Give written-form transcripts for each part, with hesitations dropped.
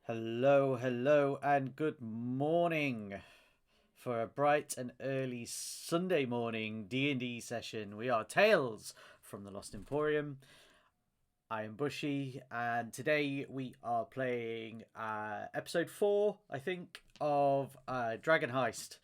Hello, hello, and good morning for a bright and early Sunday morning D&D session. We are Tales from the Lost Emporium. I am Bushy, and today we are playing episode 4, I think, of Dragon Heist.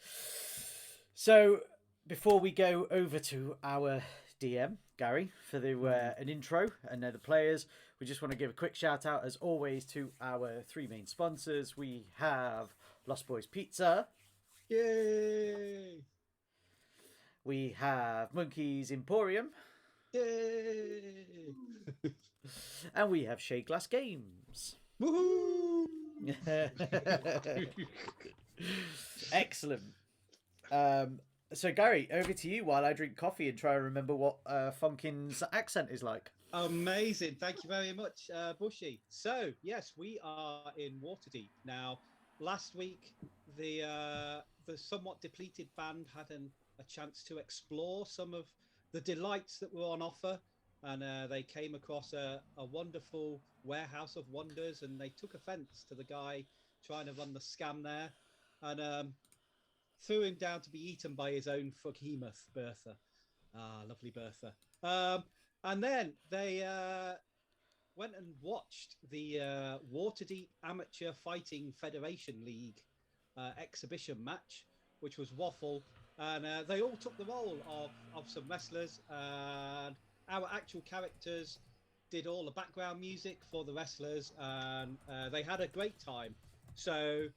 So, before we go over to our DM, Gary, for an intro and the players, we just want to give a quick shout out, as always, to our three main sponsors. We have Lost Boys Pizza. Yay! We have Monkey's Emporium. Yay! And we have Shea Glass Games. Woohoo! Excellent. So, Gary, over to you while I drink coffee and try and remember what Fonkin's accent is like. Amazing. Thank you very much, Bushy. So, yes, we are in Waterdeep. Now, last week, the somewhat depleted band had a chance to explore some of the delights that were on offer. And they came across a wonderful warehouse of wonders, and they took offense to the guy trying to run the scam there. And threw him down to be eaten by his own behemoth, Bertha. Ah, lovely Bertha. And then they went and watched the Waterdeep Amateur Fighting Federation League exhibition match, which was Waffle. And they all took the role of some wrestlers. And our actual characters did all the background music for the wrestlers. And they had a great time. So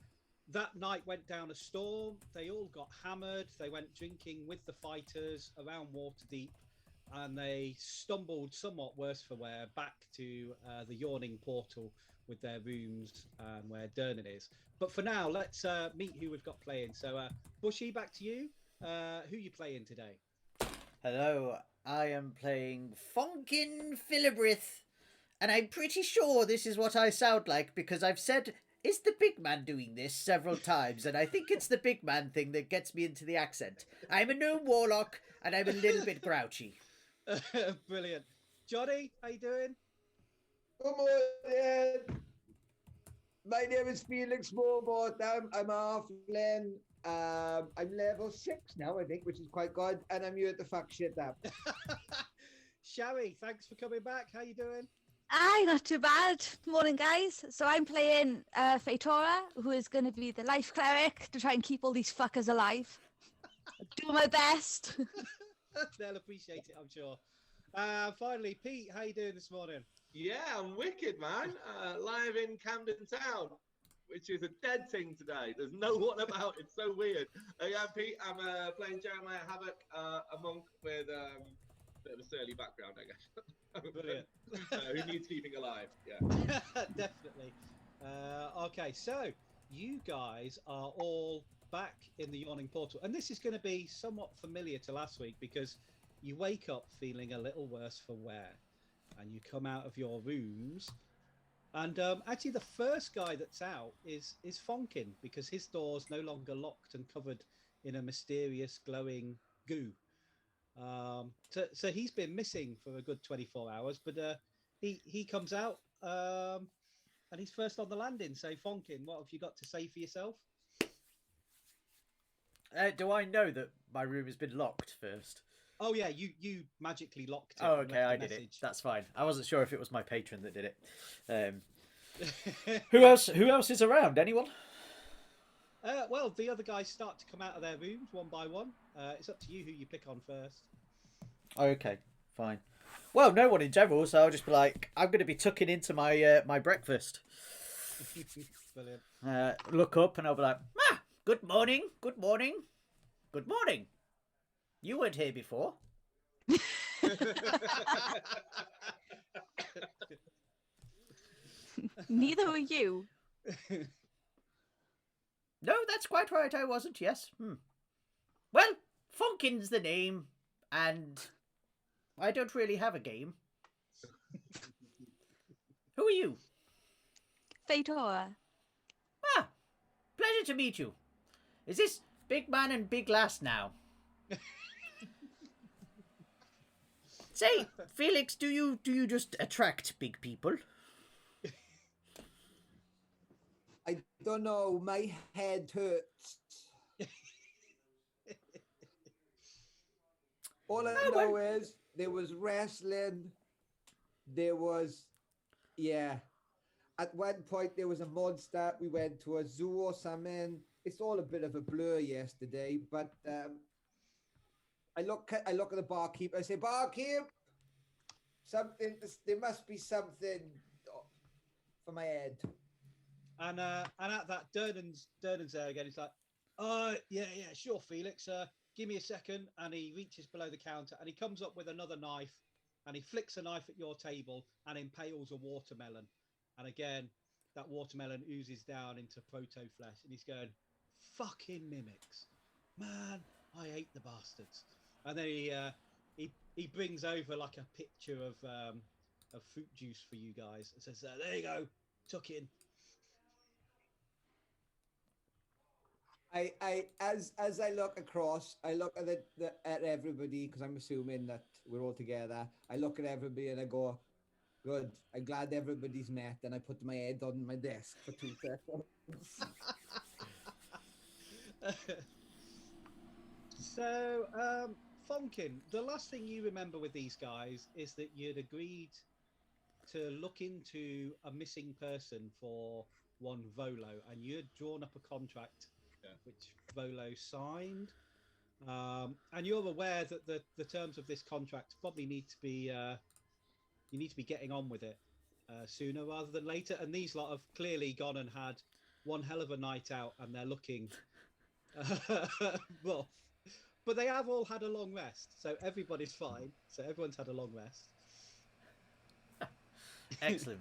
that night went down a storm. They all got hammered. They went drinking with the fighters around Waterdeep, and they stumbled somewhat worse for wear back to the yawning portal with their rooms and where Dernan is. But for now, let's meet who we've got playing. So, Bushy, back to you. Who you playing today? Hello, I am playing Fonkin Philibrith, and I'm pretty sure this is what I sound like because I've said, "Is the big man doing this?" several times, and I think it's the big man thing that gets me into the accent. I'm a gnome warlock, and I'm a little bit grouchy. Brilliant. Johnny, how you doing? Good morning. My name is Felix Morbottom. I'm halfling. I'm level 6 now, I think, which is quite good. And I'm here to fuck shit up. Sherry, thanks for coming back. How you doing? Aye, not too bad. Morning, guys. So I'm playing Fatora, who is going to be the life cleric to try and keep all these fuckers alive. Do my best. They'll appreciate it, I'm sure. Finally, Pete, how you doing this morning? Yeah, I'm wicked, man. Live in Camden Town, which is a dead thing today. There's no one about. It's so weird. Yeah, Pete, I'm playing Jeremiah Havoc, a monk with a bit of a surly background, I guess. Brilliant. Who needs keeping alive? Yeah. Definitely. Okay, so you guys are all back in the yawning portal, and this is going to be somewhat familiar to last week because you wake up feeling a little worse for wear, and you come out of your rooms, and actually the first guy that's out is Fonkin, because his door's no longer locked and covered in a mysterious glowing goo. So he's been missing for a good 24 hours, but he comes out and he's first on the landing. So Fonkin, what have you got to say for yourself? Do I know that my room has been locked first? Oh yeah, you magically locked it. Oh, okay, I did it. That's fine. I wasn't sure if it was my patron that did it. Who else is around? Anyone? Well, the other guys start to come out of their rooms one by one. It's up to you who you pick on first. Okay, fine. Well, no one in general, so I'll just be like, I'm going to be tucking into my my breakfast. Brilliant. Look up and I'll be like, good morning, good morning, good morning. You weren't here before. Neither were you. No, that's quite right. I wasn't. Yes. Well, Fonkin's the name, and I don't really have a game. Who are you? Fatora. Pleasure to meet you. Is this big man and big lass now? Say, Felix, do you just attract big people? don't know. My head hurts. All I know is there was wrestling. There was, yeah. At one point there was a monster. We went to a zoo or something. It's all a bit of a blur yesterday, but I look at the barkeep. I say, barkeep, something. There must be something for my head. And at that, Durnan's there again. He's like, yeah, sure, Felix. Give me a second. And he reaches below the counter and he comes up with another knife and he flicks a knife at your table and impales a watermelon. And again, that watermelon oozes down into proto flesh. And he's going, fucking mimics, man! I hate the bastards. And then he brings over like a picture of fruit juice for you guys and says, there you go, tuck in. As I look across, I look at at everybody because I'm assuming that we're all together. I look at everybody and I go, "Good. I'm glad everybody's met." And I put my head on my desk for 2 seconds. So, Fonkin, the last thing you remember with these guys is that you'd agreed to look into a missing person for one Volo, and you had drawn up a contract which Volo signed. And you're aware that the terms of this contract probably need to be you need to be getting on with it sooner rather than later. And these lot have clearly gone and had one hell of a night out, and they're looking rough. But they have all had a long rest, so everybody's fine. So everyone's had a long rest. Excellent.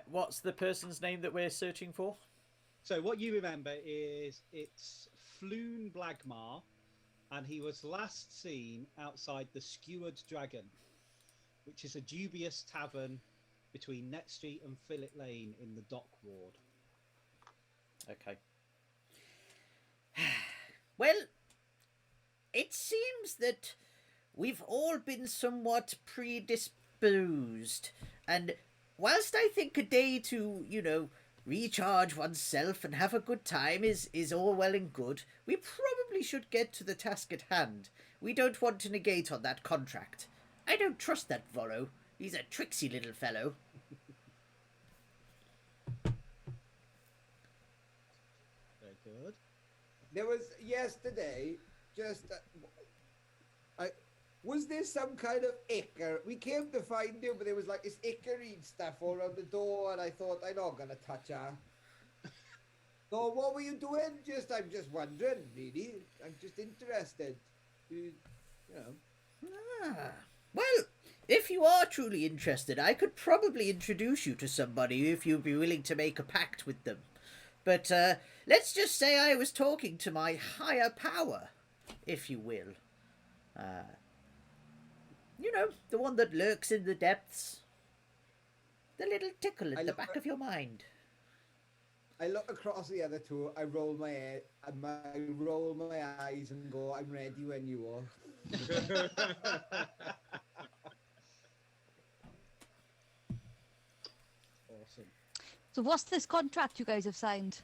What's the person's name that we're searching for? So what you remember is it's Floon Blagmar, and he was last seen outside the Skewered Dragon, which is a dubious tavern between Net Street and Fillet Lane in the Dock Ward. Okay. Well, it seems that we've all been somewhat predisposed, and whilst I think a day to, recharge oneself and have a good time is all well and good, we probably should get to the task at hand. We don't want to negate on that contract. I don't trust that Volo. He's a tricksy little fellow. Very good. There was yesterday just was there some kind of ichor? We came to find you, but there was like this ichor-y stuff all around the door, and I thought, I'm not gonna touch her. So what were you doing? I'm just wondering, really. I'm just interested. Well, if you are truly interested, I could probably introduce you to somebody if you'd be willing to make a pact with them. But let's just say I was talking to my higher power, if you will. The one that lurks in the depths. The little tickle at the back of your mind. I look across the other two, I roll my head, I roll my eyes and go, I'm ready when you are. Awesome. So what's this contract you guys have signed?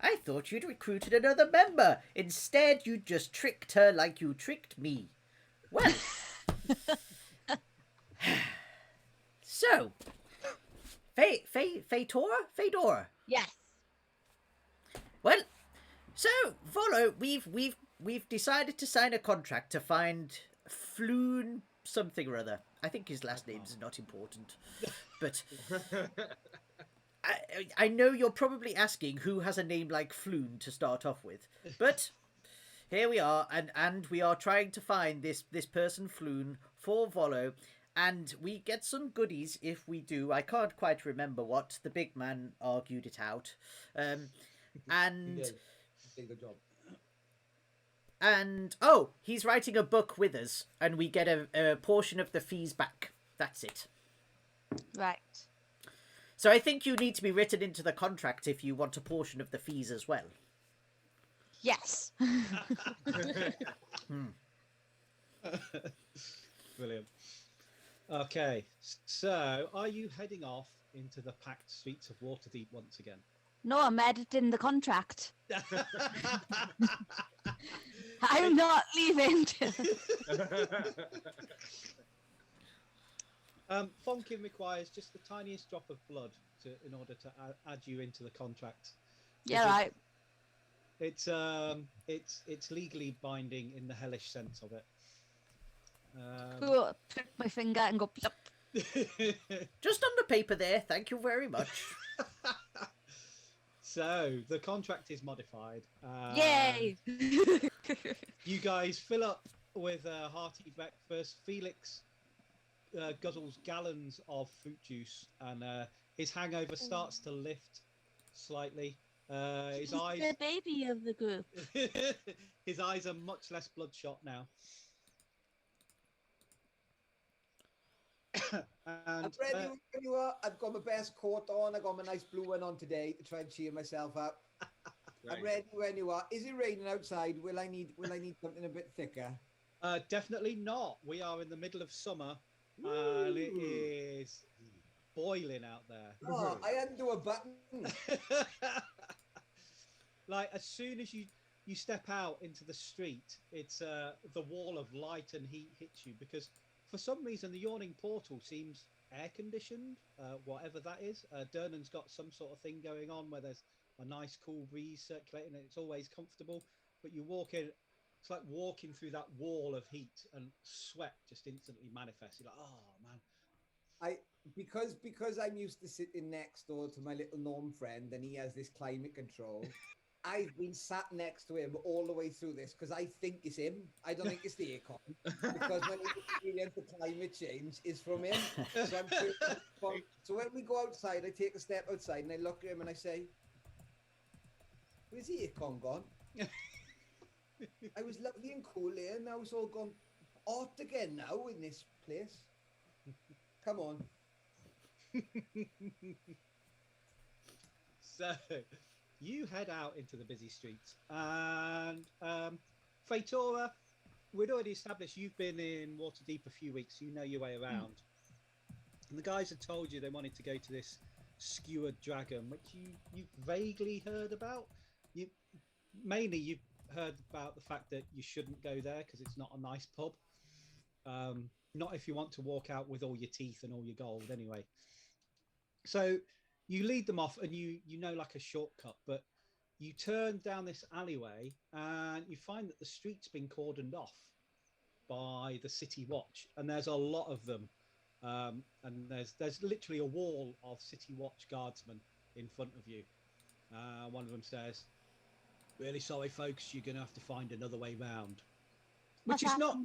I thought you'd recruited another member. Instead, you just tricked her like you tricked me. Well. So. Fedora? Yes. Well, so, Volo, we've decided to sign a contract to find Floon something or other. I think his last name's not important. But I know you're probably asking who has a name like Floon to start off with. But here we are, and we are trying to find this person Floon for Volo, and we get some goodies if we do. I can't quite remember what. The big man argued it out. And He did a good job. And he's writing a book with us, and we get a portion of the fees back. That's it. Right. So I think you need to be written into the contract if you want a portion of the fees as well. Yes. Brilliant. Okay, so are you heading off into the packed streets of Waterdeep once again? No, I'm editing the contract. I'm not leaving. Fonkin requires just the tiniest drop of blood in order to add you into the contract. Yeah, right. It's legally binding in the hellish sense of it. Cool. Prick my finger and go plop. Just on the paper there. Thank you very much. So the contract is modified. Yay! You guys fill up with a hearty breakfast. Felix guzzles gallons of fruit juice, and his hangover starts to lift slightly. His He's eyes, the baby of the group. his eyes are much less bloodshot now. I'm And ready when you are. I've got my best coat on. I got my nice blue one on today to try and cheer myself up. I'm ready when you are. Is it raining outside? Will I need something a bit thicker? definitely not. We are in the middle of summer, and it is boiling out there. Oh, I hadn't do a button. Like as soon as you step out into the street, it's the wall of light and heat hits you, because for some reason the yawning portal seems air conditioned, whatever that is. Durnan's got some sort of thing going on where there's a nice cool breeze circulating and it's always comfortable, but you walk in, it's like walking through that wall of heat, and sweat just instantly manifests. You're like, oh man. Because I'm used to sitting next door to my little gnome friend and he has this climate control. I've been sat next to him all the way through this because I think it's him. I don't think it's the aircon, because when he experience the climate change is from him. So when we go outside, I take a step outside and I look at him and I say, "Where's the aircon gone? I was lovely and cool here, now it's all gone hot again now in this place. Come on." So you head out into the busy streets, and Fatora, we'd already established you've been in Waterdeep a few weeks, you know your way around. And the guys had told you they wanted to go to this skewered dragon, which you've vaguely heard about. You've heard about the fact that you shouldn't go there because it's not a nice pub. Not if you want to walk out with all your teeth and all your gold anyway. So you lead them off, and you know like a shortcut, but you turn down this alleyway and you find that the street's been cordoned off by the City Watch, and there's a lot of them. And there's literally a wall of City Watch guardsmen in front of you. One of them says, "Really sorry, folks, you're going to have to find another way round." Which is not...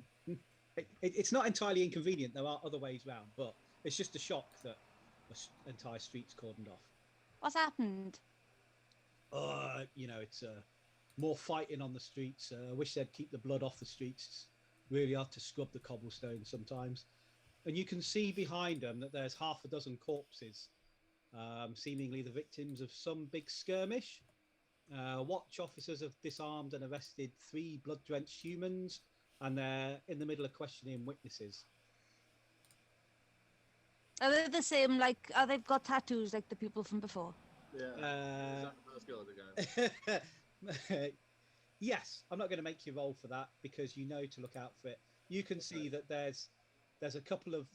It's not entirely inconvenient. There are other ways round, but it's just a shock that the entire street's cordoned off. What's happened? It's more fighting on the streets. I wish they'd keep the blood off the streets. It's really hard to scrub the cobblestone sometimes. And you can see behind them that there's half a dozen corpses, seemingly the victims of some big skirmish. Watch officers have disarmed and arrested 3 blood-drenched humans, and they're in the middle of questioning witnesses. Are they the same, like, are they've got tattoos like the people from before? Yeah. Is that the first girl again? Yes, I'm not going to make you roll for that because you know to look out for it. You can see that there's a couple of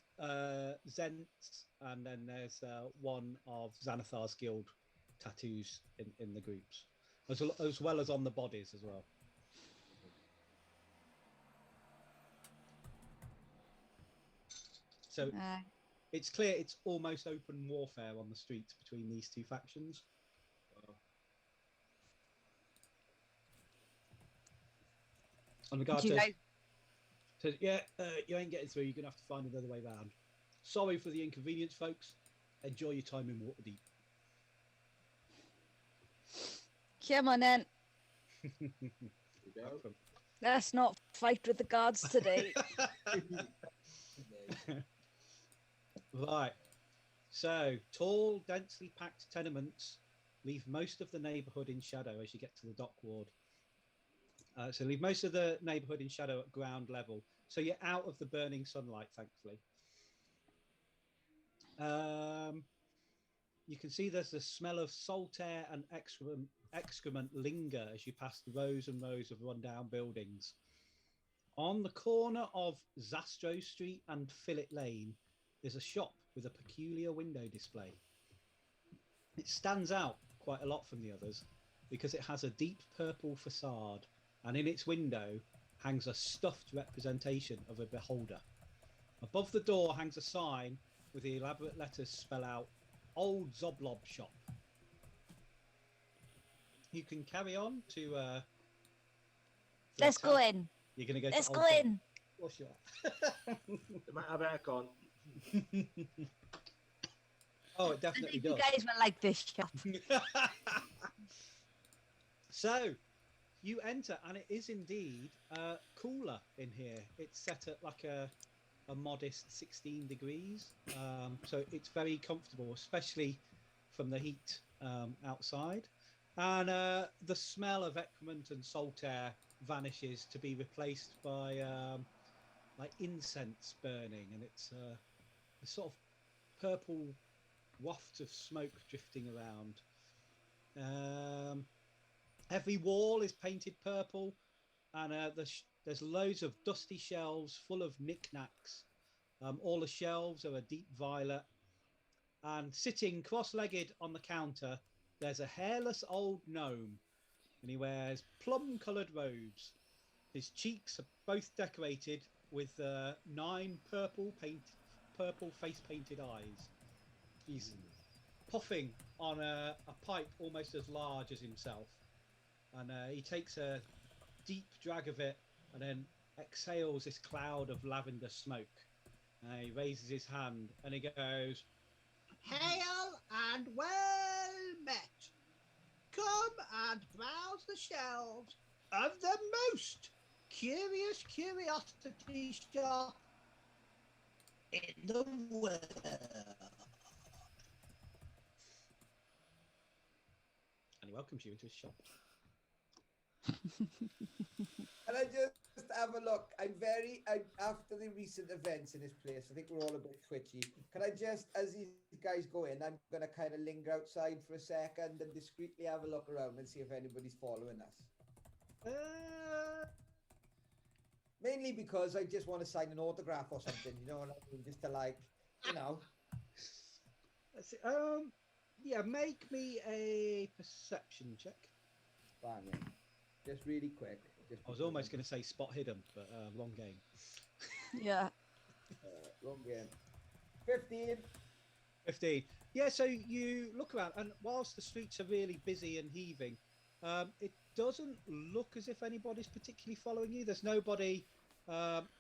Zents, and then there's one of Xanathar's guild tattoos in the groups, as well as on the bodies as well. So it's clear it's almost open warfare on the streets between these two factions. And the guard says, "Yeah, you ain't getting through. You're gonna have to find another way round. Sorry for the inconvenience, folks. Enjoy your time in Waterdeep." Come on then. Let's not fight with the guards today. Right. So, tall, densely packed tenements leave most of the neighbourhood in shadow as you get to the dock ward. So leave most of the neighbourhood in shadow at ground level. So you're out of the burning sunlight, thankfully. You can see there's the smell of salt air and excrement linger as you pass the rows and rows of rundown buildings. On the corner of Zastro Street and Fillet Lane, there's a shop with a peculiar window display. It stands out quite a lot from the others because it has a deep purple facade, and in its window hangs a stuffed representation of a beholder. Above the door hangs a sign with the elaborate letters spell out Old Zoblob Shop. You can carry on to... Let's go in. You're going to go Let's to go Old Zob. in. What's your... It might have aircon. Oh, it I definitely think does. you guys will like this shop. So, you enter, and it is indeed cooler in here. It's set at like a modest 16 degrees. So it's very comfortable, especially from the heat outside. And the smell of excrement and salt air vanishes to be replaced by like incense burning, and it's a sort of purple waft of smoke drifting around. Every wall is painted purple, and there's loads of dusty shelves full of knickknacks. All the shelves are a deep violet, and sitting cross-legged on the counter, there's a hairless old gnome, and he wears plum-coloured robes. His cheeks are both decorated with 9 purple face-painted eyes. He's puffing on a pipe almost as large as himself, and he takes a deep drag of it and then exhales this cloud of lavender smoke. He raises his hand and he goes, "Hail and well met. Come and browse the shelves of the most curious curiosity shop in the world." And he welcomes you into his shop. And I just have a look. After the recent events in this place, I think we're all a bit twitchy. Can I just, as these guys go in, I'm going to kind of linger outside for a second and discreetly have a look around and see if anybody's following us. Mainly because I just want to sign an autograph or something, you know what I mean? Just to like, you know. Let's see. Yeah, make me a perception check. Bang it. Just really quick. I was almost going to say spot hidden, but wrong game. Yeah. Wrong game. 15. 15. Yeah, so you look around, and whilst the streets are really busy and heaving, it doesn't look as if anybody's particularly following you. There's nobody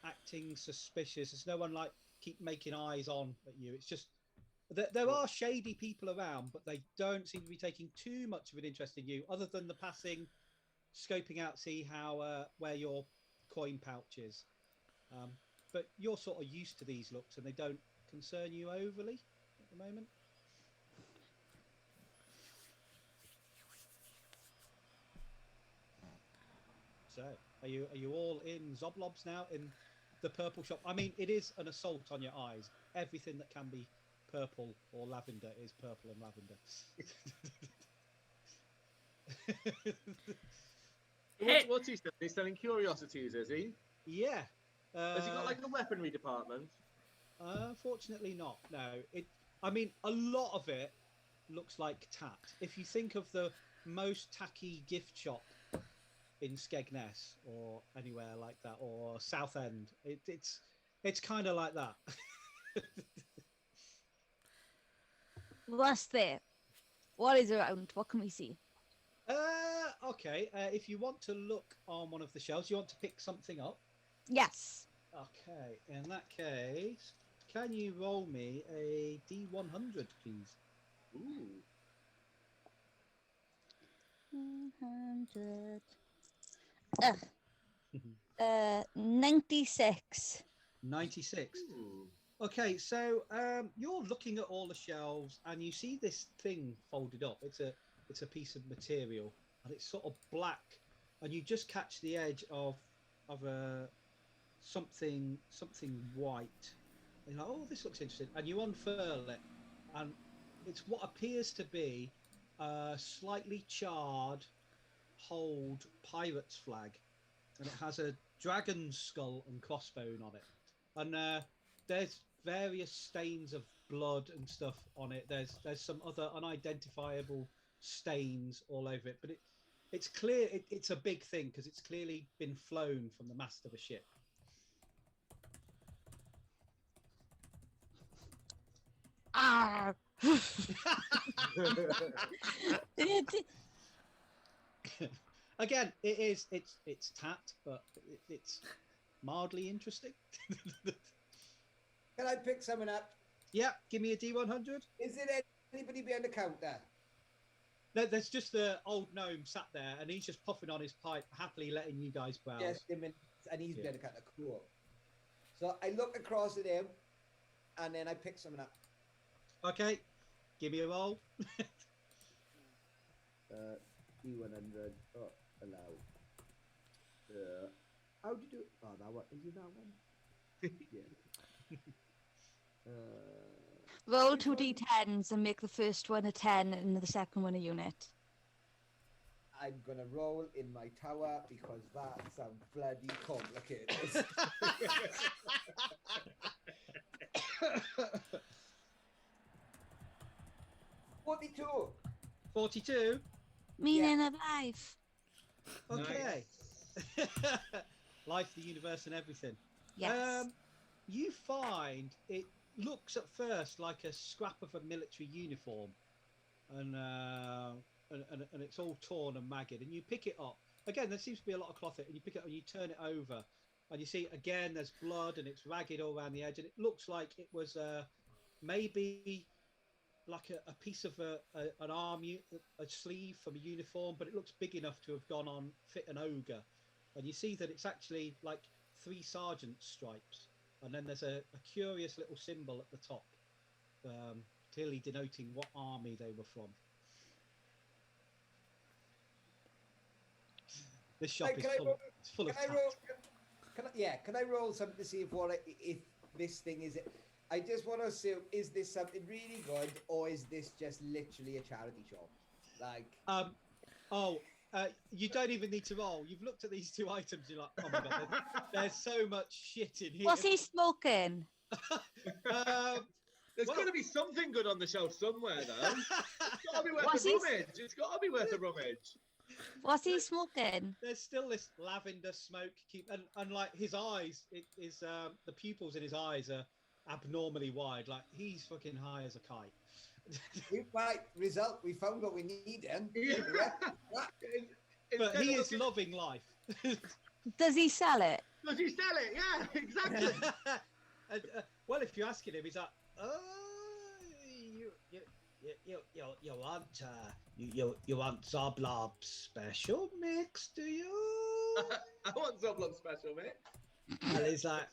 acting suspicious. There's no one like keep making eyes on at you. It's just there are shady people around, but they don't seem to be taking too much of an interest in you, other than the passing, scoping out, see how where your coin pouch is. But you're sort of used to these looks, and they don't concern you overly at the moment. So, are you all in Zoblobs now in the purple shop? I mean, it is an assault on your eyes. Everything that can be purple or lavender is purple and lavender. What's he selling? He's selling curiosities, is he? Yeah. Has he got like a weaponry department? Unfortunately not. No. I mean, a lot of it looks like tat. If you think of the most tacky gift shop in Skegness or anywhere like that, or Southend, it's kind of like that. What's there? What is around? What can we see? Okay. If you want to look on one of the shelves, you want to pick something up. Yes. Okay. In that case, can you roll me a D100, please? Ooh. 100. 96. 96. Ooh. Okay, so you're looking at all the shelves and you see this thing folded up. It's a piece of material and it's sort of black, and you just catch the edge of a something white You're like, oh, this looks interesting, and you unfurl it, and it's what appears to be a slightly charred, hold pirate's flag, and it has a dragon's skull and crossbone on it, and there's various stains of blood and stuff on it. There's some other unidentifiable stains all over it, but it's clear it's a big thing because it's clearly been flown from the mast of a ship. Ah. Again, it's tat, but it's mildly interesting. Can I pick someone up? Yeah, give me a D100. Is there anybody behind the counter? There's just the old gnome sat there, and he's just puffing on his pipe, happily letting you guys browse. Yes, him and he's Yeah. behind the counter. Cool. So I look across at him, and then I pick someone up. Okay, give me a roll. D100. Oh, allow. How do you do it? Oh, that one. Is it that one? Yeah. Roll 2d10s and make the first one a 10 and the second one a unit. I'm gonna roll in my tower because that sounds bloody complicated. 42. 42. Meaning of life. Okay. Life, the universe, and everything. Yes. You find it looks at first like a scrap of a military uniform, and it's all torn and maggot. And you pick it up. Again, there seems to be a lot of cloth in it, and you pick it up and you turn it over, and you see again there's blood and it's ragged all around the edge, and it looks like it was maybe like a piece of an arm, a sleeve from a uniform, but it looks big enough to have gone on fit an ogre. And you see that it's actually like 3 sergeant stripes, and then there's a curious little symbol at the top, clearly denoting what army they were from. This shop Right, is can I full, roll- it's full of Can I tat. roll? Can I roll something to see if this thing is it? I just want to assume, is this something really good, or is this just literally a charity shop? Like, You don't even need to roll. You've looked at these 2 items. You're like, oh my god, there's so much shit in here. What's he smoking? There's Well- got to be something good on the shelf somewhere, though. It's got to be worth What's a he- rummage. It's got to be worth a rummage. What's he smoking? There's still this lavender smoke, and like his eyes, the pupils in his eyes are abnormally wide. Like he's fucking high as a kite. right, result, we found what we need then. Yeah. But Instead he of is looking- loving life. Does he sell it? Does he sell it? Yeah, exactly. And, well, if you're asking him, he's like, "Oh, you want Zoblob special mix, do you?" I want Zoblon special, mate. And he's like,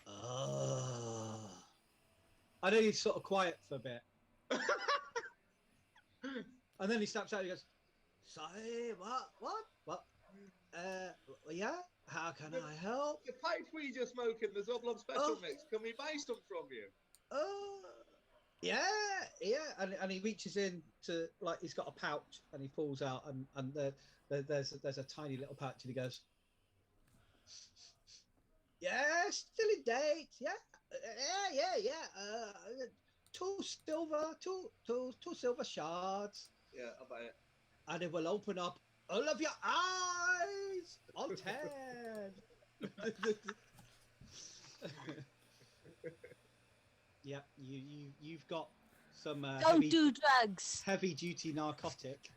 "Oh." I know he's sort of quiet for a bit, and then he snaps out. And he goes, "Sorry, what? Yeah. How can I help?" The pipes we just smoking, the Zoblon special Oh. mix. Can we buy some from you? Yeah, and he reaches in to, like, he's got a pouch and he pulls out and there's a tiny little pouch and he goes, "Yeah, still in date. Yeah. 2 silver shards, Yeah, I'll buy it. and it will open up all of your eyes on 10." Yeah, you've got some Don't do drugs. heavy duty narcotic.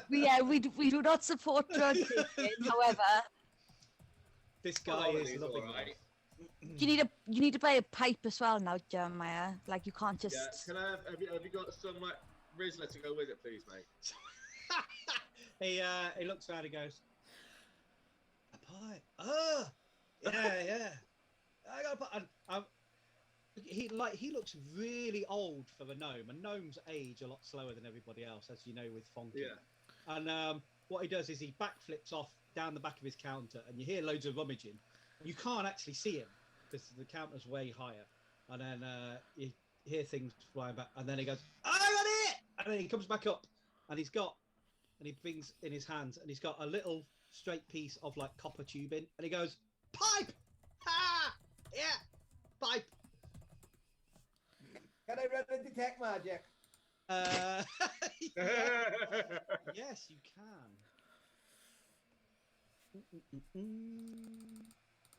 We do not support drug taking. However, This Well, guy he's is loving all right. life. you need to buy a pipe as well now, Jeremiah. Like you can't just. Yeah, can I have you got some like Rizzler to go with it, please, mate? He looks around and goes, "A pie? Oh, yeah. I got a pie." And, he looks really old for a gnome, and gnomes age a lot slower than everybody else, as you know with Fonkin. Yeah. And what he does is he backflips off down the back of his counter, and you hear loads of rummaging. You can't actually see him because the counter's way higher. and then you hear things flying back, and then he goes, "I got it!" And then he comes back up, and he brings in his hands, and he's got a little straight piece of like copper tubing, and he goes, "Pipe! Ha! Yeah, pipe." Can I run a detect magic? Yeah. Yes, you can.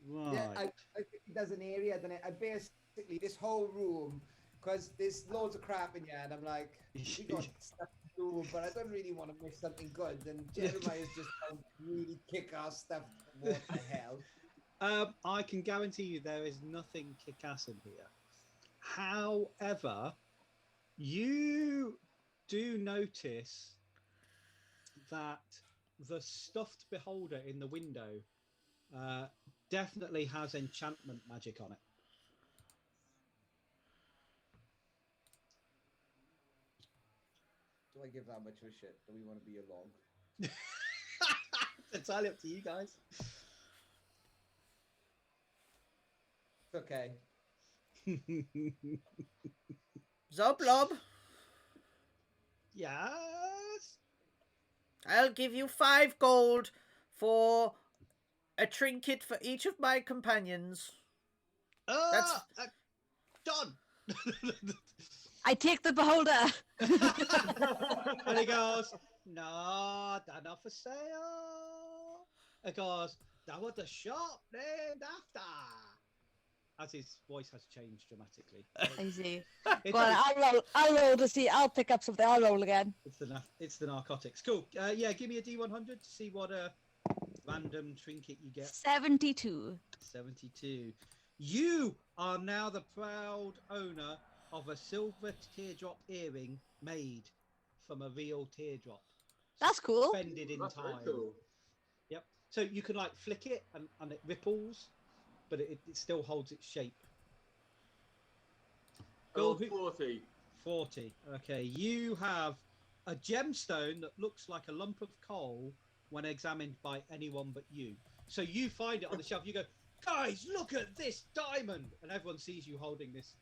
Right. Yeah, I think it does an area, then I basically this whole room, because there's loads of crap in here, and I'm like, we got stuff to do, but I don't really want to miss something good. And Jeremiah's just found really kick-ass stuff. What the hell? I can guarantee you there is nothing kick-ass in here. However, you do notice that the stuffed beholder in the window definitely has enchantment magic on it. Do I give that much of a shit? Do we want to be along? It's entirely up to you guys. It's okay. Zoblob, Yes. I'll give you 5 gold for a trinket for each of my companions. That's- done. I take the beholder. And he goes, "No, they're not for sale." He goes, "That was the shop named after." As his voice has changed dramatically. I see. It's, Go on, I'll roll to see. I'll pick up something. I'll roll again. it's the narcotics. Cool. Yeah, give me a D100 to see what random trinket you get. 72. 72. You are now the proud owner of a silver teardrop earring made from a real teardrop. That's cool. Suspended in That's very time. cool. Yep. So you can like flick it and it ripples, but it still holds its shape. Oh, Who- 40. 40. Okay. You have a gemstone that looks like a lump of coal when examined by anyone but you. So you find it on the shelf. You go, "Guys, look at this diamond!" And everyone sees you holding this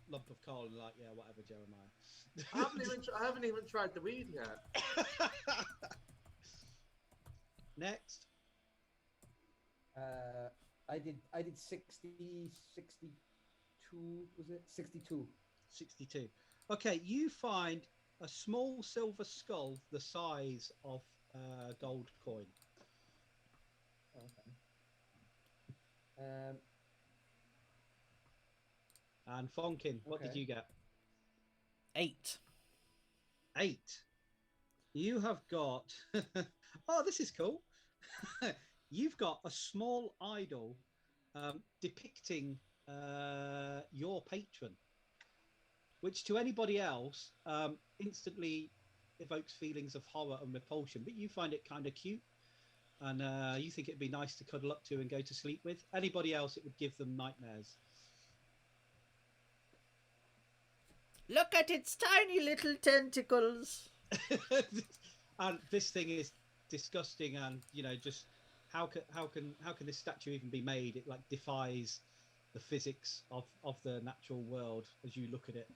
lump of coal and like, "Yeah, whatever, Jeremiah." I haven't even tried the weed yet. Next. I did 60, 62, was it? 62. 62. Okay, you find a small silver skull the size of a gold coin. Okay. And Fonkin, what did Okay. you get? 8. 8. You have got... Oh, this is cool. You've got a small idol depicting your patron, which to anybody else instantly evokes feelings of horror and repulsion, but you find it kind of cute, and you think it'd be nice to cuddle up to and go to sleep with. Anybody else, it would give them nightmares. Look at its tiny little tentacles. And this thing is disgusting, and just how can this statue even be made? It like defies the physics of the natural world as you look at it.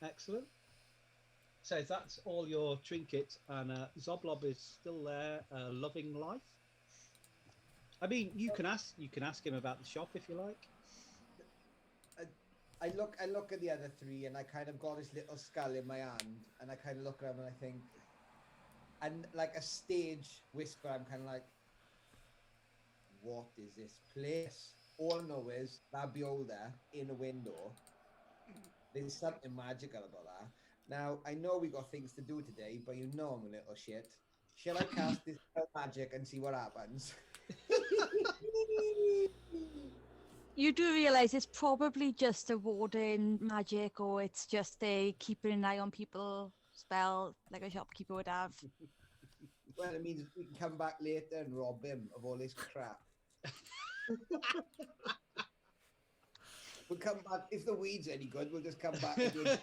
Excellent. So that's all your trinkets, and Zoblob is still there, loving life. I mean, you can ask him about the shop if you like. I look at the other three, and I kind of got this little skull in my hand, and I kind of look at them and I think, and like a stage whisper, I'm kind of like, what is this place? All I know is that beholder in a window. There's something magical about that. Now, I know we got things to do today, but you know I'm a little shit. Shall I cast this magic and see what happens? You do realise it's probably just a warding magic, or it's just a keeping an eye on people spell, like a shopkeeper would have. Well, it means we can come back later and rob him of all his crap. We'll come back. If the weed's any good, we'll just come back and do it.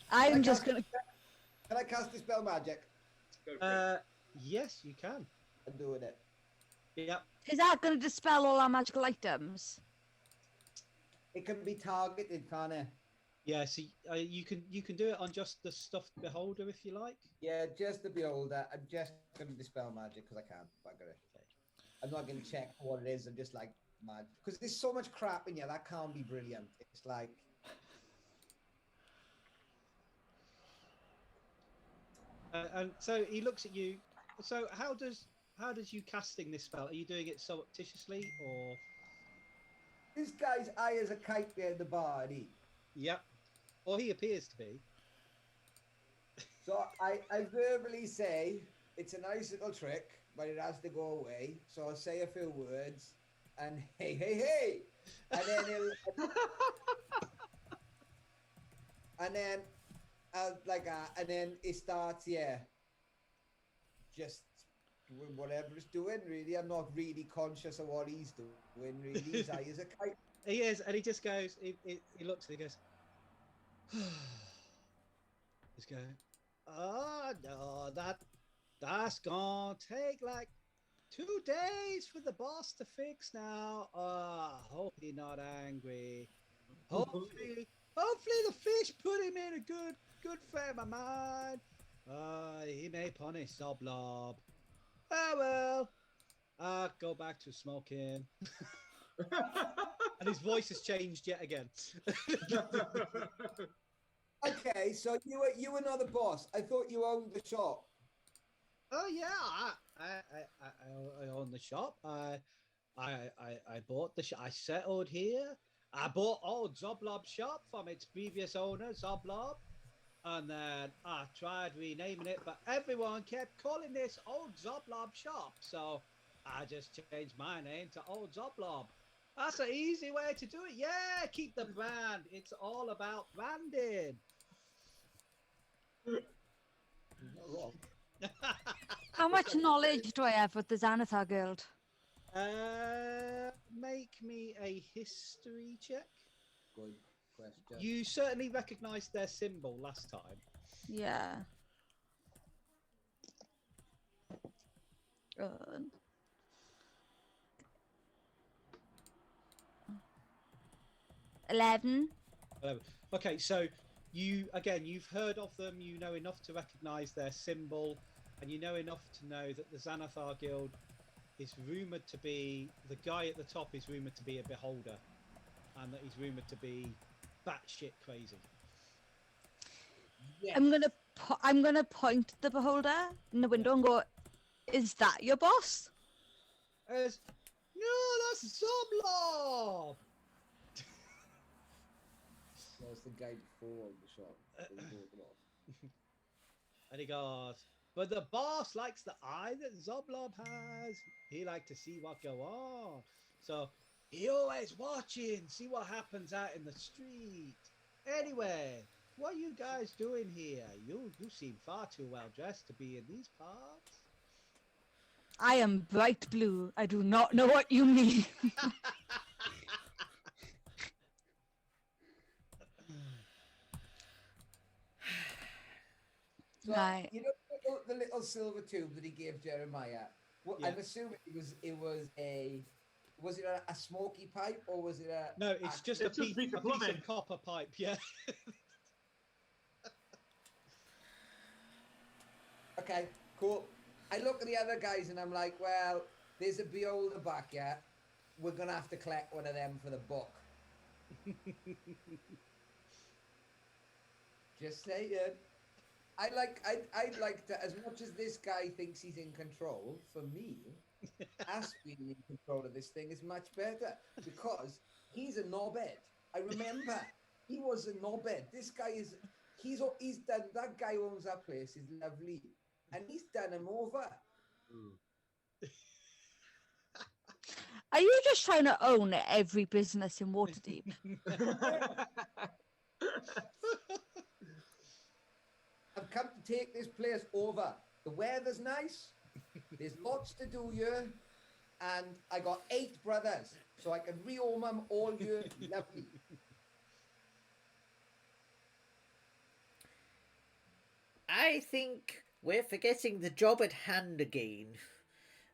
I'm just gonna. Can I cast the spell magic? Go for it. Yes, you can. I'm doing it. Yep. Is that going to dispel all our magical items? It can be targeted, can't it? Yeah. So you can do it on just the stuffed beholder if you like. Yeah, just the beholder. I'm just going to dispel magic because I can't. Bugger it. Okay. I'm not going to check what it is. I'm just like, mad. Because there's so much crap in here. That can't be brilliant. It's like... And so he looks at you. So how does you casting this spell? Are you doing it surreptitiously or? This guy's eye is a kite behind the bar, and he... Yep. Or he appears to be. So I verbally say, it's a nice little trick, but it has to go away. So I'll say a few words, and hey, hey, hey! And then he'll... and then... and then it starts, yeah. Just doing whatever it's doing, really. I'm not really conscious of what he's doing, really. His eye is a kite. He is, and he just goes. He looks and he goes. He's going. Oh no, that's gonna take like 2 days for the boss to fix now. Hope he's not angry. Hopefully the fish put him in a good frame of mind. He may punish Zoblob. Oh well, I'll go back to smoking. And his voice has changed yet again. Okay, so you were not the boss. I thought you owned the shop. Oh yeah, I own the shop. I bought the shop. I settled here. I bought old Zoblob's shop from its previous owner, Zoblob. And then I tried renaming it, but everyone kept calling this Old Zoblob shop. So I just changed my name to Old Zoblob. That's an easy way to do it. Yeah, keep the brand. It's all about branding. Not wrong. How much knowledge do I have with the Xanathar Guild? Make me a history check. Good question. You certainly recognised their symbol last time. Yeah. Uh, 11. Okay, so you've heard of them. You know enough to recognise their symbol, and you know enough to know that the Xanathar Guild is rumoured to be, the guy at the top is rumoured to be a beholder, and that he's rumoured to be batshit crazy. Yes. I'm gonna point the beholder in the window and go, "Is that your boss?" As no, that's Zoblob. That was the guy before the shop. that we bought them off. And he goes, but the boss likes the eye that Zoblob has. He likes to see what go on. So he always watching, see what happens out in the street. Anyway, what are you guys doing here? You seem far too well dressed to be in these parts. I am bright blue. I do not know what you mean. So, Right. you know the little silver tube that he gave Jeremiah? Well, Yeah. I'm assuming it was a smoky pipe, or was it a... No, it's just It's a just piece of plumbing. of copper pipe, yeah. Okay, cool. I look at the other guys and I'm like, well, there's a beholder back here. We're going to have to collect one of them for the book. Just saying. I'd like to, as much as this guy thinks he's in control, for me, us being in control of this thing is much better, because he's a knobhead. I remember he was a knobhead. This guy is, he's done, that guy owns that place, is lovely, and he's done him over. Are you just trying to own every business in Waterdeep? I've come to take this place over. The weather's nice. There's lots to do here. And I got 8 brothers, so I can rehome them all year. Lovely. I think we're forgetting the job at hand again.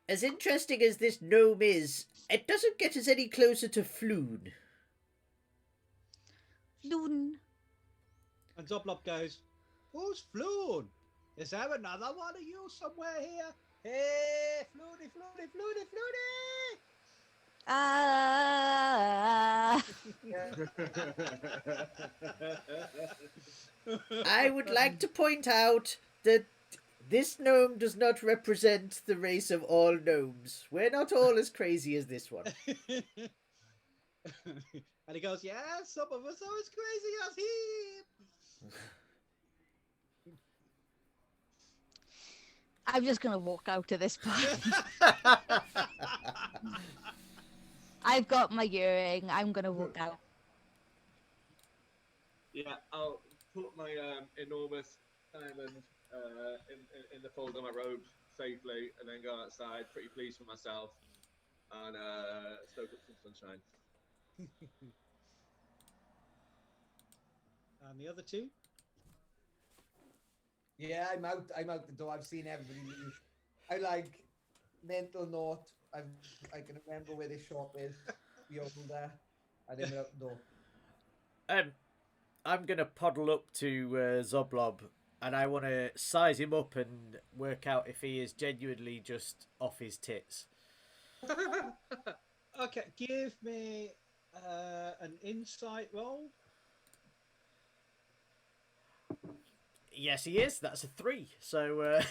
As interesting as this gnome is, it doesn't get us any closer to Floon. Floon. And Zoblob goes, "Who's Floon? Is there another one of you somewhere here? Hey, Floony, Floony, Floony, Floony!" I would like to point out that this gnome does not represent the race of all gnomes. We're not all as crazy as this one. And he goes, "Yeah, some of us are as crazy as he." I'm just going to walk out of this party. I've got my earring. I'm going to walk out. Yeah, I'll put my enormous diamond in the fold of my robe safely, and then go outside, pretty pleased with myself, and soak up some sunshine. And the other two? Yeah, I'm out. I'm out the door. I've seen everybody leave. I like mental note. I can remember where this shop is. We opened there. I didn't out the door. I'm gonna poddle up to Zoblob, and I want to size him up and work out if he is genuinely just off his tits. Okay, give me an insight roll. Yes, he is. That's a 3. So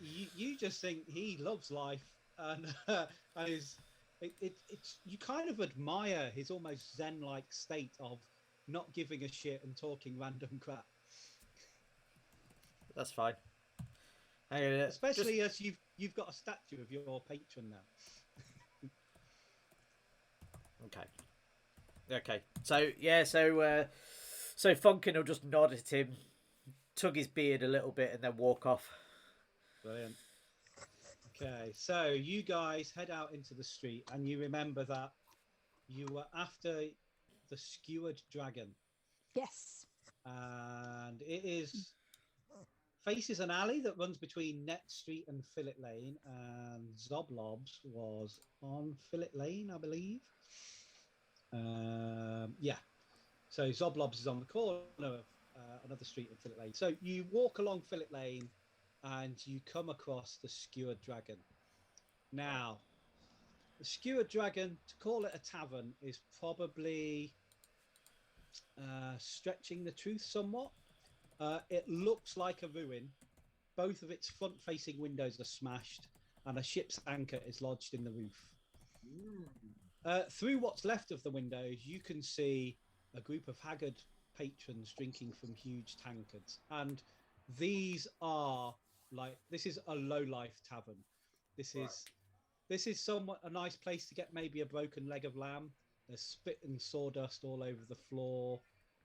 You just think he loves life, and it's you kind of admire his almost zen-like state of not giving a shit and talking random crap. that's fine. Especially as you've got a statue of your patron now. Okay. So yeah. So Fonkin will just nod at him, tug his beard a little bit, and then walk off. Brilliant. Okay, so you guys head out into the street, and you remember that you were after the skewered dragon, Yes. and it faces an alley that runs between Net Street and Fillet Lane, and Zoblob's was on Fillet Lane, I believe. Yeah. So Zoblob's is on the corner of another street in Fillet Lane. So you walk along Fillet Lane, and you come across the skewered dragon. Now, the skewered dragon, to call it a tavern, is probably stretching the truth somewhat. It looks like a ruin. Both of its front-facing windows are smashed, and a ship's anchor is lodged in the roof. Through what's left of the windows, you can see a group of haggard patrons drinking from huge tankards. And these are this is a low-life tavern. This is somewhat a nice place to get maybe a broken leg of lamb. There's spit and sawdust all over the floor.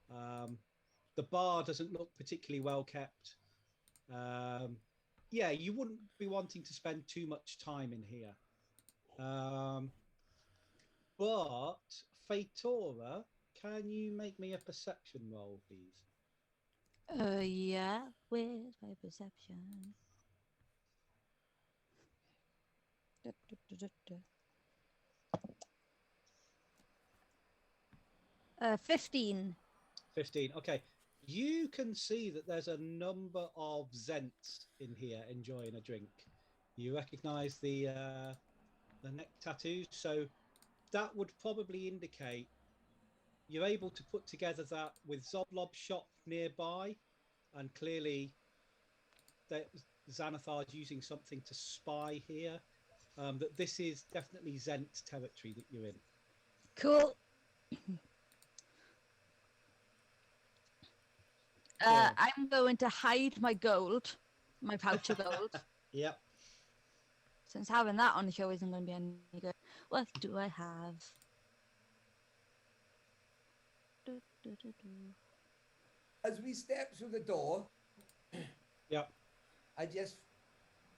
The bar doesn't look particularly well kept. Yeah, you wouldn't be wanting to spend too much time in here. But Fatora, can you make me a perception roll, please? Yeah. Where's my perception? 15. 15. Okay. You can see that there's a number of Zents in here enjoying a drink. You recognize the neck tattoos, so that would probably indicate you're able to put together that with Zoblob's shop nearby, and clearly that Xanathar's using something to spy here. That this is definitely Zent territory that you're in. Cool. I'm going to hide my gold, my pouch of gold. Yep. Since having that on the show isn't going to be any good. What do I have? As we step through the door, Yep. I just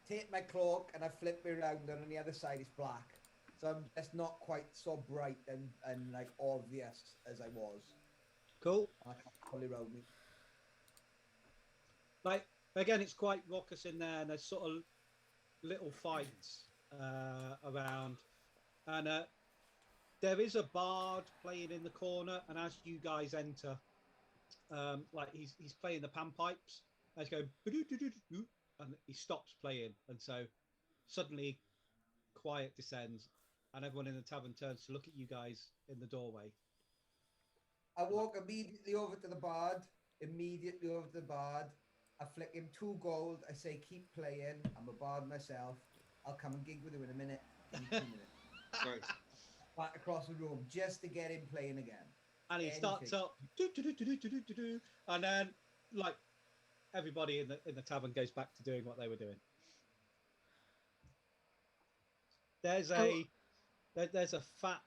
take my cloak and I flip it around, and on the other side it's black. So I'm just not quite so bright and like obvious as I was. Cool. I can't pull it around me. like again, it's quite raucous in there, and there's sort of little fights around, and there is a bard playing in the corner, and as you guys enter, like he's playing the panpipes, and he's going, "Ba-do-do-do-do-do," and he stops playing, and so suddenly quiet descends, and everyone in the tavern turns to look at you guys in the doorway. I walk immediately over to the bard. Immediately over to the bard. I flick him 2 gold. I say, keep playing. I'm a bard myself. I'll come and gig with you in a minute. Give me 2 minutes. Nice. Back across the room just to get him playing again. And he starts up, do, and then like everybody in the tavern goes back to doing what they were doing. There's a fat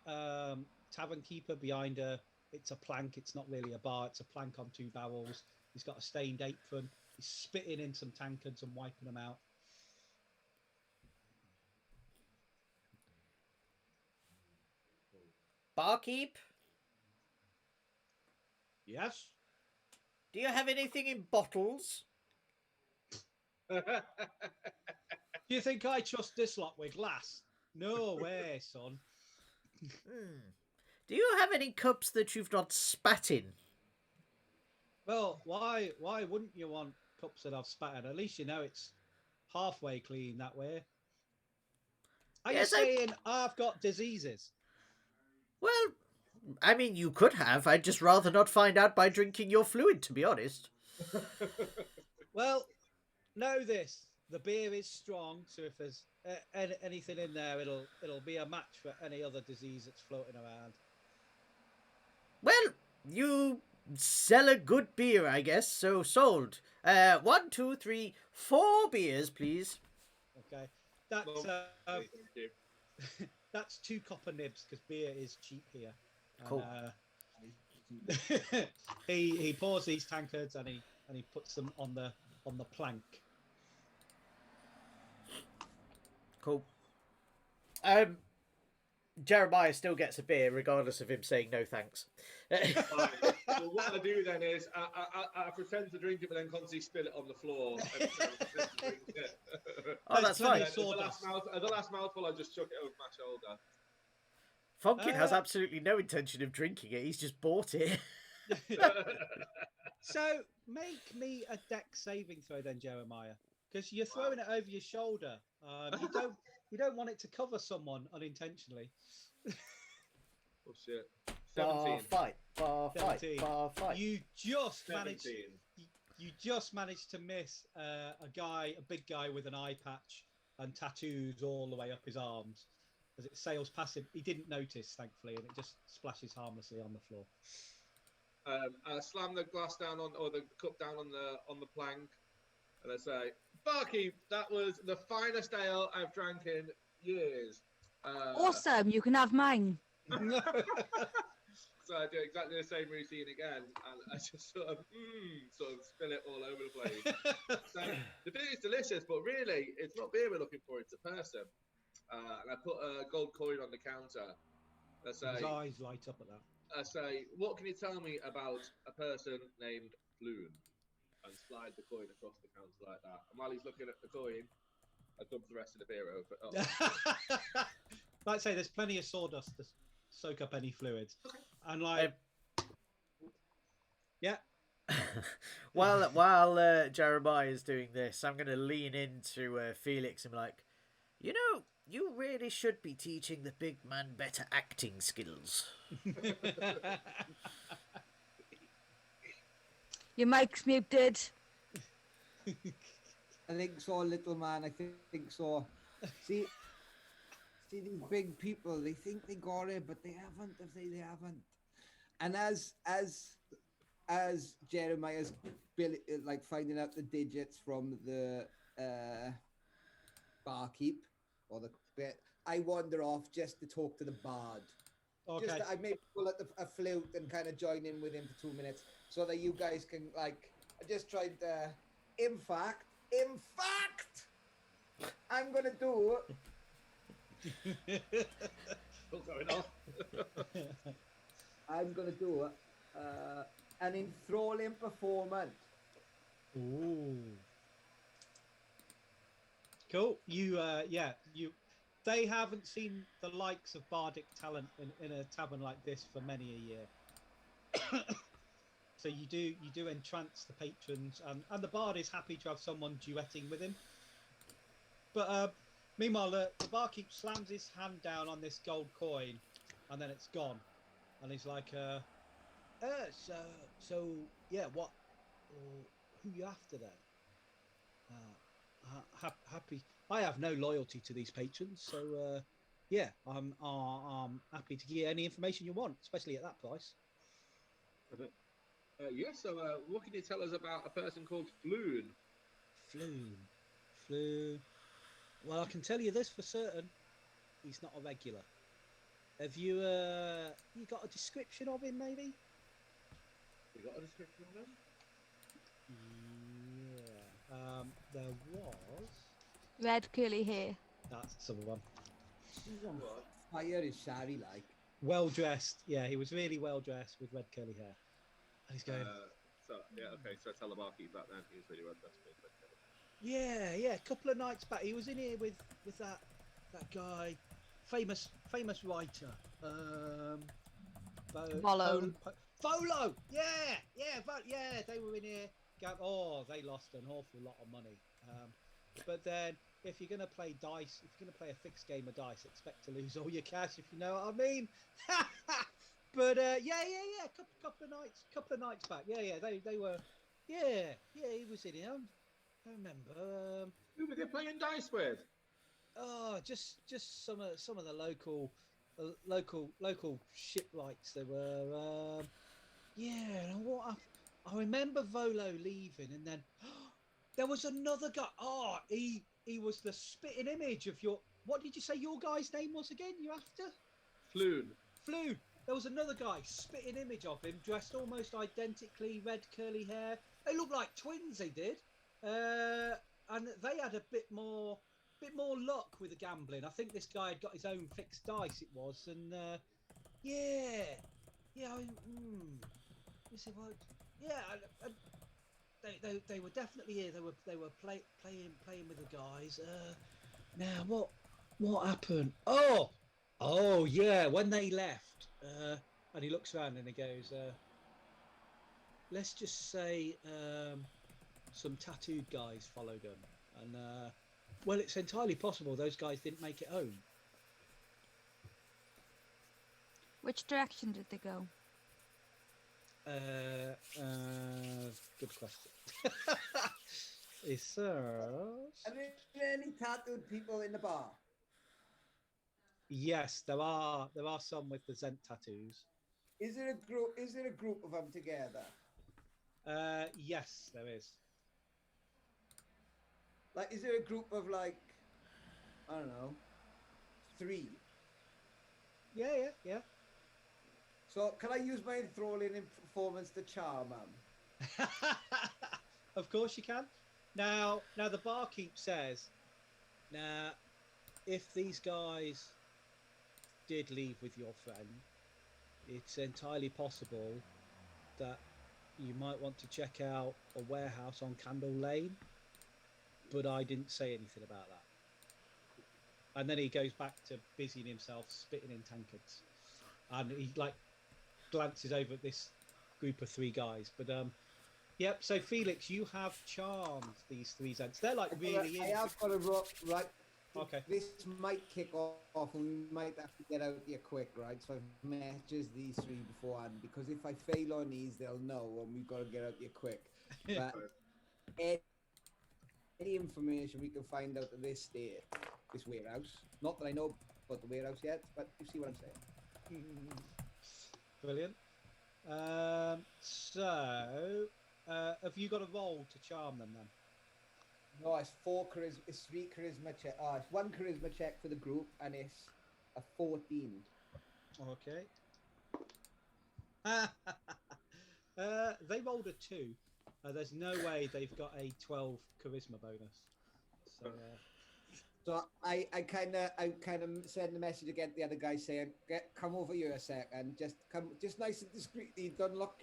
tavern keeper behind her. It's a plank. It's not really a bar. It's a plank on 2 barrels. He's got a stained apron. He's spitting in some tankards and wiping them out. Barkeep, Yes. do you have anything in bottles? Do you think I trust this lot with glass? No way, son. Do you have any cups that you've not spat in? Well, why wouldn't you want cups that I've spat in? At least you know it's halfway clean that way. Are Yes, you saying I've got diseases? Well, I mean, you could have. I'd just rather not find out by drinking your fluid, to be honest. Well, know this: the beer is strong, so if there's anything in there, it'll be a match for any other disease that's floating around. Well, you sell a good beer, I guess, so sold. 1, 2, 3, 4 beers, please. Okay, that's Thank you. that's 2 copper nibs because beer is cheap here. And, Cool. he pours these tankards and he puts them on the plank. Cool. Jeremiah still gets a beer, regardless of him saying no thanks. Right. Well, what I do then is I pretend to drink it, but then constantly spill it on the floor. And pretend to drink it. Oh, that's fine. At the last mouthful, I just chuck it over my shoulder. Fonkin has absolutely no intention of drinking it. He's just bought it. So make me a dex saving throw then, Jeremiah, because you're throwing it over your shoulder. You don't want it to cover someone unintentionally. Oh shit! Bar 17. fight. Bar fight. 17. Bar fight. You just managed. 17. You just managed to miss a big guy with an eye patch and tattoos all the way up his arms. As it sails past him, he didn't notice, thankfully, and it just splashes harmlessly on the floor. I slam the glass down or the cup down on the plank, and I say, "Barkeep, that was the finest ale I've drank in years." Awesome, you can have mine. So I do exactly the same routine again, and I just sort of spill it all over the place. So the beer is delicious, but really, it's not beer we're looking for; it's a person. And I put a gold coin on the counter. I say, His eyes light up at that. I say, "What can you tell me about a person named Floon?" And slide the coin across the counter like that. And while he's looking at the coin, I dump the rest of the beer over. Oh. Like I say, there's plenty of sawdust to soak up any fluids. Okay. And like, yeah. While Jeremiah is doing this, I'm going to lean into Felix and be like, you know, you really should be teaching the big man better acting skills. Your mic's muted. I think so, little man. I think so. See these big people. They think they got it, but they haven't. They haven't. And as Jeremiah's like finding out the digits from the barkeep or the bit, I wander off just to talk to the bard. Okay. Just I maybe pull out a flute and kind of join in with him for 2 minutes so that you guys can like. I just tried to. In fact, I'm gonna do. What's going on? I'm gonna do an enthralling performance Ooh. Cool. They haven't seen the likes of bardic talent in a tavern like this for many a year. So you do entrance the patrons, and the bard is happy to have someone duetting with him. But meanwhile, the barkeep slams his hand down on this gold coin, and then it's gone. And he's like, so yeah, what? Who you after then? Happy. I have no loyalty to these patrons, so yeah, I'm happy to give you any information you want, especially at that price. So what can you tell us about a person called Floon? Floon. Well, I can tell you this for certain: he's not a regular. Have you got a description of him, maybe? You got a description of him? Yeah. There was. Red curly hair. That's the one. He's on fire, is Shari like? Well dressed. Yeah, he was really well dressed with red curly hair. And he's going. So tell the barkeep that then. He was really well dressed. Yeah. A couple of nights back, he was in here with that guy, famous writer. Volo. Volo. Yeah. They were in here. They lost an awful lot of money. But then, if you're gonna play dice, if you're gonna play a fixed game of dice, expect to lose all your cash. If you know what I mean. But yeah. Couple of nights back. Yeah. They were. Yeah. He was in here. I remember. Who were they playing dice with? Oh, just some of the local shipwrights. They were. I remember Volo leaving, and then there was another guy. Oh, he was the spitting image of your. What did you say your guy's name was again? You after? Floon. There was another guy, spitting image of him, dressed almost identically, red curly hair. They looked like twins. They did, and they had a bit more luck with the gambling. I think this guy had got his own fixed dice. It was, and You see what? Yeah, they were definitely here. They were playing with the guys. Now what happened? Oh yeah, when they left, and he looks around and he goes, let's just say some tattooed guys followed them, and well, it's entirely possible those guys didn't make it home. Which direction did they go? Good question. It serves. Are there any tattooed people in the bar? Yes, there are some with the Zent tattoos. Is there a group of them together? Yes, there is. Like, is there a group of, like, I don't know, 3? Yeah. So can I use my enthralling in performance to charm them? Of course you can. Now the barkeep says, now if these guys did leave with your friend, it's entirely possible that you might want to check out a warehouse on Candle Lane, but I didn't say anything about that. And then he goes back to busying himself spitting in tankards, and he like glances over at this group of 3 guys. But yep. So Felix, you have charmed these 3 Zents. They're like really. I have got a right. Okay. This might kick off, and we might have to get out here quick, right? So I've messaged these 3 beforehand, because if I fail on these, they'll know, and we've got to get out here quick. But any information we can find out of this warehouse. Not that I know about the warehouse yet, but you see what I'm saying. Brilliant. So, have you got a roll to charm them then? No, it's 3 charisma check. It's 1 charisma check for the group, and it's a 14. Okay. They rolled a 2. There's no way they've got a 12 charisma bonus. So I kind of send the message again to the other guy saying, come over here a sec, and just nice and discreetly. Don't look,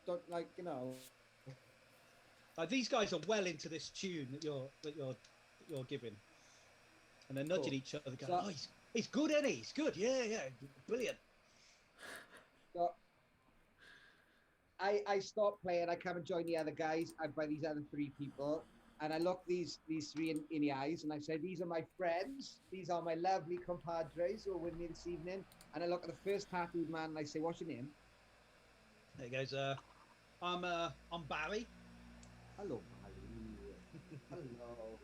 don't like. Like these guys are well into this tune that you're giving, and they're nudging Cool. each other, going, So- "Oh, he's good, isn't he? He's good. Yeah, brilliant." So I stop playing. I come and join the other guys by these other three people, and I look these three in the eyes, and I say, "These are my friends. These are my lovely compadres who are with me this evening." And I look at the first tattooed man, and I say, "What's your name?" There he goes. I'm Barry. Hello, Barry. Hello.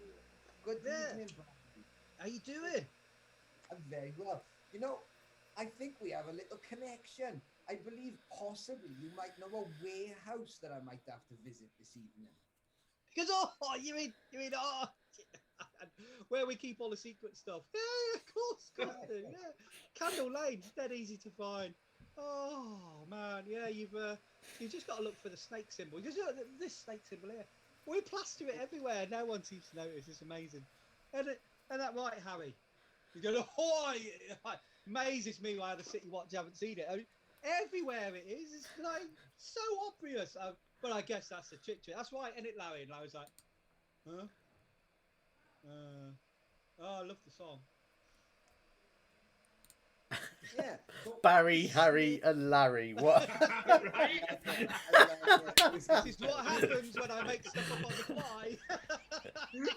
Good Yeah. evening, Barry. How you doing? I'm very well. You know, I think we have a little connection. I believe possibly you might know a warehouse that I might have to visit this evening. He goes, "Oh, you're in. Oh, where we keep all the secret stuff." Yeah, of course, do. Yeah, Candle Lane's dead easy to find. Oh man, yeah, you've just got to look for the snake symbol. Because this snake symbol here, we plaster it everywhere. No one seems to notice. It's amazing. And that right, Harry? He's going, "Oh, yeah." Amazes me why the City Watch haven't seen it. I mean, everywhere it is. It's like so obvious. But I guess that's the trick to it. That's why, isn't it, Larry? And I was like, huh? Oh, I love the song. Yeah. So Barry, Harry, and Larry. What? Right? This is what happens when I make stuff up on the fly.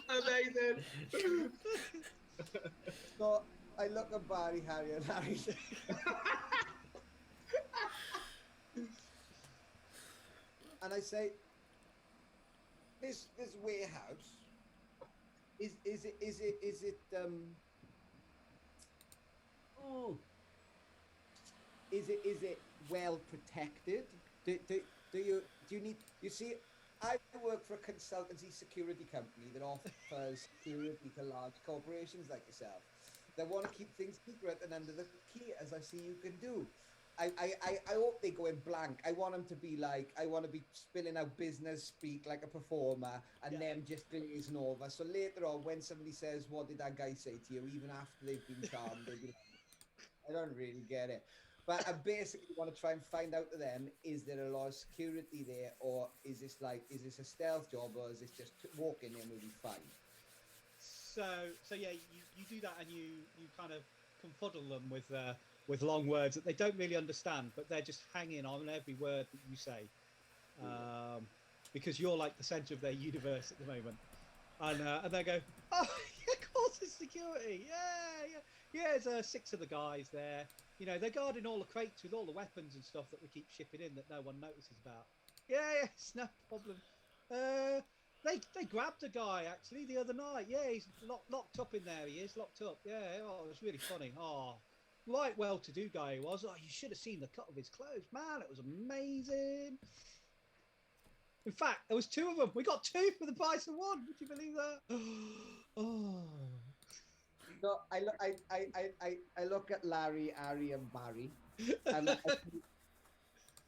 Amazing. So I look at Barry, Harry, and Larry. And I say, this warehouse is it well protected? Do you need, you see, I work for a consultancy security company that offers security to large corporations like yourself that want to keep things secret and under the key, as I see you can do. I hope they go in blank. I want them to be like, I want to be spilling out business speak like a performer, and Yeah. them just glazing over. So later on, when somebody says, "What did that guy say to you?" even after they've been charmed, they'll be like, "I don't really get it." But I basically want to try and find out to them, is there a lot of security there, or is this a stealth job, or is this just walk in and we'll be fine? So yeah, you do that, and you kind of confuddle them with long words that they don't really understand, but they're just hanging on every word that you say, because you're like the center of their universe at the moment, and they go, "Oh, yeah, of course it's security. Yeah. There's 6 of the guys there. You know, they're guarding all the crates with all the weapons and stuff that we keep shipping in that no one notices about. Yeah, it's no problem. They grabbed a guy actually the other night. Yeah, he's locked up in there. He is locked up. Yeah, oh, it was really funny. Oh, right, well-to-do guy he was. Oh, you should have seen the cut of his clothes, man. It was amazing. In fact, there was 2 of them. We got 2 for the price of 1. Would you believe that? Oh. So I look at Larry, Ari, and Barry, and I take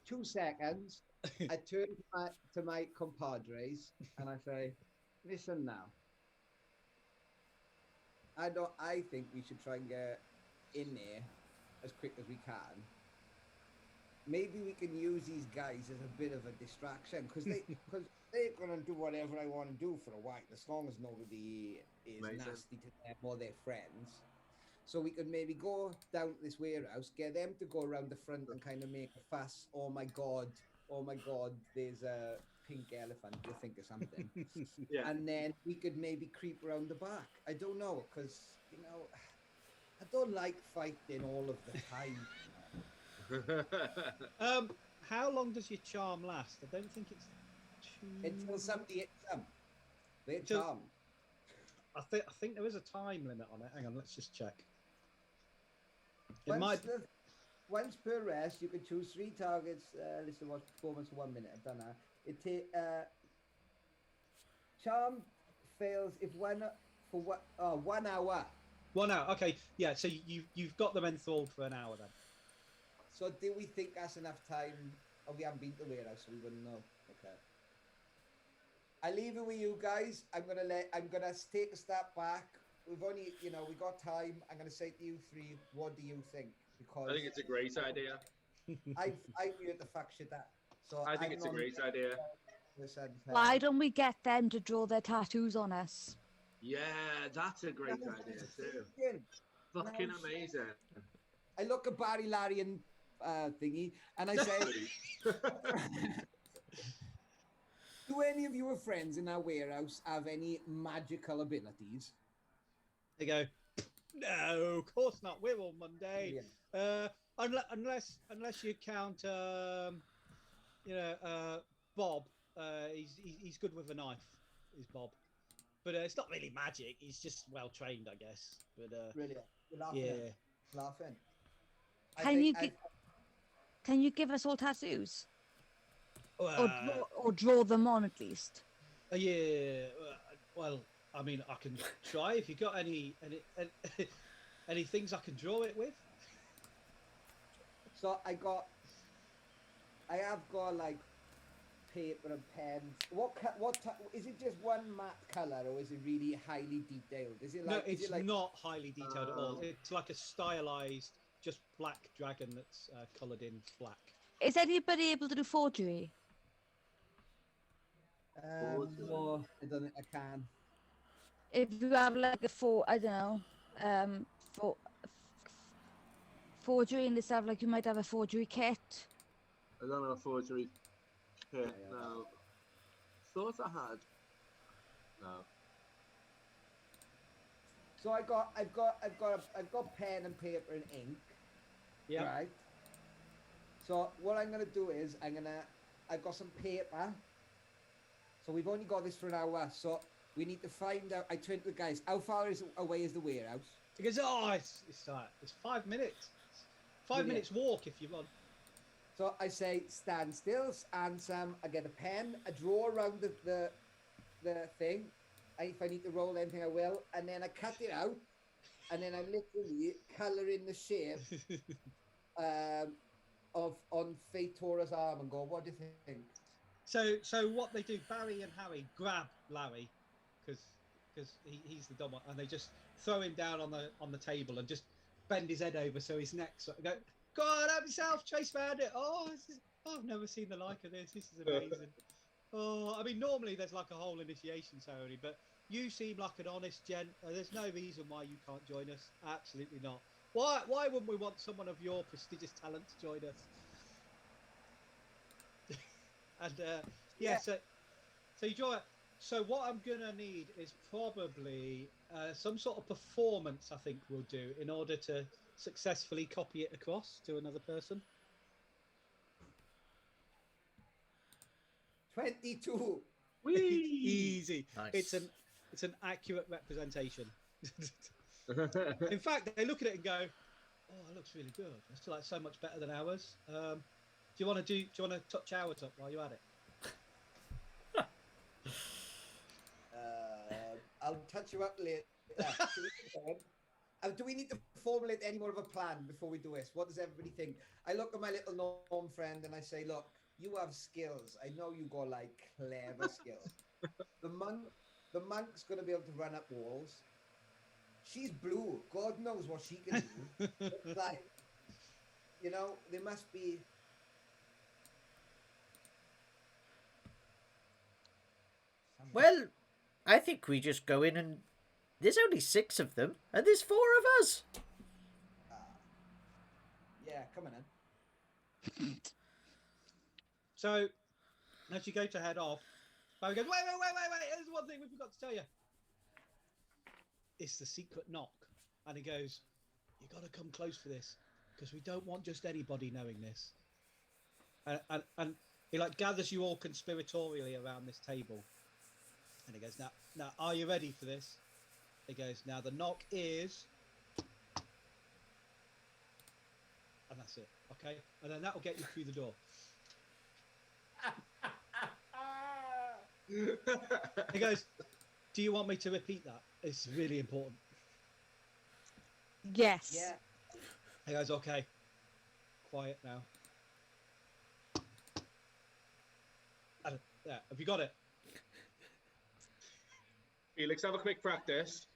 2 seconds. I turn to my compadres and I say, "Listen now. I think we should try and get in there as quick as we can. Maybe we can use these guys as a bit of a distraction because they're gonna do whatever I want to do for a while, as long as nobody is Amazing. nasty to them or their friends. So we could maybe go down to this warehouse, get them to go around the front and kind of make a fuss. Oh my god, there's a pink elephant, to think of something." Yeah. And then we could maybe creep around the back. I don't know, because, you know, I don't like fighting all of the time. How long does your charm last? I don't think it's Until somebody hits them. They're Until- charmed. I think there is a time limit on it. Hang on, let's just check. It might. Once per rest, you can choose 3 targets. Listen, watch performance for 1 minute. I've done that. Charm fails if for 1 hour. 1 hour. Okay, yeah. So you've got them enthralled for an hour then. So do we think that's enough time? Oh, we haven't been to the warehouse, so we wouldn't know. Okay. I leave it with you guys. I'm gonna take a step back. We've only, we got time. I'm gonna say to you 3, what do you think? Because I think it's a great idea. I'm here to fuck shit up. So I think it's a great idea. Why don't we get them to draw their tattoos on us? Yeah, that's a great idea too. Fucking amazing. I look at Barry, Larry, and thingy, and I say, do any of your friends in our warehouse have any magical abilities? They go, no, of course not. We're all mundane. Unless you count, Bob. He's good with a knife. Is Bob, but it's not really magic. He's just well trained, I guess. But Brilliant. You're laughing. Laughing. Can you give us all tattoos? Well, Or draw them on at least? yeah. Well, I mean, I can try. If you got any things I can draw it with. So I have got like paper and pens. What is it? Just one matte color, or is it really highly detailed? Is it like? No, it's like... not highly detailed at all. It's like a stylized, just black dragon that's coloured in black. Is anybody able to do forgery? No, I don't think I can. If you have like forgery in the stuff, like you might have a forgery kit. I don't know a forgery kit. No. Thought I had. No. So I've got pen and paper and ink. Yeah. Right. So what I'm gonna do is I've got some paper. So we've only got this for an hour. So we need to find out. I turned to the guys. How far away is the warehouse? He goes, it's 5 minutes. 5 minutes walk if you want. So I say stand still, and I get a pen, I draw around the thing. If I need to roll anything, I will, and then I cut it out, and then I literally colour in the shape on Fatora's arm and go, what do you think? So what they do, Barry and Harry grab Larry, because he's the dumb one, and they just throw him down on the table and just bend his head over so his neck's go. Go on, help yourself, Chase found it. I've never seen the like of this. This is amazing. I mean, normally there's like a whole initiation ceremony, but you seem like an honest gent. There's no reason why you can't join us. Absolutely not. Why wouldn't we want someone of your prestigious talent to join us? And so you join. So what I'm gonna need is probably some sort of performance. I think we'll do in order to successfully copy it across to another person. 22. Easy. Nice. It's an accurate representation. In fact, they look at it and go, "Oh, it looks really good. It's like so much better than ours." Do you want to touch ours up while you're at it? I'll touch you up later. Do we need to formulate any more of a plan before we do this? What does everybody think? I look at my little gnome friend and I say, look, you have skills. I know you got like clever skills. The monk's going to be able to run up walls. She's blue. God knows what she can do. Like, there must be... Well, I think we just go in and there's only 6 of them, and there's 4 of us. Yeah, coming in. So, as you go to head off, Barry goes, wait, there's one thing we forgot to tell you. It's the secret knock. And he goes, you got to come close for this, because we don't want just anybody knowing this. And he like gathers you all conspiratorially around this table. And he goes, now, are you ready for this? He goes, now the knock is... And that's it, okay? And then that will get you through the door. He goes, do you want me to repeat that? It's really important. Yes. Yeah. He goes, okay. Quiet now. And, yeah, have you got it? Felix, have a quick practice.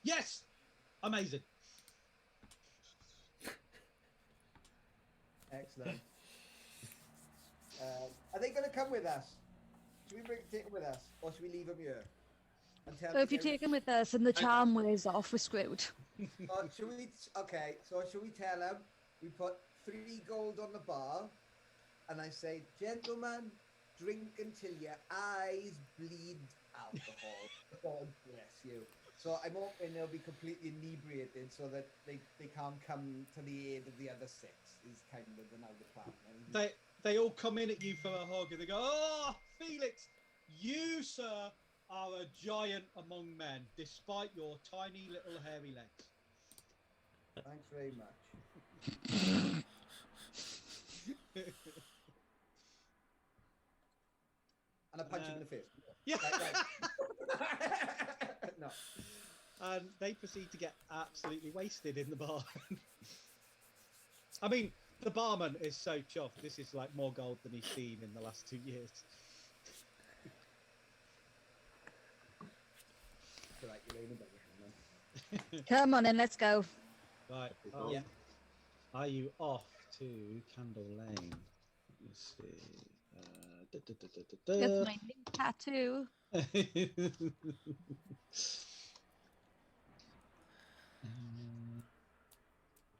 Yes! Amazing. Excellent. Are they going to come with us? Should we take them with us, or should we leave them here? So if you take them with us and the charm wears off, we're screwed. Should we? Okay. So should we tell them we put 3 gold on the bar, and I say, gentlemen, drink until your eyes bleed alcohol. God bless you. So I'm hoping they'll be completely inebriated so that they can't come to the aid of the other 6. Is kind of the now the plan. They all come in at you for a hug and they go, "Oh, Felix, you, sir, are a giant among men, despite your tiny little hairy legs." Thanks very much. And I punch him in the face. Yeah. Right. No. And they proceed to get absolutely wasted in the bar. I mean, the barman is so chuffed. This is like more gold than he's seen in the last 2 years. Right, you're in a bit, Come on in, let's go. Right. Yeah. Are you off to Candle Lane? Let's see. That's my new tattoo.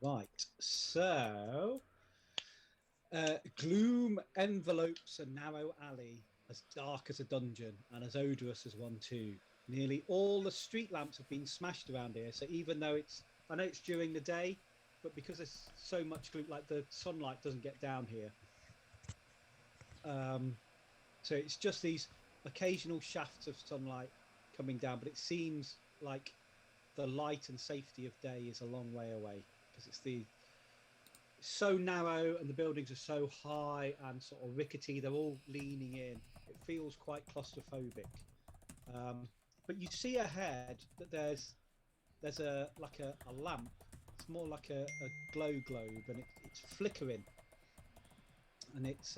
Right. So, gloom envelopes a narrow alley as dark as a dungeon and as odorous as one too. Nearly all the street lamps have been smashed around here, so even though I know it's during the day, but because there's so much gloom, like the sunlight doesn't get down here. So it's just these occasional shafts of sunlight coming down, but it seems like the light and safety of day is a long way away because it's so narrow and the buildings are so high and sort of rickety. They're all leaning in. It feels quite claustrophobic. But you see ahead that there's a lamp. It's more like a glow globe, and it's flickering. And it's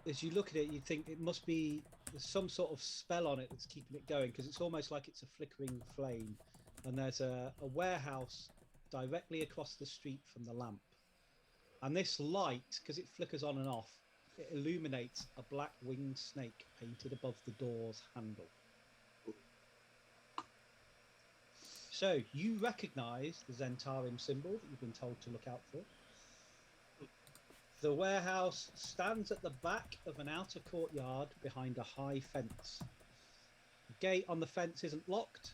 as you look at it, you think it must be there's some sort of spell on it that's keeping it going, because it's almost like it's a flickering flame. And there's a warehouse directly across the street from the lamp. And this light, because it flickers on and off, it illuminates a black winged snake painted above the door's handle. So you recognise the Zentarim symbol that you've been told to look out for. The warehouse stands at the back of an outer courtyard behind a high fence. The gate on the fence isn't locked.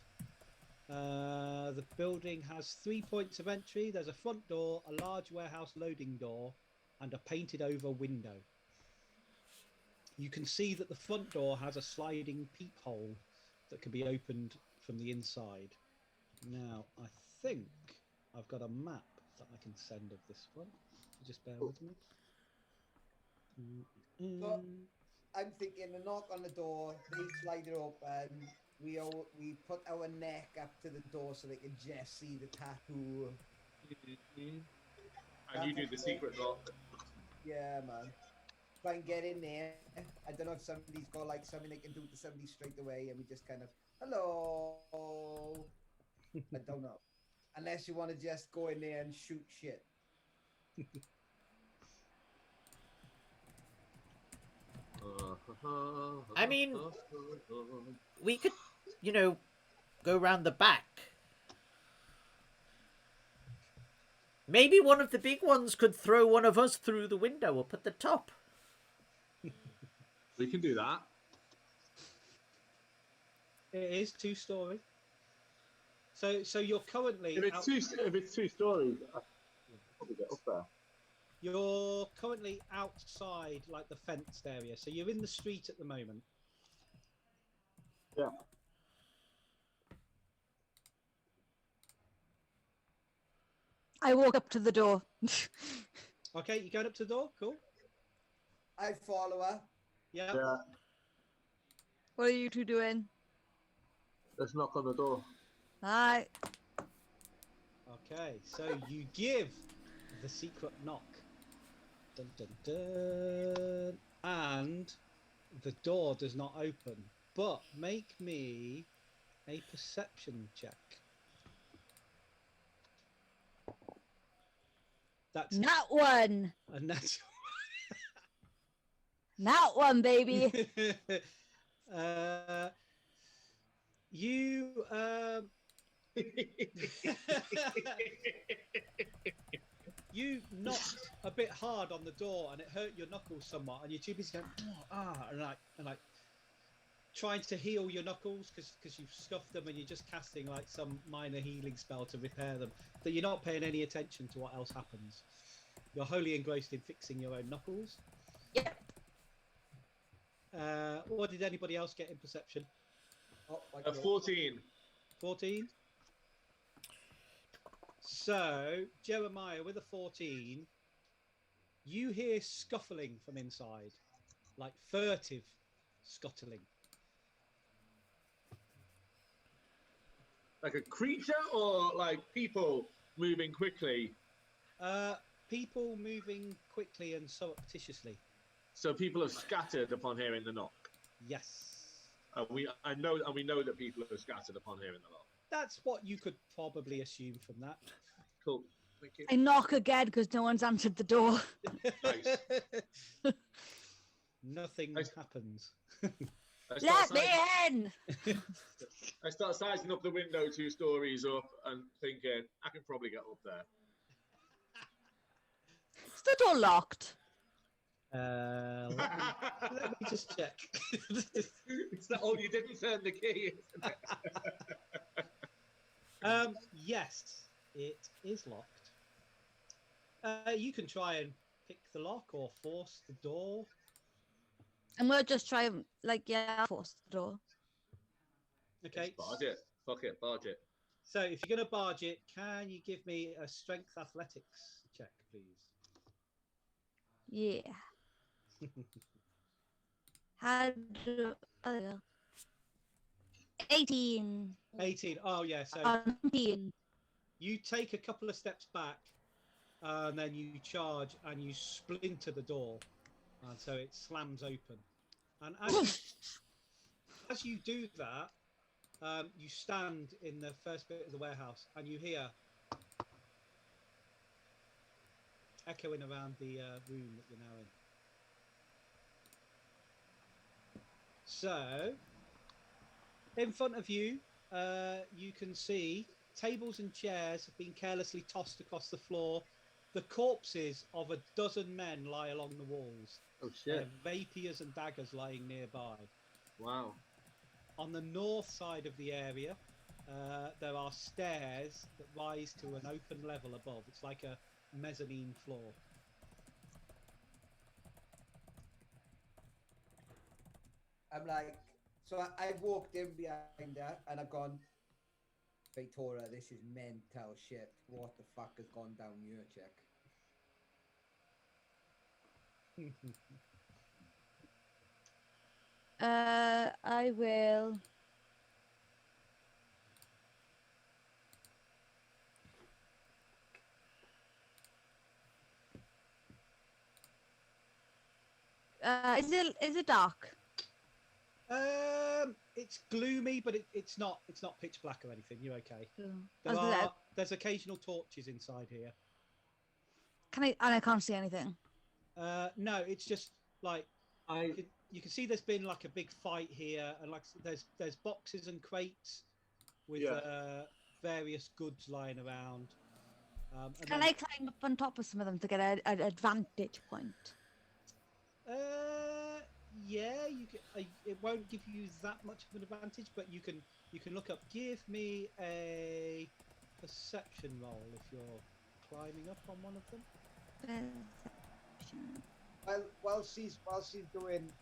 The building has 3 points of entry. There's a front door, a large warehouse loading door, and a painted over window. You can see that the front door has a sliding peephole that can be opened from the inside. Now, I think I've got a map that I can send of this one. So just bear with me. So, I'm thinking a knock on the door, they slide it open, we put our neck up to the door so they can just see the tattoo. And you do the secret lock. Yeah, man. Try and get in there. I don't know if somebody's got like something they can do to somebody straight away, and we just kind of, hello. I don't know. Unless you want to just go in there and shoot shit. I mean, we could, go round the back. Maybe one of the big ones could throw one of us through the window up at the top. We can do that. It is 2-story. So you're currently If it's 2 stories, I'll probably get up there. You're currently outside, like the fenced area. So you're in the street at the moment. Yeah. I walk up to the door. Okay, you going up to the door? Cool. I follow her. Yeah. Yeah. What are you two doing? Let's knock on the door. Hi. Okay, so you give the secret knock. Dun, dun, dun. And the door does not open. But make me a perception check. That's Not one. a natural. Not one, baby. You you knocked a bit hard on the door and it hurt your knuckles somewhat, and you're too busy going and like trying to heal your knuckles because you've scuffed them and you're just casting like some minor healing spell to repair them, that you're not paying any attention to what else happens. You're wholly engrossed in fixing your own knuckles. Yep. What did anybody else get in perception? Oh, 14. 14. So, Jeremiah, with a 14, you hear scuffling from inside, like furtive scuttling. Like a creature or like people moving quickly? People moving quickly and surreptitiously. So people have scattered upon hearing the knock. Yes. We know that people are scattered upon hearing the knock. That's what you could probably assume from that. Cool. Thank you. I knock again because no one's answered the door. Nice. Nothing happens. Let me in! I start sizing up the window 2 stories up and thinking, I can probably get up there. Is the door locked? Let me just check. It's that, oh, you didn't turn the key, isn't it? Yes, it is locked. You can try and pick the lock or force the door. And we'll just try and, force the door. Okay. Barge it. Fuck it, barge it. So if you're going to barge it, can you give me a strength athletics check, please? Yeah. How do... 18. 18. Oh, yeah. So 19. you take a couple of steps back, and then you charge and you splinter the door. And so it slams open. And as you do that, you stand in the first bit of the warehouse and you hear echoing around the room that you're now in. So, in front of you, you can see tables and chairs have been carelessly tossed across the floor. The corpses of a dozen men lie along the walls. Oh shit. Rapiers and daggers lying nearby. Wow. On the north side of the area, there are stairs that rise to an open level above. It's like a mezzanine floor. I'm like, so I've walked in behind her and I've gone, Victoria, this is mental shit. What the fuck has gone down your check? I will. Is it dark? It's gloomy, but it's not pitch black or anything. You're okay. There's occasional torches inside here. I can't see anything. No, it's just like you can see there's been like a big fight here, and like there's boxes and crates with various goods lying around. Can I climb up on top of some of them to get an advantage point? Yeah, you can. It won't give you that much of an advantage, but you can look up. Give me a perception roll if you're climbing up on one of them. Well, while she's doing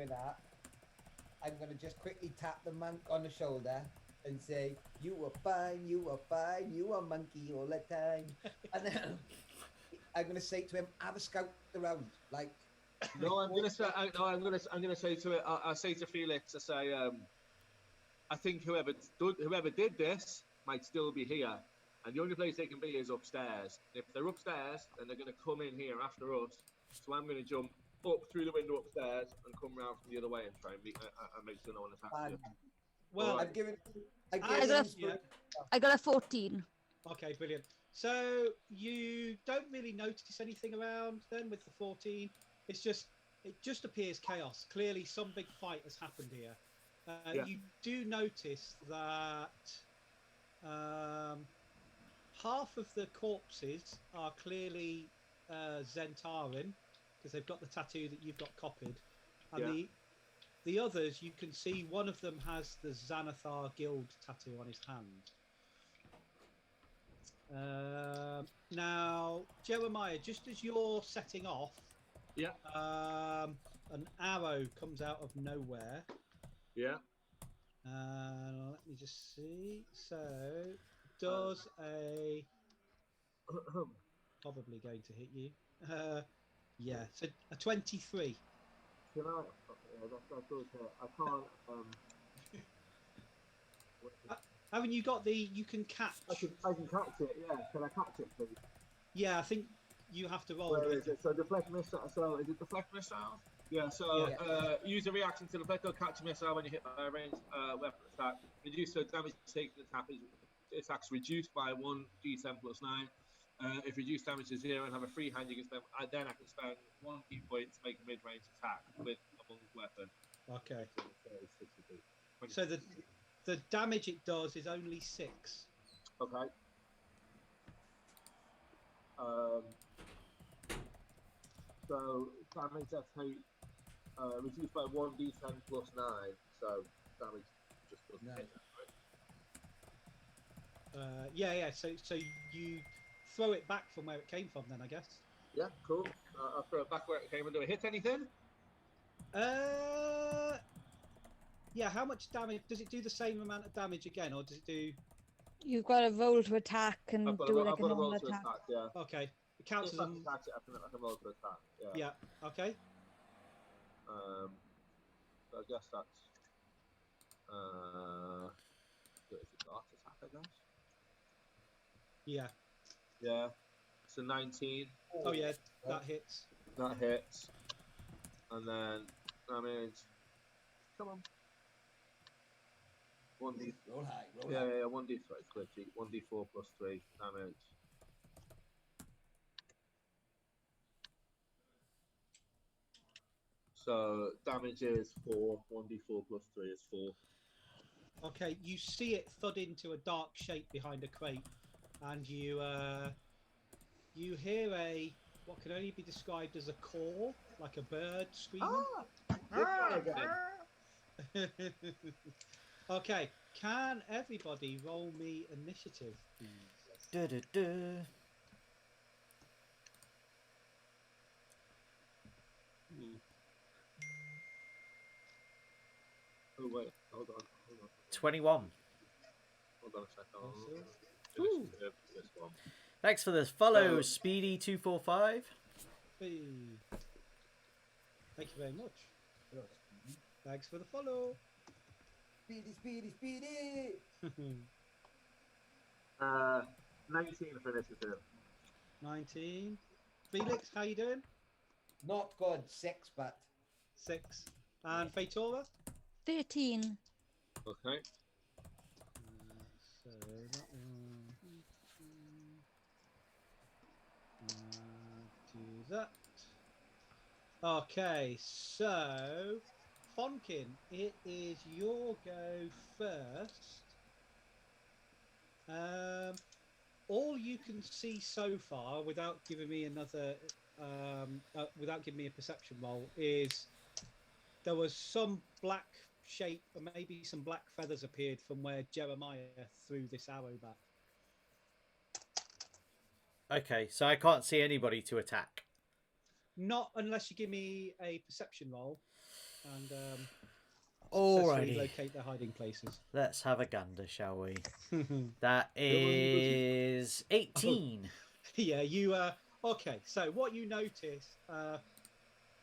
that, I'm gonna just quickly tap the monk on the shoulder and say, "You are fine, you are fine, you are monkey all the time." And then I'm gonna say to him, "Have a scout around." Like, no, I'm gonna say to it. I say to Felix, I say, I think whoever did this might still be here, and the only place they can be is upstairs. If they're upstairs, then they're gonna come in here after us. So I'm gonna jump up through the window upstairs and come round from the other way and try and make sure no one attacks you. Well, I got a 14. Okay, brilliant. So you don't really really notice anything around then with the 14? It just appears chaos. Clearly, some big fight has happened here. Yeah. You do notice that half of the corpses are clearly Zentarin, because they've got the tattoo that you've got copied, and the others, you can see one of them has the Xanathar Guild tattoo on his hand. Now, Jeremiah, just as you're setting off, Yeah. an arrow comes out of nowhere. Yeah. Let me just see. So, does a probably going to hit you? Yeah. So a 23. Can I? Yeah, that's okay. I can't. Haven't you got the? You can catch. I can catch it. Yeah. Can I catch it, please? Yeah, I think you have to roll. Where is it? So deflect missile. So is it deflect missile? Yeah. So use a reaction to deflect or catch a missile when you hit a ranged weapon attack. Reduce the damage taken attacks reduced by 1d10 plus 9. If reduced damage to 0 and have a free hand, you can spend. Then I can spend 1 key point to make a mid-range attack with a bunged weapon. Okay. So So the damage it does is only 6. okay. So damage I take reduced by 1d10 plus 9. So damage just doesn't hit that, right? Yeah. So you throw it back from where it came from, then I guess. Yeah, cool. I'll throw it back where it came. And do I hit anything? Yeah. How much damage does it do? The same amount of damage again, or does it do? You've got to roll to attack and I've got do a like a normal roll to attack. attack. Yeah. Okay. It counts If as I can catch it, I can roll to attack. Yeah. Yeah. Okay. So I guess that's it's a dart attack, I guess. Yeah. Yeah. So 19. Oh yeah, that hits. That hits. And then damage. Come on. 1d. Roll high. Roll Yeah, high. 1d3. Glitchy. 1d4 plus 3 damage. So damage is 4. 1d4 plus 3 is 4. Okay, you see it thud into a dark shape behind a crate, and you hear what can only be described as a call, like a bird screaming. Okay, can everybody roll me initiative, please? Du-du-du. Oh wait, hold on. 21. Hold on a second. Ooh. This one. Thanks for the follow, Speedy245. Hey. Thank you very much. Thanks for the follow. Speedy. 19 for initiative. 19. Felix, how you doing? Not good. 6, but 6. And Fatora? 13. Okay. So that one. Do that. Okay, so Fonkin, it is your go first. All you can see so far, without giving me without giving me a perception roll, is there was some black shape, or maybe some black feathers appeared from where Jeremiah threw this arrow back. Okay, so I can't see anybody to attack. Not unless you give me a perception roll and successfully Alrighty. locate their hiding places. Let's have a gander, shall we? That is 18. Yeah, you okay, so what you notice,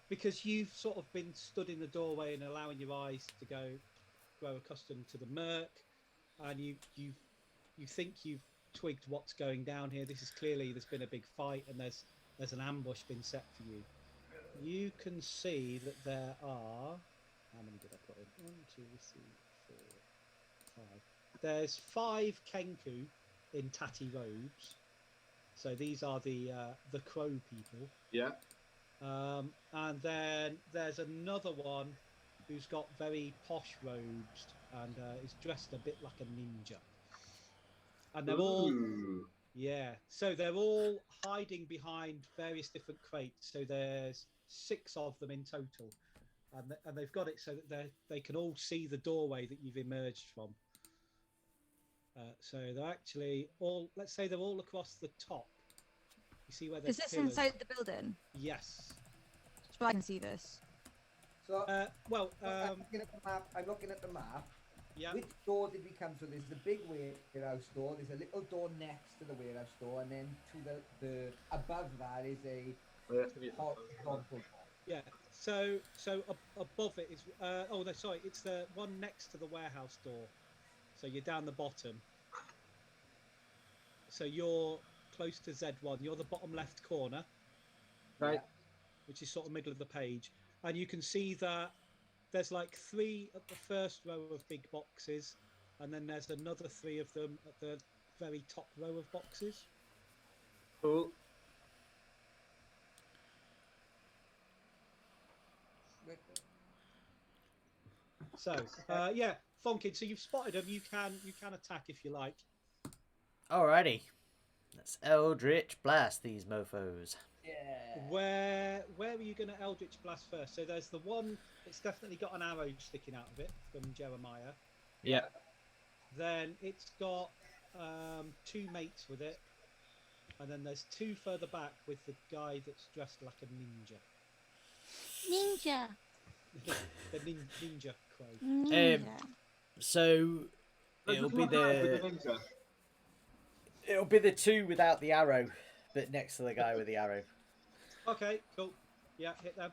because you've sort of been stood in the doorway and allowing your eyes to grow accustomed to the murk, and you think you've twigged what's going down here. This is clearly, there's been a big fight and there's an ambush been set for you. You can see that there are, how many did I put in? 1, 2, 3, 4, 5. There's 5 Kenku in tatty robes. So these are the crow people. Yeah. And then there's another one who's got very posh robes and is dressed a bit like a ninja. And they're all, Ooh. yeah. So they're all hiding behind various different crates. So there's 6 of them in total, and they've got it so that they can all see the doorway that you've emerged from. So they're actually all. Let's say they're all across the top. You see where there's Is this pillars? inside the building? Yes. So I can see this. So Well, I'm looking at the map. I'm looking at the map. yeah. Which door did we come through? There's the big warehouse door. There's a little door next to the warehouse door, and then to the above that is a horizontal door. Yeah. So above it is. Oh no, sorry. It's the one next to the warehouse door. So you're down the bottom. So you're close to Z1. You're the bottom left corner, Right. which is sort of middle of the page, and you can see that there's like 3 at the first row of big boxes, and then there's another 3 of them at the very top row of boxes. Cool. So yeah, Fonkin. So you've spotted them. You can attack if you like. Alrighty. Let's Eldritch Blast these mofos. Yeah. Where are you going to Eldritch Blast first? So there's the one that's definitely got an arrow sticking out of it from Jeremiah. Yeah. Then it's got 2 mates with it, and then there's 2 further back with the guy that's dressed like a ninja. Ninja. The ninja crow. Ninja. So it'll be the 2 without the arrow, but next to the guy with the arrow. Okay, cool. Yeah, hit them.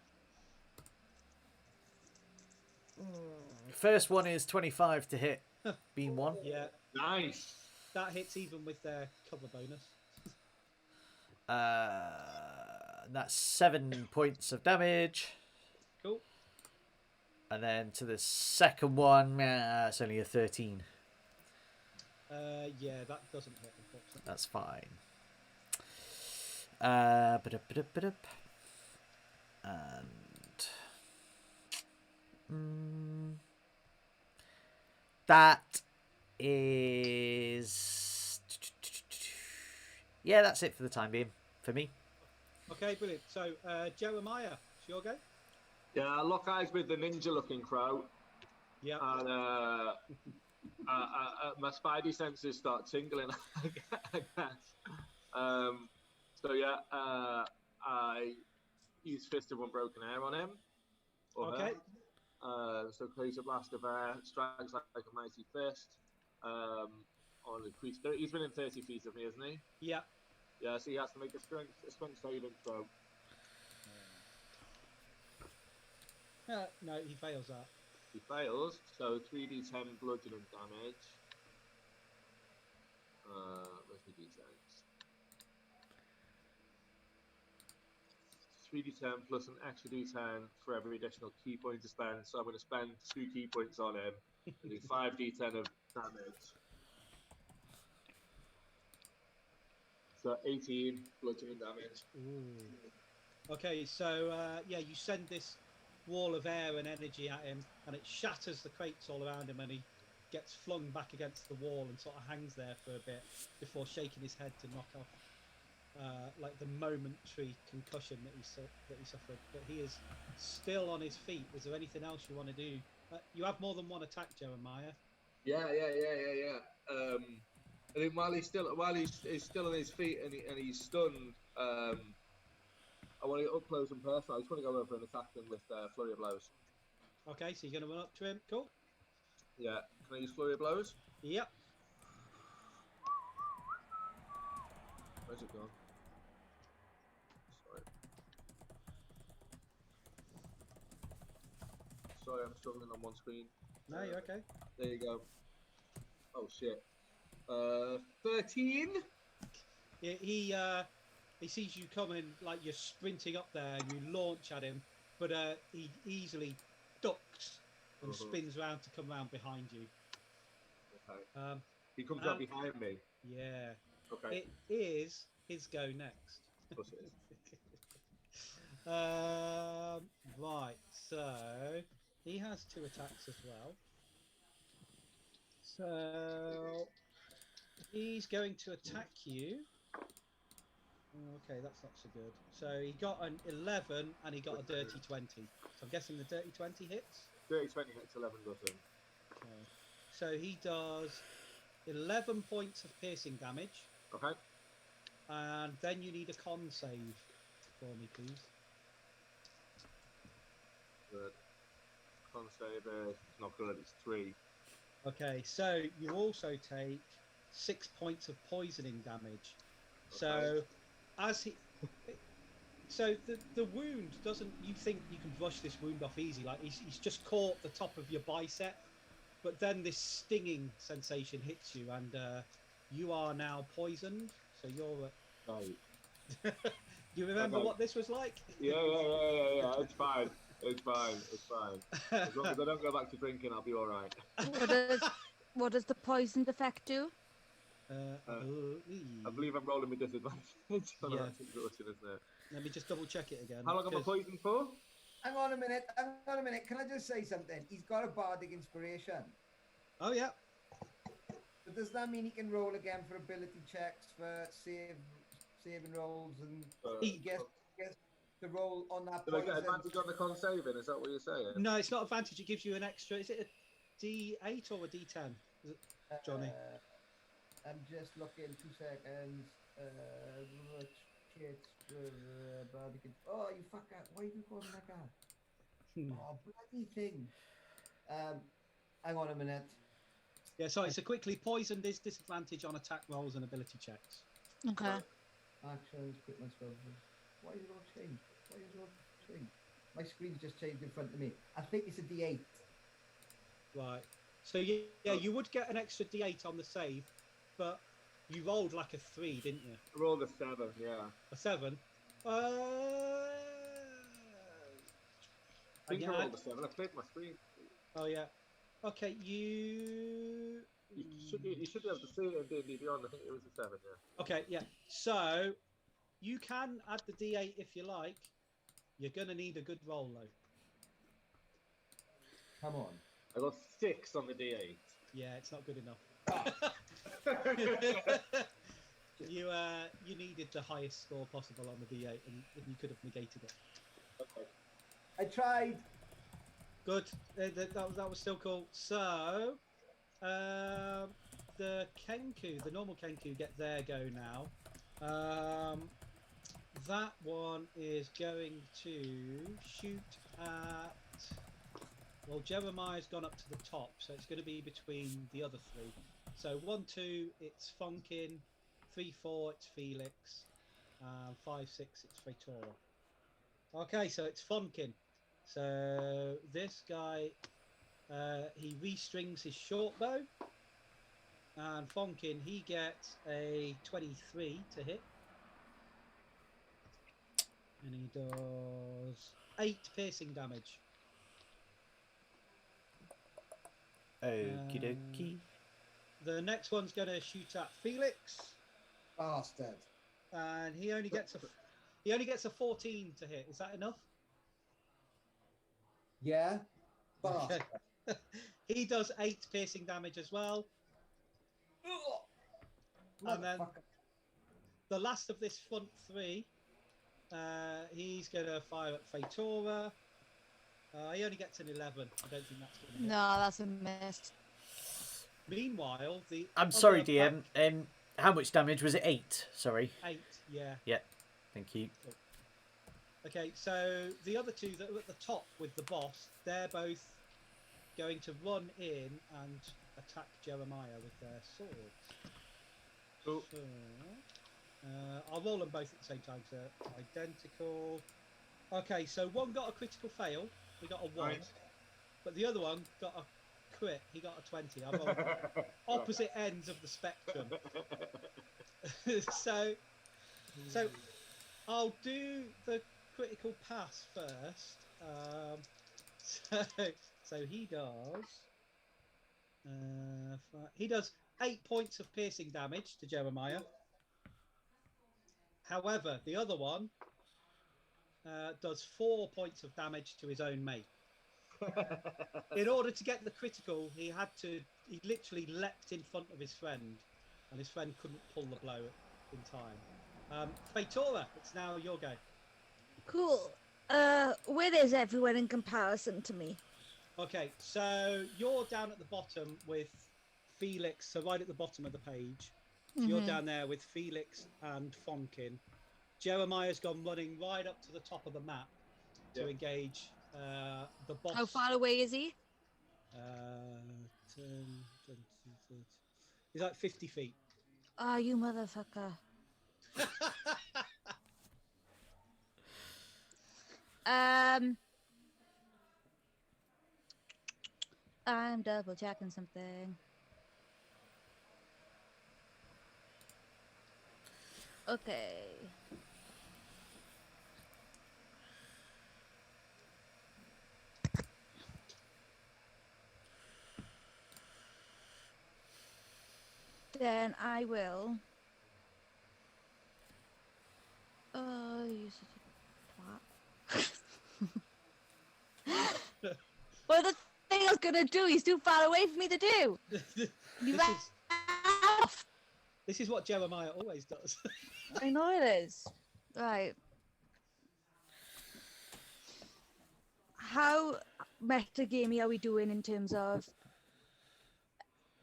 First one is 25 to hit. Beam 1. Yeah, Nice. that hits even with their cover bonus. That's 7 points of damage. Cool. And then to the second one, it's only a 13. Yeah, that doesn't hit, unfortunately. That's fine. And that is, yeah, that's it for the time being for me. Okay, brilliant. So Jeremiah, it's your go. Yeah, I lock eyes with the ninja-looking crow, Yeah. and my spidey senses start tingling, I guess. So yeah, I use Fist of Unbroken Air on him. Or Okay. her. So create a blast of air, strikes like a mighty fist. On the creature, he's within 30 feet of me, isn't he? Yeah. Yeah, so he has to make a strength saving throw. No, he fails that. He fails, so 3d10 bludgeoning damage. Where's the d10s? 3d10 plus an extra d10 for every additional key point to spend. So I'm going to spend 2 key points on him and do 5d10 of damage. So 18 bludgeoning damage. Ooh. Okay, so yeah, you send this wall of air and energy at him, and it shatters the crates all around him, and he gets flung back against the wall and sort of hangs there for a bit before shaking his head to knock off like the momentary concussion that he suffered. But he is still on his feet. Is there anything else you want to do? You have more than one attack, Jeremiah. Yeah. I think while he's still on his feet and he's stunned, I want to get up close and personal. I just want to go over and attack him with flurry of blows. Okay, so you're going to run up to him. Cool. Yeah, can I use flurry of blows? Yep. Where's it gone? Sorry, I'm struggling on one screen. No, you're okay. There you go. Oh shit. 13. Yeah, he sees you coming, like you're sprinting up there, and you launch at him, but he easily ducks and spins round to come round behind you. Okay. He comes up behind me. Yeah. Okay. It is his go next. Of course it is. Right, so he has 2 attacks as well. So he's going to attack you. Okay, that's not so good. So he got an 11 and he got a dirty 20. So I'm guessing the dirty 20 hits. Dirty 20 hits, 11 doesn't. Okay. So he does 11 points of piercing damage. Okay. And then you need a con save for me, please. Good. Con save is not good. It's 3. Okay, so you also take 6 points of poisoning damage. So Okay. as he, so the wound doesn't. You think you can brush this wound off easy? Like he's just caught the top of your bicep, but then this stinging sensation hits you, and you are now poisoned. So you're. Right. Do you remember Okay. what this was like? Yeah. It's fine. It's fine. It's fine. As long as I don't go back to drinking, I'll be all right. What does the poisoned effect do? I believe I'm rolling with disadvantage. On Yeah. that situation, isn't it? Let me just double check it again. How long am I 'cause- poisoned for? Hang on a minute. Can I just say something? He's got a bardic inspiration. Oh yeah. But does that mean he can roll again for ability checks, for saving rolls, and he gets the roll on that Did I get poison? advantage on the con saving? Is that what you're saying? No, it's not advantage. It gives you an extra. Is it a D8 or a D10? Is it, Johnny? I'm just looking. 2 seconds. Oh, you fucker! Why you calling me like that? Oh, bloody thing. Hang on a minute. Yeah, sorry. So quickly, poisoned is disadvantage on attack rolls and ability checks. Okay. Actions, equipment, spells. Why is it all changed? Why is it all changed? My screen's just changed in front of me. I think it's a D8. Right. So yeah, you would get an extra D8 on the save, but you rolled like a 3, didn't you? I rolled a 7, yeah. A 7. I think yeah, I rolled a 7. I cleared my screen. Oh yeah. Okay, you. You should be able to see it in D&D Beyond. I think it was a 7, yeah. Okay, yeah. So you can add the D8 if you like. You're gonna need a good roll though. Come on. I got 6 on the D8. Yeah, it's not good enough. You needed the highest score possible on the D8, and you could have negated it. Okay. I tried. Good. That was still cool. So, the Kenku, the normal Kenku, get their go now. That one is going to shoot at. Well, Jeremiah's gone up to the top, so it's going to be between the other 3. So 1, 2, it's Fonkin. 3, 4, it's Felix. 5, 6, it's Freitora. Okay, so it's Fonkin. So this guy, he restrings his short bow, and Fonkin, he gets a 23 to hit, and he does 8 piercing damage. Okie dokie. The next one's going to shoot at Felix, Bastard. and he only gets a 14 to hit. Is that enough? Yeah. Bastard. Okay. He does 8 piercing damage as well. And then Motherfucker. the last of this front 3, he's going to fire at Freitora. He only gets an 11. I don't think that's going to hit. No, that's a miss. Meanwhile, I'm sorry, other DM. How much damage was it? 8. Sorry. 8, yeah. Yeah. Thank you. Okay, so the other 2 that are at the top with the boss, they're both going to run in and attack Jeremiah with their swords. Cool. So, I'll roll them both at the same time, so identical. Okay, so one got a critical fail. He got a 1. Right. But the other one got a crit. He got a 20. I rolled opposite ends of the spectrum. so I'll do the critical pass first. So he does. He does 8 points of piercing damage to Jeremiah. However, the other one does 4 points of damage to his own mate. In order to get the critical, he literally leapt in front of his friend, and his friend couldn't pull the blow in time. Fatora, it's now your go. Cool. Where is everyone in comparison to me? Okay, so you're down at the bottom with Felix, so right at the bottom of the page. So you're down there with Felix and Fonkin. Jeremiah's gone running right up to the top of the map to engage the boss. How far away is he? 10, 20, 30. He's like 50 feet. Oh, you motherfucker. I'm double checking something. Okay. Then I will. Oh, you such a twat. Well, the thing I was gonna do, he's too far away for me to do. You ran off. This is what Jeremiah always does. I know it is. Right. How metagamey are we doing in terms of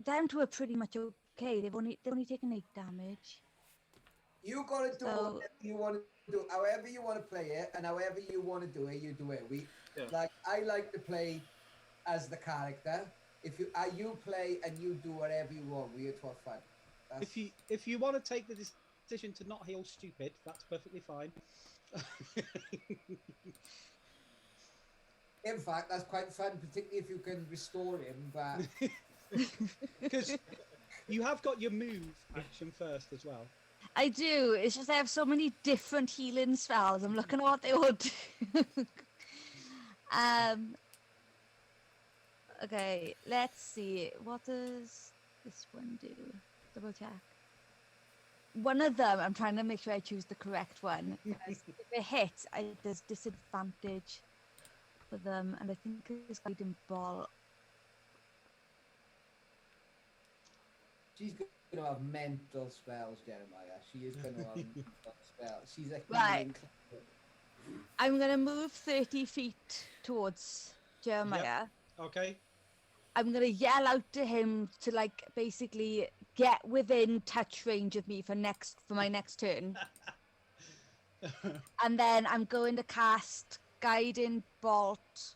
them two are pretty much okay. They've only taken 8 damage. You gotta do whatever you want to do, however you want to play it, and however you want to do it, you do it. I like to play as the character. If you play and you do whatever you want, we have fun. If you want to take the decision to not heal stupid, that's perfectly fine. In fact, that's quite fun, particularly if you can restore him. But because you have got your move action first as well. I do. It's just I have so many different healing spells. I'm looking at what they all do. Okay, let's see. What does this one do? Double check. One of them, I'm trying to make sure I choose the correct one. If it hits, there's disadvantage for them, and I think it's guiding ball. she's going to have mental spells, Jeremiah. She is going to have mental spells. She's a Right. I'm going to move 30 feet towards Jeremiah. Yep. Okay. I'm going to yell out to him to, like, basically get within touch range of me for my next turn. And then I'm going to cast Guiding Bolt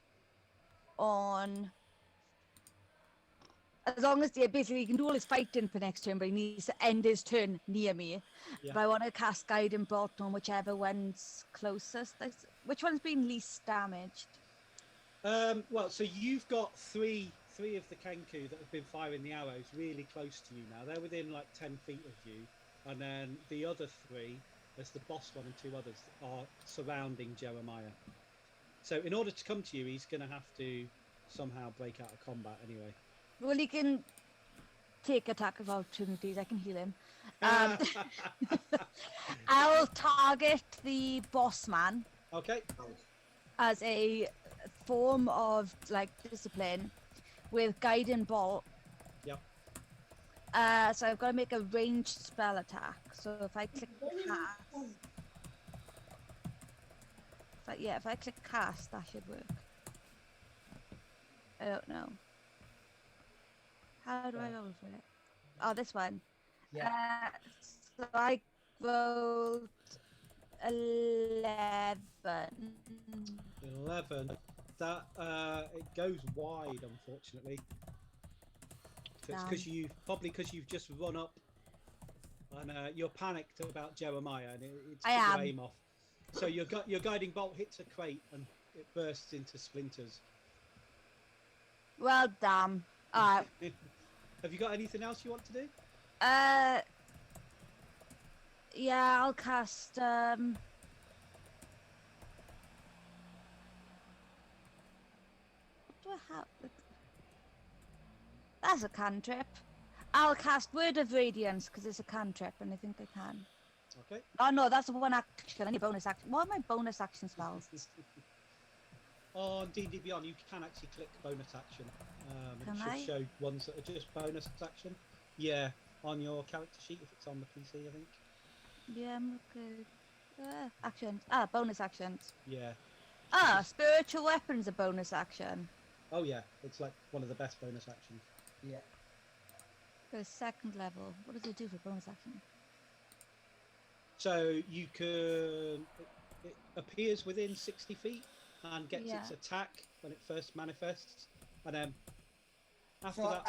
on... As long as basically he can do all his fighting for next turn, but he needs to end his turn near me. Yeah. But I want to cast Guiding Bolt on whichever one's closest. Which one's been least damaged? Well, so you've got three of the Kenku that have been firing the arrows really close to you now. They're within like 10 feet of you. And then the other 3, there's the boss one and 2 others, are surrounding Jeremiah. So in order to come to you, he's going to have to somehow break out of combat anyway. Well, he can take attack of opportunities. I can heal him. I'll target the boss man. Okay. As a form of like discipline with Guiding Bolt. Yep. So I've got to make a ranged spell attack. So if I click cast, if I click cast, that should work. I don't know. How do I roll for it? Oh, this one. Yeah. So I rolled 11. 11. That it goes wide, unfortunately. So it's because you've just run up and you're panicked about Jeremiah and it's I took am. your aim off. So your guiding bolt hits a crate and it bursts into splinters. Well, damn. Have you got anything else you want to do? Yeah, I'll cast what do I have? That's a cantrip. I'll cast Word of Radiance because it's a cantrip and I think I can. Okay. Oh no, that's one action. I need bonus action. What are my bonus action spells? On D&D Beyond, you can actually click bonus action. Can it should I? show ones that are just bonus action. Yeah, on your character sheet if it's on the PC, I think. Yeah, I'm looking. Actions. Bonus actions. Yeah. Spiritual weapons are bonus action. Oh yeah, it's like one of the best bonus actions. Yeah. For second level, what does it do for bonus action? So you can. It appears within 60 feet and gets its attack when it first manifests, and then after So that.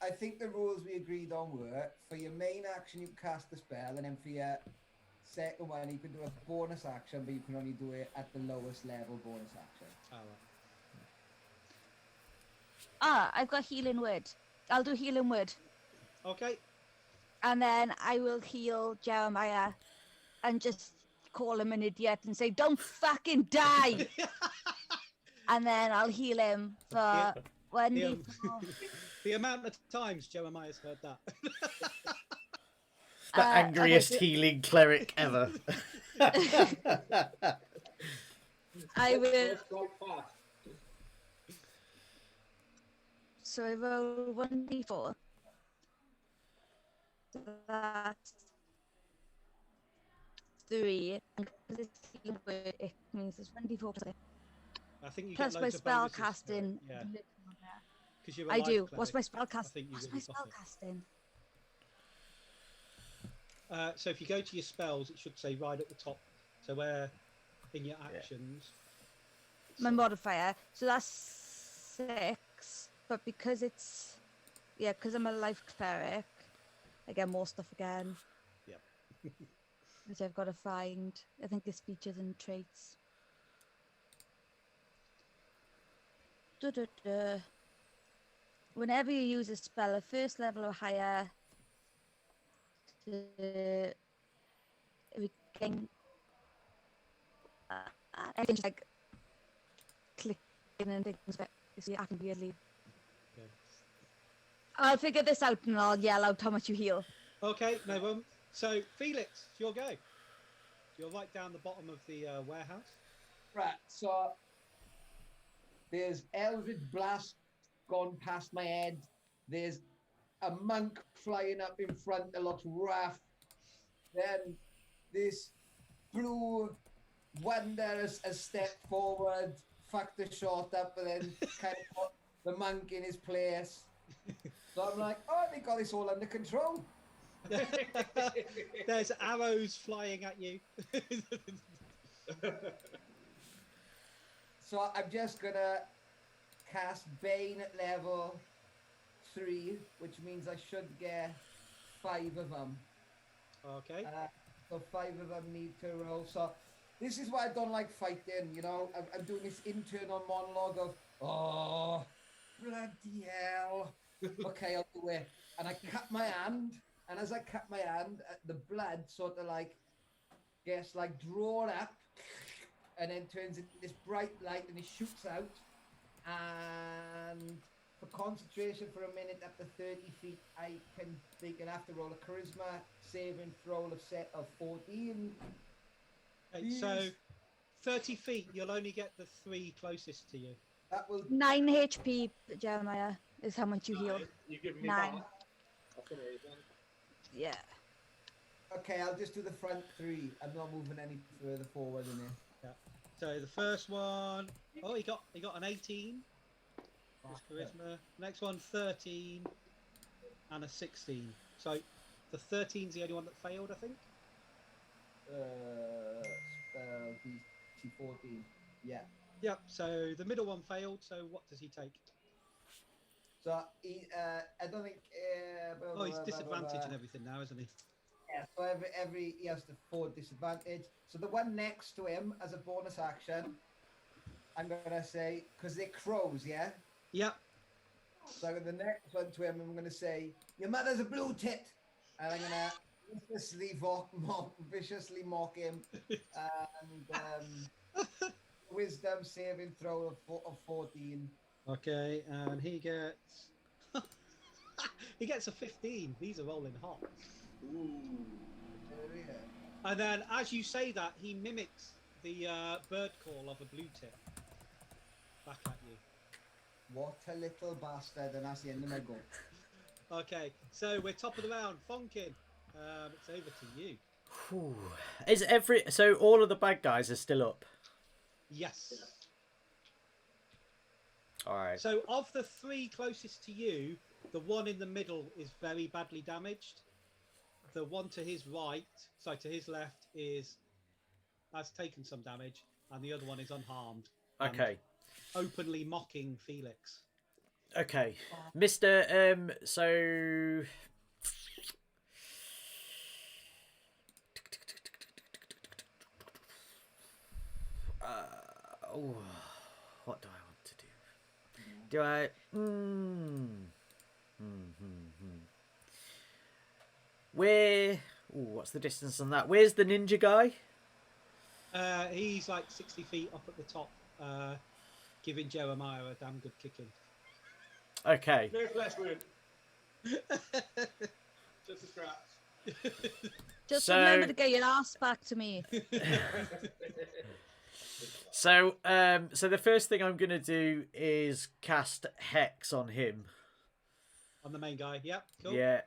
I think the rules we agreed on were for your main action you cast the spell, and then for your second one you can do a bonus action, but you can only do it at the lowest level bonus action. Oh, right. I've got healing word. I'll do healing word. Okay. And then I will heal Jeremiah and just call him an idiot and say, don't fucking die. And then I'll heal him for The amount of times Jeremiah's heard that. The angriest healing cleric ever. I will. Strike fast. So I roll 1d4. So that's 3. And because it's healing word, it means it's 1d4 plus, I think you plus get my loads of spell bonuses for it, casting. Yeah, because you're a I life do. cleric. What's my spell I casting? think you What's really my spell buff it. casting? So if you go to your spells, it should say right at the top. So where in your actions. My modifier. So that's 6. But because it's because I'm a life cleric, I get more stuff again. Yep. Which I've got to find. I think it's features and traits. Whenever you use a spell at first level or higher, we can everything's like clicking and things, but it's acting weirdly. Okay. I'll figure this out and I'll yell out how much you heal. Okay, no problem. So Felix, it's your go. You're right down the bottom of the warehouse. Right, so there's Eldritch Blast gone past my head. There's a monk flying up in front that looks rough. Then this blue wonder has stepped forward, fucked the shot up, and then kind of put the monk in his place. So I'm like, oh, they got this all under control. There's arrows flying at you. So I'm just gonna cast Bane at level 3, which means I should get 5 of them. Okay. So 5 of them need to roll. So this is why I don't like fighting, you know. I'm doing this internal monologue of, oh, bloody hell. Okay, I'll do it. And I cut my hand, and as I cut my hand, the blood sort of like gets like drawn up and then turns into this bright light and it shoots out. And for concentration for a minute up to 30 feet, they can have to roll a charisma saving throw of 14. Okay, so 30 feet, you'll only get the 3 closest to you. That will 9 HP, Jeremiah, is how much you heal. You give me 9. that. That's amazing. Yeah. okay. I'll just do the front 3. I'm not moving any further forward in it. So the first one, oh, he got an 18. His charisma. Next one, 13, and a 16. So the 13's the only one that failed, I think. Spell DC 14. Yeah. Yep. So the middle one failed. So what does he take? So he, I don't think. Oh, he's disadvantaged and everything now, isn't he? Yeah. So every he has the 4 disadvantage. So the one next to him as a bonus action, I'm gonna say because they're crows, yeah. Yep. So the next one to him, I'm gonna say, "Your mother's a blue tit," and I'm gonna viciously mock him, and wisdom saving throw of 14. Okay, and he gets he gets a 15. These are rolling hot. Ooh. And then, as you say that, he mimics the bird call of a blue tip back at you. What a little bastard, and that's the end of my go. Okay, so we're top of the round. Fonkin, it's over to you. Whew. So all of the bad guys are still up? Yes. All right. So of the 3 closest to you, the one in the middle is very badly damaged. The one to his to his left has taken some damage, and the other one is unharmed. Okay. Openly mocking Felix. Okay. Mr. So... what do I want to do? Do I... Where... Ooh, what's the distance on that? Where's the ninja guy? He's like 60 feet up at the top, giving Jeremiah a damn good kicking. Okay. No flesh wound. Just a scratch. Just So- remember to get your ass back to me. So the first thing I'm going to do is cast Hex on him. On the main guy, yep, cool. Yeah.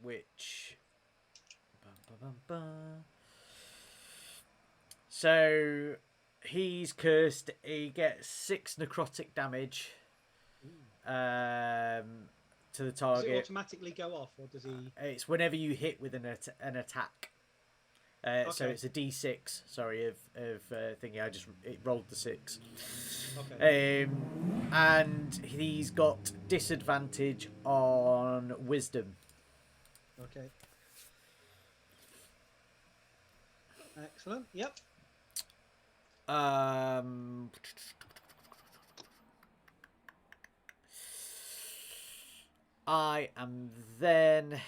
Which... So he's cursed. He gets 6 necrotic damage to the Does it target. automatically go off, or does he? It's whenever you hit with an attack. So Okay. it's a D6. Sorry, of thingy. It rolled the 6. Okay. And he's got disadvantage on Wisdom. Okay. Excellent. Yep. I'm then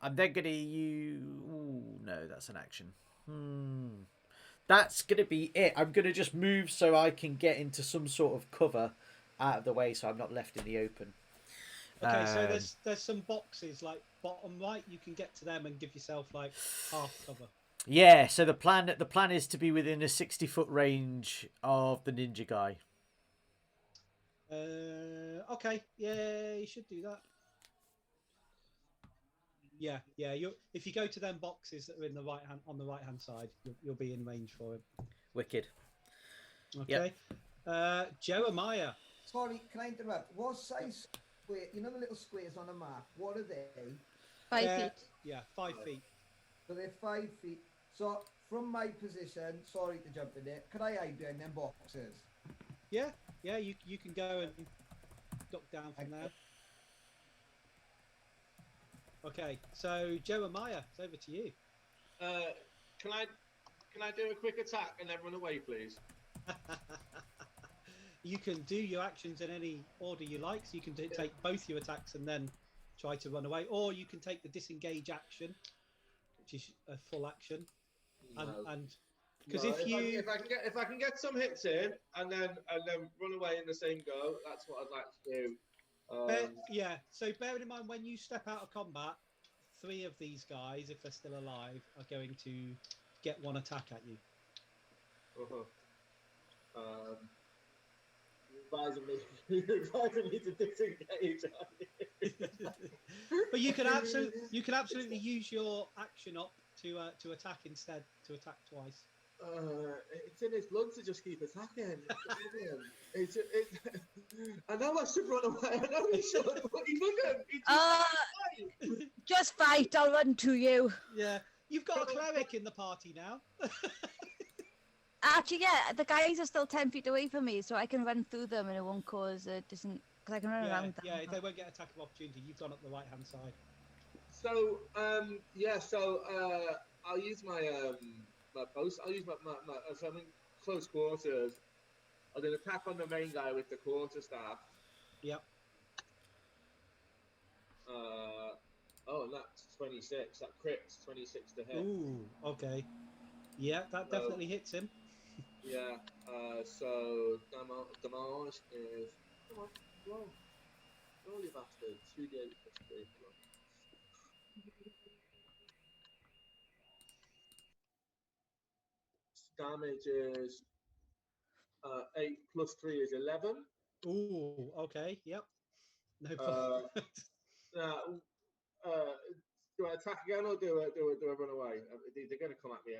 gonna use. Ooh, no, that's an action. That's gonna be it. I'm gonna just move so I can get into some sort of cover out of the way, so I'm not left in the open. Okay, so there's some boxes like bottom right. You can get to them and give yourself like half cover. Yeah. So the plan is to be within a 60-foot range of the ninja guy. Okay. Yeah, you should do that. Yeah. If you go to them boxes that are in the on the right hand side, you'll be in range for him. Wicked. Okay. Jeremiah. Sorry, can I interrupt? What size square? You know the little squares on a map. What are they? 5 feet. Yeah, 5 feet. So they're 5 feet. So from my position, sorry to jump in there, could I hide behind them boxes? Yeah. You can go and duck down from there. Okay, so Jeremiah, it's over to you. Can I do a quick attack and then run away, please? You can do your actions in any order you like. So you can take both your attacks and then try to run away, or you can take the disengage action, which is a full action. And because No, if I can get some hits in and then run away in the same go, that's what I'd like to do. So bearing in mind when you step out of combat, 3 of these guys, if they're still alive, are going to get 1 attack at you. Advising me to disengage. But you can absolutely use your action up to attack instead, to attack twice. It's in his blood to just keep attacking. I know I should run away. I know he should, but he wouldn't. Just fight. I'll run to you. Yeah, you've got a cleric in the party now. Actually, yeah, the guys are still 10 feet away from me, so I can run through them and it won't cause a because I can run around them. Yeah, they won't get attack of opportunity. You've gone up the right hand side. So I'll use my my post. I'll use my so I'm in close quarters. I'll do an attack on the main guy with the quarterstaff. Yep. And that's 26. That crits 26 to hit. Ooh, okay. Yeah, that definitely hits him. Yeah. So damage is. Come on, roll, you bastard. 2d8 plus 3. Come damage is 8 plus 3 is 11. Ooh, okay, yep. No problem. Now, do I attack again or do I run away? They're going to come at me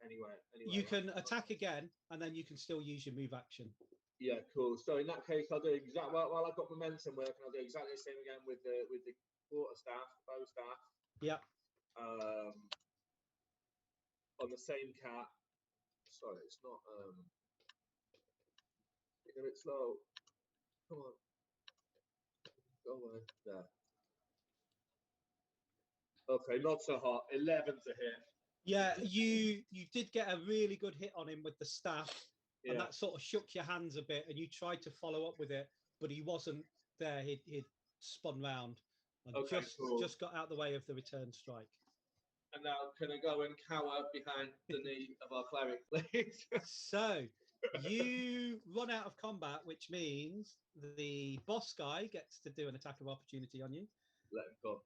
anyway. You can attack again, and then you can still use your move action. Yeah, cool. So in that case, I'll do exactly while I've got momentum working. I'll do exactly the same again with the quarterstaff, bow staff. Yep. On the same cat. Sorry, it's not. It's a bit slow. Come on. Go away. There. Okay, not so hot. 11 to hit. Yeah, you did get a really good hit on him with the staff, and Yeah. that sort of shook your hands a bit, and you tried to follow up with it, but he wasn't there. He'd spun round and Okay, cool. just got out the way of the return strike. And now can I go and cower behind the knee of our cleric, please? So you run out of combat, which means the boss guy gets to do an attack of opportunity on you. Let him go.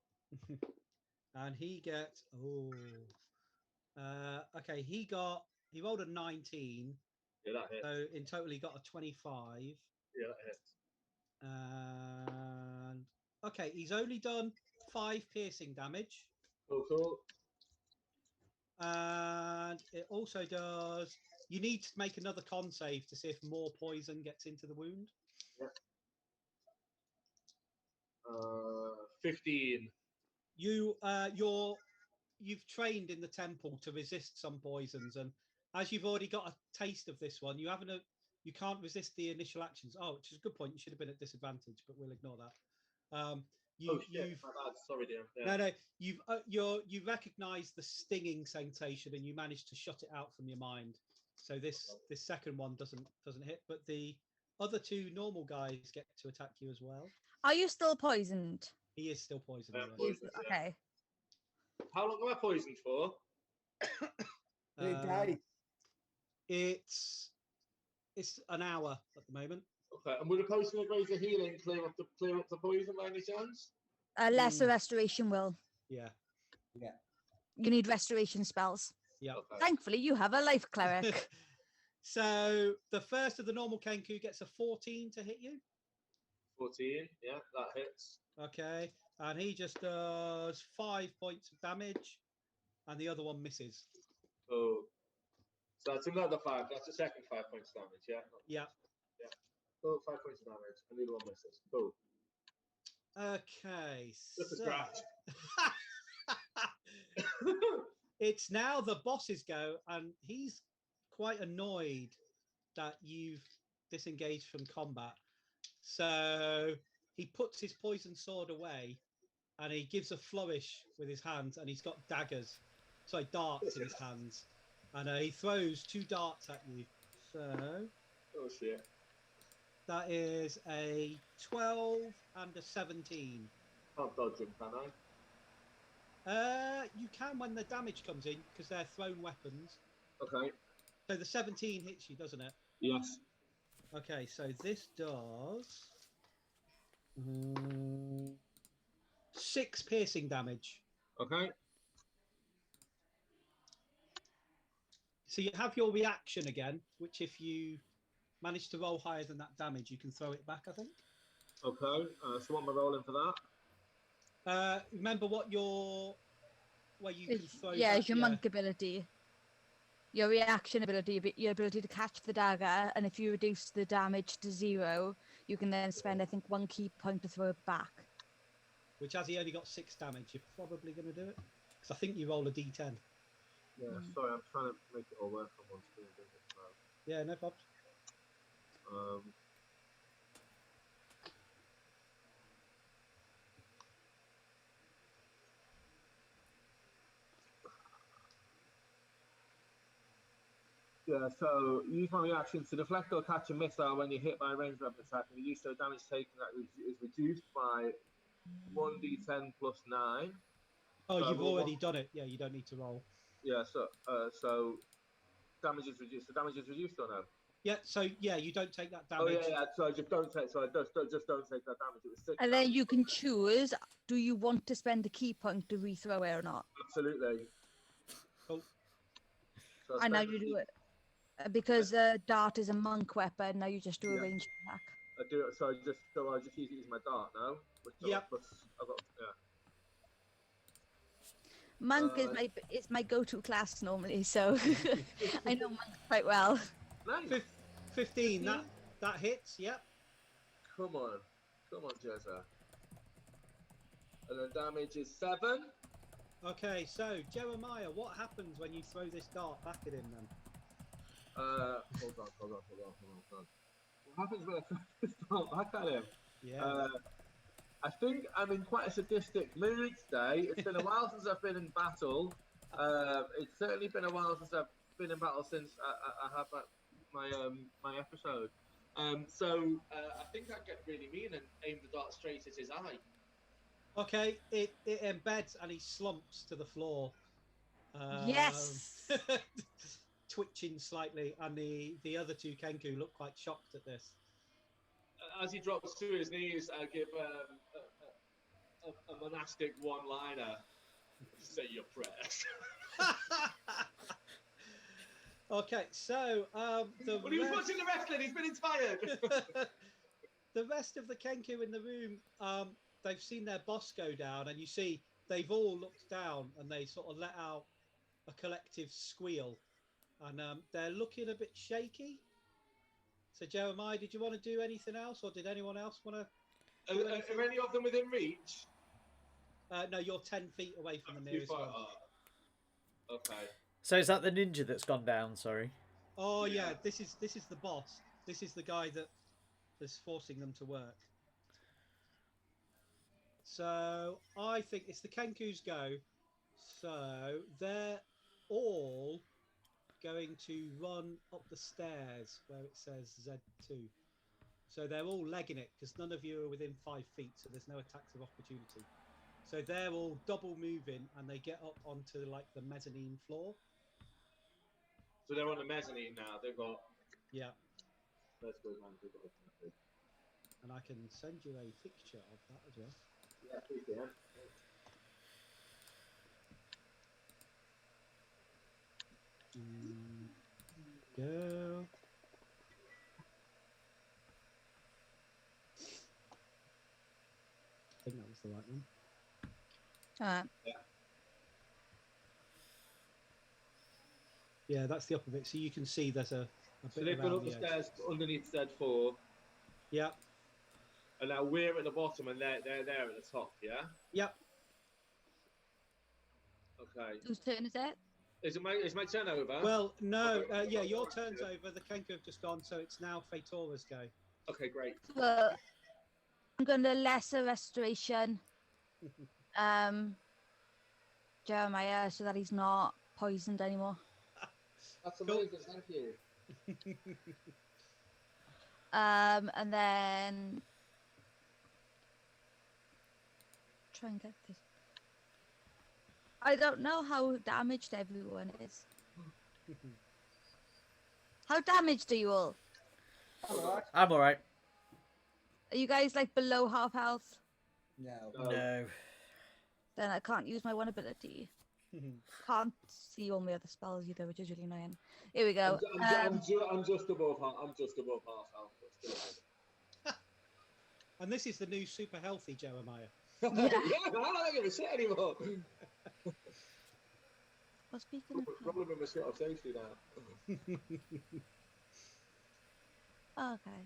And he gets okay, he rolled a 19. Yeah, that hits. So in total he got a 25. Yeah, that hits. And okay, he's only done 5 piercing damage. Cool. And it also does. You need to make another con save to see if more poison gets into the wound. Yeah. 15. You've trained in the temple to resist some poisons, and as you've already got a taste of this one, you can't resist the initial actions. Oh, which is a good point. You should have been at disadvantage, but we'll ignore that. Shit, my bad. Sorry, dear. Yeah. No, you recognise the stinging sensation, and you managed to shut it out from your mind. So this second one doesn't hit, but the other 2 normal guys get to attack you as well. Are you still poisoned? He is still poisoned. Yeah. Poisoned, yeah. Okay. How long am I poisoned for? They die. It's an hour at the moment. Okay, and would a potion of razor healing clear up the poison by any chance? Lesser restoration will. Yeah. You need restoration spells. Yeah. Okay. Thankfully, you have a life cleric. So the first of the normal Kenku gets a 14 to hit you. 14, yeah, that hits. Okay, and he just does 5 points of damage, and the other one misses. Oh, so that's another 5. That's the second 5 points damage, yeah. Yeah. Oh, 5 points of damage, and the other one misses. Cool. Okay. Just a So scratch. it's now the boss's go, and he's quite annoyed that you've disengaged from combat. So he puts his poison sword away, and he gives a flourish with his hands, and he's got darts in his hands, and he throws 2 darts at you. So Oh shit. that is a 12 and a 17. Can't dodge him, can I? You can when the damage comes in, because they're thrown weapons. Okay. So the 17 hits you, doesn't it? Yes. Okay, so this does 6 piercing damage. Okay. So you have your reaction again, which if you manage to roll higher than that damage, you can throw it back, I think. Okay. So what am I rolling for that? Remember where you can throw Yeah, back, it's your monk ability. Your reaction ability, your ability to catch the dagger, and if you reduce the damage to 0, you can then spend, I think, 1 key point to throw it back. Which, as he only got 6 damage, you're probably going to do it. Because I think you roll a d10. Yeah, sorry, I'm trying to make it all work on one screen. Yeah, no problems. Yeah, so use my reaction to deflect or catch a missile when you're hit by a ranged weapon attack, and the use of damage taken that is reduced by 1d10 plus 9. Oh, So you've already done it. Yeah, you don't need to roll. Yeah, so damage is reduced. So damage is reduced or no? Yeah, so yeah, you don't take that Oh damage. yeah. So I just don't take. So I just don't take that damage. It was 6. And then you can choose, do you want to spend a key point to rethrow it or not? Absolutely. Cool. So And now you do it. Because dart is a monk weapon, now you just do a ranged attack. I do it. So I just use it as my dart now. Yep. I've got. Monk is my go-to class normally, so I know monk quite well. Nice. 15. That hits. Yep. Come on, Jezza. And the damage is 7. Okay, so Jeremiah, what happens when you throw this dart back at him then? Hold on. What happens when I throw this dart back at him? Yeah. I think I'm in quite a sadistic mood today. It's been a while since I've been in battle. It's certainly been a while since I've been in battle since I had my episode. So I think I'd get really mean and aim the dart straight at his eye. Okay, it embeds and he slumps to the floor. Yes. Twitching slightly, and the other two Kenku look quite shocked at this. As he drops to his knees, I give a monastic one-liner. Say your prayers. Okay, so Well, he was watching the wrestling. He's been inspired. the rest of the Kenku in the room, they've seen their boss go down, and you see they've all looked down and they sort of let out a collective squeal, and they're looking a bit shaky. So Jeremiah, did you want to do anything else, or did anyone else want to? Are any of them within reach? No, you're 10 feet away from the nearest one. Okay. So is that the ninja that's gone down? Sorry. Oh yeah, this is the boss. This is the guy that is forcing them to work. So I think it's the Kenku's go. So they're all going to run up the stairs where it says Z2. So they're all legging it because none of you are within 5 feet, so there's no attacks of opportunity. So they're all double moving and they get up onto like the mezzanine floor. So they're on the mezzanine now. They've got. Yeah. Let's go, man. They've got a... And I can send you a picture of that as well. Yeah, please do. Go. I think that was the right one. Yeah, that's the upper bit. So you can see there's a So bit they've gone around up the edge. stairs underneath Z4, Yep. and now we're at the bottom, and they're there at the top. Yeah. Yep. Okay. Whose turn is it? Is my turn over? Well, no. Yeah, your turn's over. The Kenku have just gone, so it's now Fatora's go. Okay, great. Well, I'm going to lesser restoration. Jeremiah, so that he's not poisoned anymore. That's amazing. Thank you. And then try and get this. I don't know how damaged everyone is. How damaged are you all? I'm all right. Are you guys like below half health? No. No. Then I can't use my one ability. Can't see all my other spells either, which is really annoying. Here we go. I'm just above half. I'm just above half health. But still. And this is the new super healthy Jeremiah. Yeah, I don't give a shit anymore. Well, speaking of Problem with my shit of safety now. okay.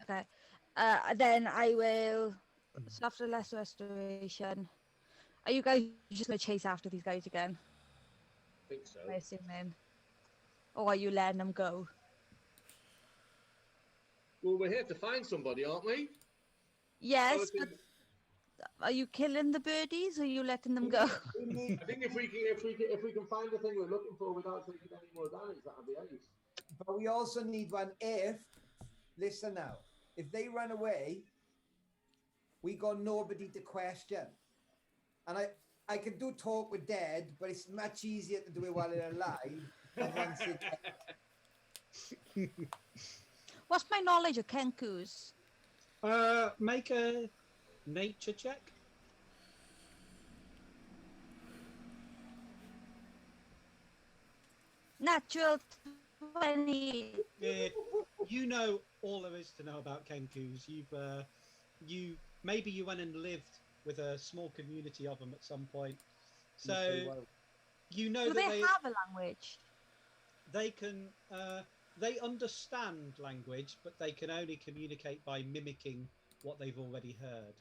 Okay. Then I will. So after lesser restoration, are you guys just gonna chase after these guys again? I think so. I assume then. Or are you letting them go? Well, we're here to find somebody, aren't we? Yes, but are you killing the birdies or are you letting them go? I think if we can find the thing we're looking for without taking any more damage, that'll be ace. But we also need one if, listen now, if they run away, we got nobody to question. And I can do talk with dead, but it's much easier to do it while they're alive than once they're dead. What's my knowledge of Kenkus? Make a nature check. Natural 20. You know all there is to know about Kenkus. Maybe you went and lived with a small community of them at some point. So you know Do that they have a language? they understand language, but they can only communicate by mimicking what they've already heard.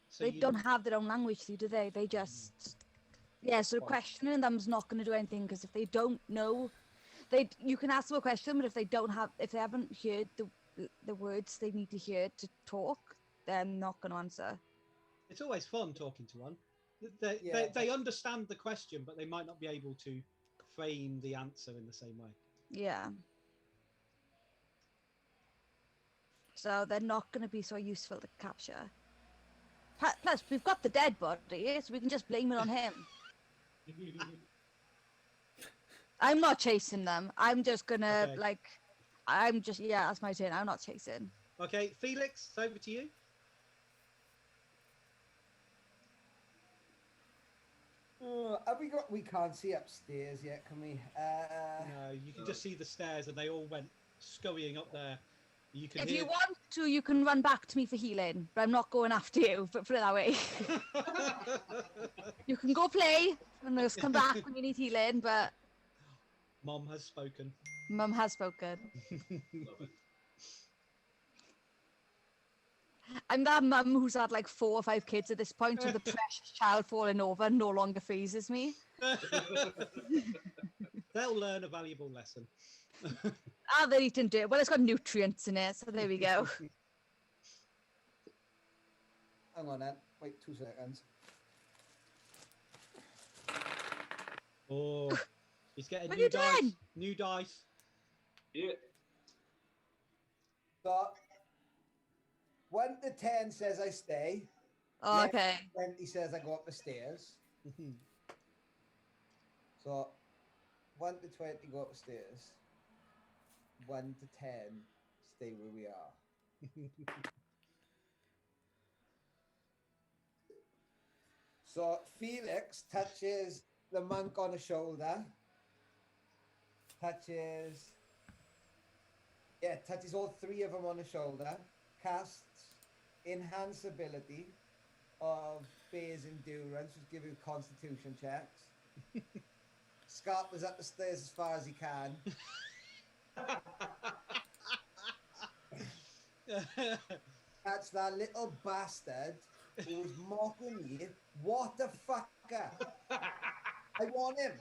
So They don't have their own language, do they? They just... Yeah, so questioning them's not going to do anything, because if they don't know... You can ask them a question, but if they haven't heard the words they need to hear to talk, they're not going to answer. It's always fun talking to one. They understand the question, but they might not be able to frame the answer in the same way. Yeah. So they're not going to be so useful to capture. Plus, we've got the dead body, so we can just blame it on him. I'm not chasing them. I'm just gonna that's my turn. I'm not chasing. Okay, Felix, it's over to you. We can't see upstairs yet, can we? No, you can just see the stairs, and they all went scurrying up there. If you want to, you can run back to me for healing, but I'm not going after you. But put it that way. You can go play and just come back when you need healing. But Mom has spoken. Mum has spoken. I'm that mum who's had like 4 or 5 kids at this point, so the precious child falling over no longer freezes me. They'll learn a valuable lesson. They're eating dirt. Well, it's got nutrients in it, so there we go. Hang on then. Wait 2 seconds. Oh, he's getting What new are you dice. doing? New dice. Yeah. So 1 to 10 says I stay. Oh, Yeah. okay. 20 says I go up the stairs. So 1 to 20 go up the stairs. 1 to 10 stay where we are. So Felix touches the monk on the shoulder. Touches all 3 of them on the shoulder. Casts enhance ability of Bear's endurance, which give you constitution checks. Scarpers up the stairs as far as he can. That's that little bastard who's mocking you. What the fucker? I want him.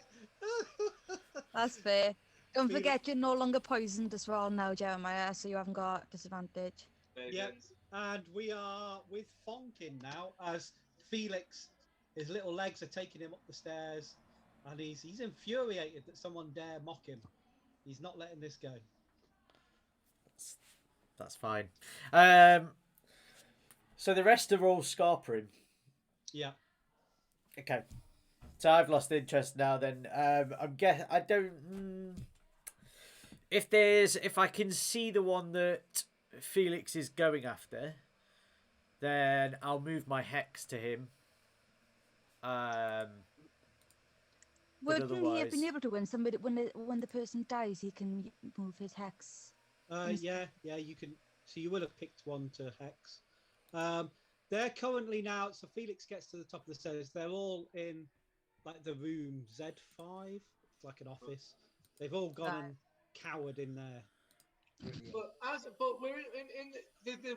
That's fair. Don't forget you're no longer poisoned as well now, Jeremiah, so you haven't got disadvantage. Yep, and we are with Fonkin now, as Felix, his little legs are taking him up the stairs, and he's infuriated that someone dare mock him. He's not letting this go. That's fine. So the rest are all scarpering. Yeah. Okay. So I've lost interest now. Then I don't. If I can see the one that Felix is going after, then I'll move my hex to him. Wouldn't he have been able to when the person dies, he can move his hex? Yeah, you can. So you would have picked one to hex. They're currently now. So Felix gets to the top of the stairs. They're all in like the room Z5. It's like an office. They've all gone and cowered in there. But we're in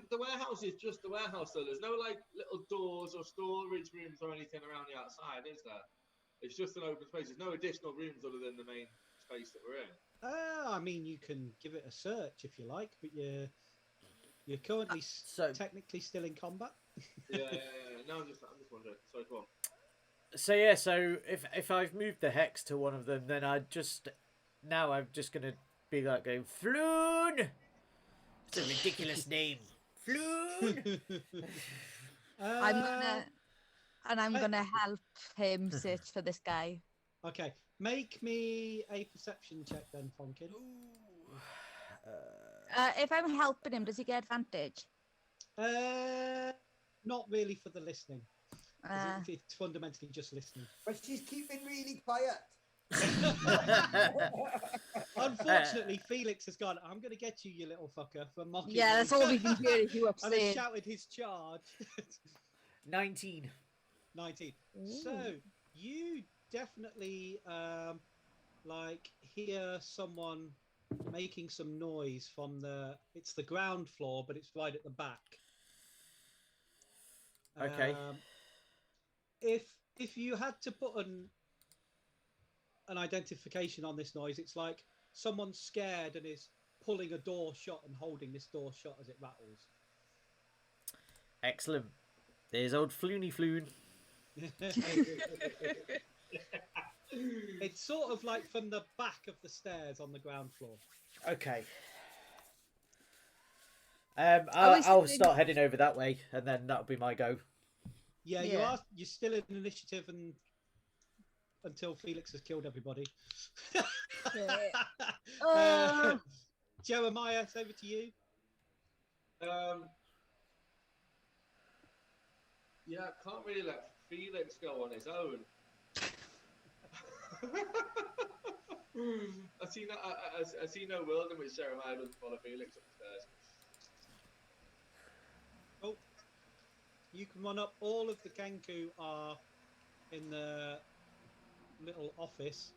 the warehouse is just the warehouse, so there's no like little doors or storage rooms or anything around the outside, is there? It's just an open space. There's no additional rooms other than the main space that we're in. I mean, you can give it a search if you like, but you're currently technically still in combat. Yeah. No, I'm just wondering. Sorry, go on. So if I've moved the hex to one of them, then I'm just gonna be like going Floon. It's a ridiculous name, Floon. I'm gonna help him search for this guy. Okay, make me a perception check then, Fonkin. If I'm helping him, does he get advantage? Not really for the listening. 'Cause Uh, it's fundamentally just listening. But she's keeping really quiet. Unfortunately, Felix has gone, I'm going to get you, you little fucker, for mocking yeah, me." that's all we can hear is you And has upstairs. shouted his charge. 19. 19. Ooh. So you definitely like hear someone making some noise from it's the ground floor, but it's right at the back. Okay. If you had to put an identification on this noise, it's like someone's scared and is pulling a door shut and holding this door shut as it rattles. Excellent. There's old Floony Floon. It's sort of like from the back of the stairs on the ground floor. Okay. was I'll thinking- start heading over that way, and then that'll be my go. Yeah, Yeah. you're still in initiative and until Felix has killed everybody. Oh. Jeremiah, it's over to you. Yeah, can't really let Felix go on his own. I see no world in which Jeremiah doesn't follow Felix upstairs. Oh, you can run up. All of the Kenku are in the little office.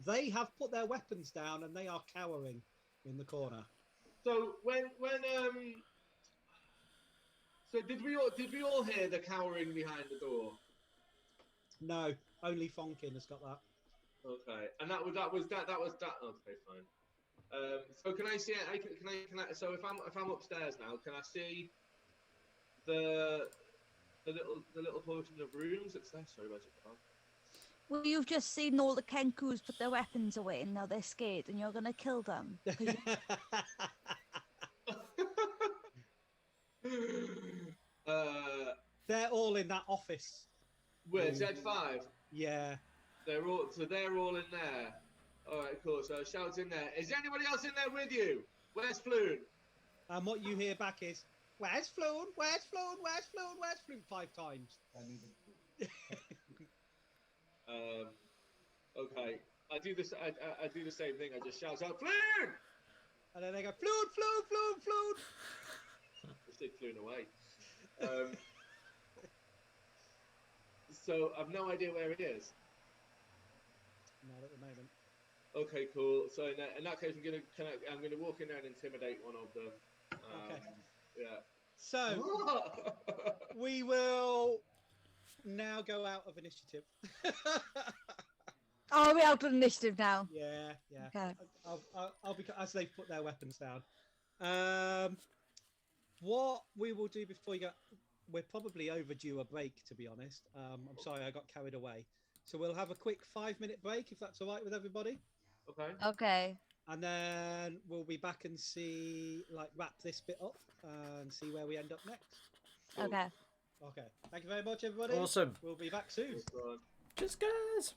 They have put their weapons down and they are cowering in the corner. So so did we all hear the cowering behind the door? No, only Fonkin has got that. Okay, and that was that. Okay, fine. So can I see? Can I? So if I'm upstairs now, can I see the little portion of rooms that's there? Sorry, where's it gone? Well, you've just seen all the Kenkus put their weapons away and now they're scared and you're going to kill them. 'cause They're all in that office. Where Z5? Yeah. They're all in there. All right, cool. So shouts in there. Is anybody else in there with you? Where's Floon? And what you hear back is, "Where's Floon? Where's Floon? Where's Floon? Where's Floon?" 5 times. Okay. I do this. I do the same thing. I just shout out, Floon! And then they go, "Floon, Floon, Floon, Floon." Just take Floon away. So I've no idea where he is. Not at the moment. Okay, cool. So in that case, I'm gonna walk in there and intimidate one of them. Okay. Yeah. So we will now go out of initiative. Oh, we're out of initiative now. Yeah. Okay. I'll be as they've put their weapons down. What we will do before you go, we're probably overdue a break, to be honest. I'm sorry, I got carried away. So we'll have a quick 5-minute break, if that's all right with everybody. Okay. Okay. And then we'll be back and wrap this bit up and see where we end up next. Cool. Okay. Okay. Thank you very much, everybody. Awesome. We'll be back soon. Just guys.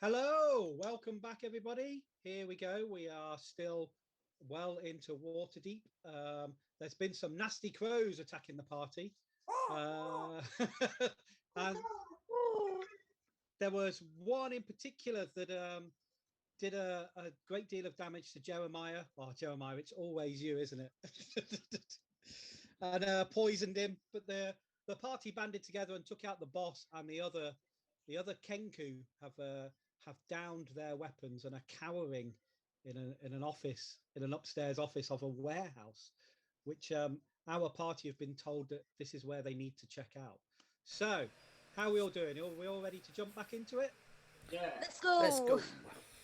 Hello, welcome back, everybody. Here we go. We are still well into Waterdeep. There's been some nasty crows attacking the party. And there was one in particular that did a great deal of damage to Jeremiah. Oh, Jeremiah, it's always you, isn't it? And poisoned him. But the party banded together and took out the boss, and the other Kenku have downed their weapons and are cowering in an office, in an upstairs office of a warehouse, which our party have been told that this is where they need to check out. So, how are we all doing? Are we all ready to jump back into it? Yeah. Let's go. Let's go.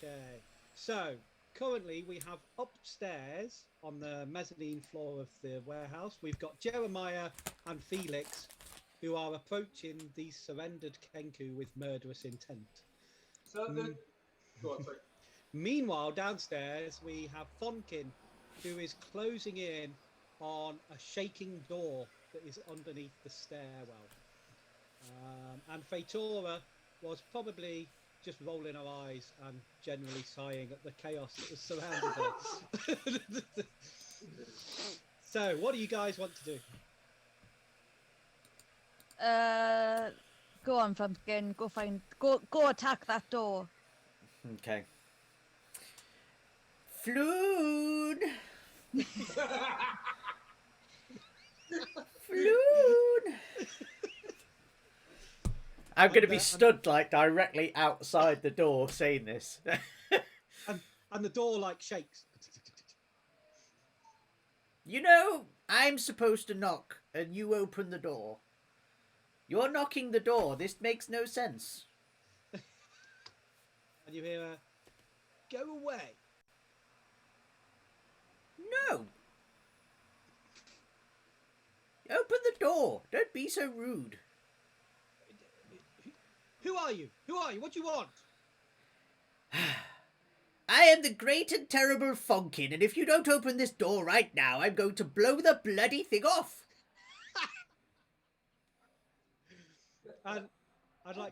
Okay. So, currently we have upstairs on the mezzanine floor of the warehouse, we've got Jeremiah and Felix, who are approaching these surrendered Kenku with murderous intent. So go on, sorry. Meanwhile, downstairs we have Fonkin, who is closing in on a shaking door that is underneath the stairwell. And Fatora was probably just rolling her eyes and generally sighing at the chaos that was surrounding her. So, what do you guys want to do? Go on, Pumpkin. Go attack that door. Okay. Floon! Floon! I'm going to be stood like directly outside the door saying this. And the door like shakes. You know, I'm supposed to knock and you open the door. You're knocking the door. This makes no sense. And you hear a, go away. No. Open the door. Don't be so rude. Who are you? Who are you? What do you want? I am the great and terrible Fonkin, and if you don't open this door right now, I'm going to blow the bloody thing off. And I'd like,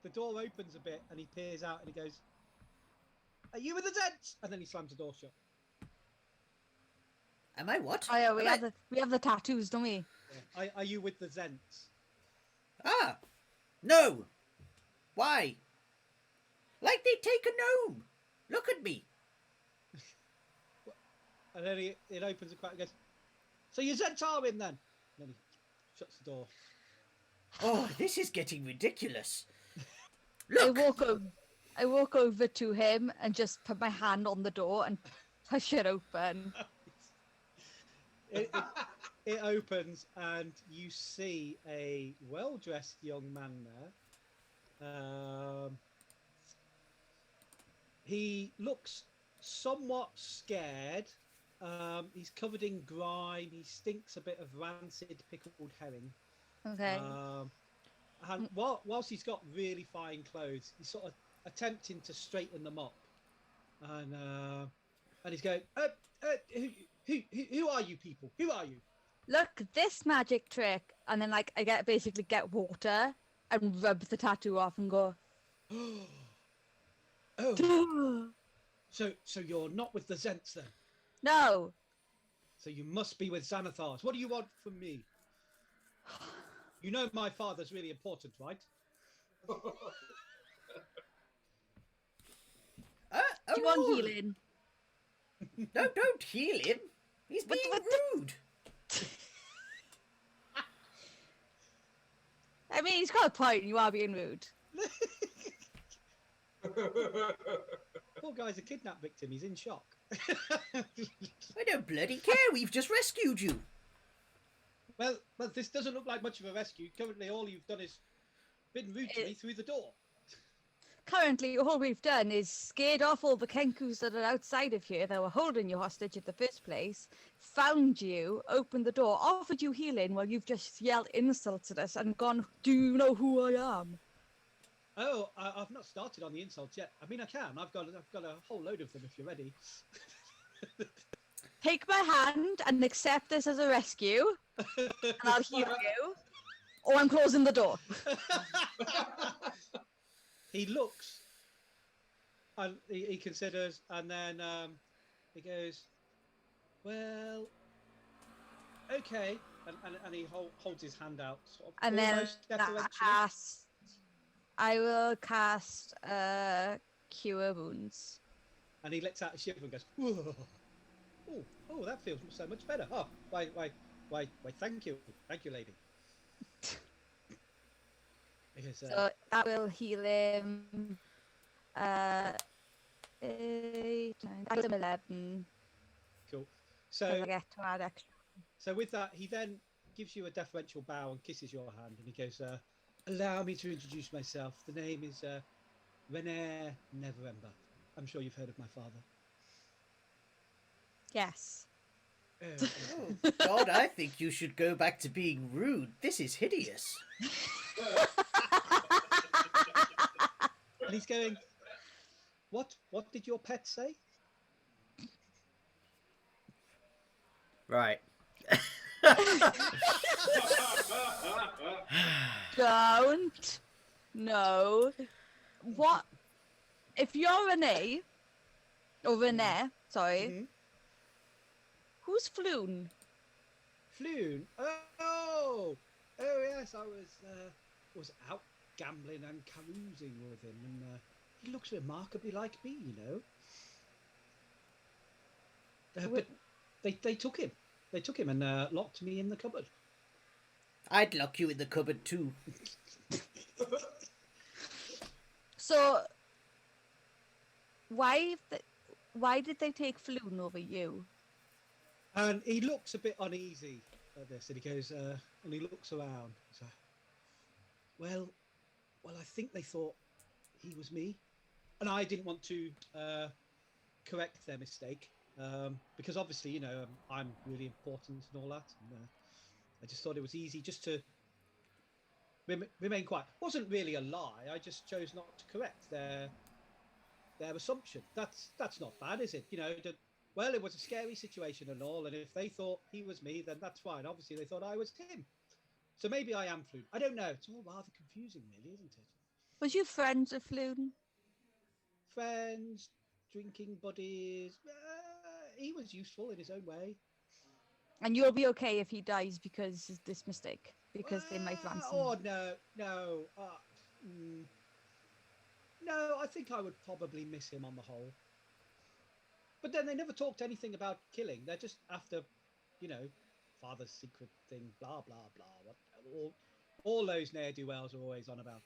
the door opens a bit and he peers out and he goes, are you with the Zents? And then he slams the door shut. Am I what? Oh yeah, Am we have the tattoos, don't we? Yeah. Are you with the Zents? Ah, no. Why? Like they take a gnome. Look at me. And then it opens a crack and goes, so you Zents are in then? And then he shuts the door. Oh, this is getting ridiculous. I Look. walk over to him and just put my hand on the door and push it open. It opens and you see a well-dressed young man there. He looks somewhat scared. He's covered in grime. He stinks a bit of rancid pickled herring. Okay. And whilst he's got really fine clothes, he's sort of attempting to straighten them up. And he's going, who are you people? Who are you? Look, this magic trick, and then like I basically get water and rub the tattoo off and go. Oh, so you're not with the Zents then? No. So you must be with Xanathars. What do you want from me? You know my father's really important, right? Do you want healing? No, don't heal him. He's being rude. I mean, he's got a point. You are being rude. Poor guy's a kidnap victim. He's in shock. I don't bloody care. We've just rescued you. Well, this doesn't look like much of a rescue. Currently, all you've done is been rude to me through the door. Currently, all we've done is scared off all the Kenkus that are outside of here that were holding you hostage in the first place, found you, opened the door, offered you healing while you've just yelled insults at us and gone, do you know who I am? Oh, I've not started on the insults yet. I mean, I can. I've got a whole load of them if you're ready. Take my hand and accept this as a rescue, and I'll heal you, or I'm closing the door. He looks And he considers, and then he goes, "Well, okay," and he holds his hand out, sort of And then almost deferentially. I will cast Cure Wounds. And he lets out a shiver and goes, "Whoa. Oh, that feels so much better. Oh, why, thank you, lady." Because, So that will heal him. 8, 9, 10, 11. cool. So I So, get to add extra. so with that, he then gives you a deferential bow and kisses your hand, and he goes, "Allow me to introduce myself. The name is René Neverember. I'm sure you've heard of my father." Yes. Oh, God, I think you should go back to being rude. This is hideous. And he's going, What did your pet say?" Right. Don't. No. What? If you're Renee, or Renee, sorry, Mhm. who's Floon? Floon. Oh, yes, I was out gambling and carousing with him, and he looks remarkably like me, you know. But they took him. They took him and locked me in the cupboard. I'd lock you in the cupboard too. So, why did they take Floon over you? And he looks a bit uneasy at this, and he goes, and he looks around. He's like, well, I think they thought he was me, and I didn't want to correct their mistake, because obviously, you know, I'm really important and all that, and I just thought it was easy just to remain quiet. It wasn't really a lie. I just chose not to correct their assumption. That's not bad, is it? You know, well, it was a scary situation and all, and if they thought he was me, then that's fine. Obviously, they thought I was him. So maybe I am Floon. I don't know. It's all rather confusing, really, isn't it? Was you friends with Floon? Friends, drinking buddies. He was useful in his own way. And you'll be okay if he dies because of this mistake, because they might ransom. Oh, no. No, I think I would probably miss him on the whole. But then they never talked anything about killing. They're just after, you know, father's secret thing, blah, blah, blah. All those ne'er-do-wells are always on about.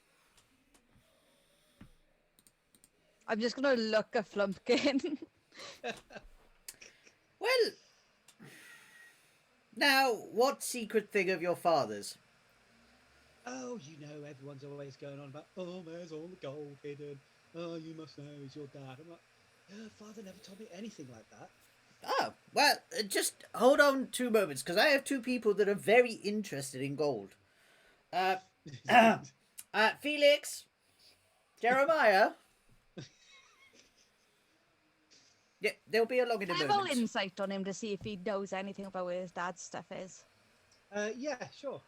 I'm just going to look at Flumpkin. Well, now, what secret thing of your father's? Oh, you know, everyone's always going on about, oh, there's all the gold hidden. Oh, you must know he's your dad. I'm like, father never told me anything like that. Oh, well, just hold on 2 moments, because I have 2 people that are very interested in gold. Felix, Jeremiah. Yeah, they'll be along in a Can I roll moment. insight on him to see if he knows anything about where his dad's stuff is? Yeah, sure.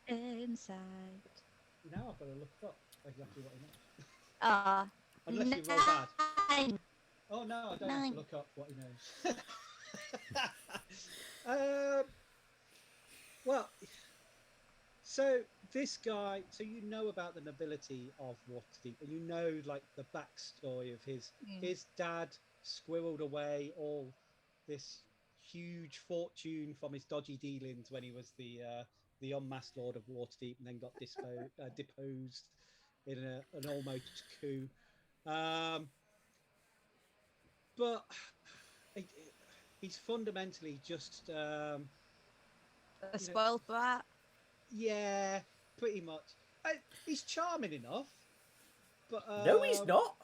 Insight. Now I've got to look up exactly what he knows. Unless you roll bad. 9. Oh, no, I don't have 9. to look up what he knows. Well, so this guy, so you know about the nobility of Waterdeep, and you know, like, the backstory of his dad squirreled away all this huge fortune from his dodgy dealings when he was the unmasked lord of Waterdeep, and then got deposed in an almost coup. But he's fundamentally just A spoiled brat. Yeah, pretty much. He's charming enough, but No, he's not.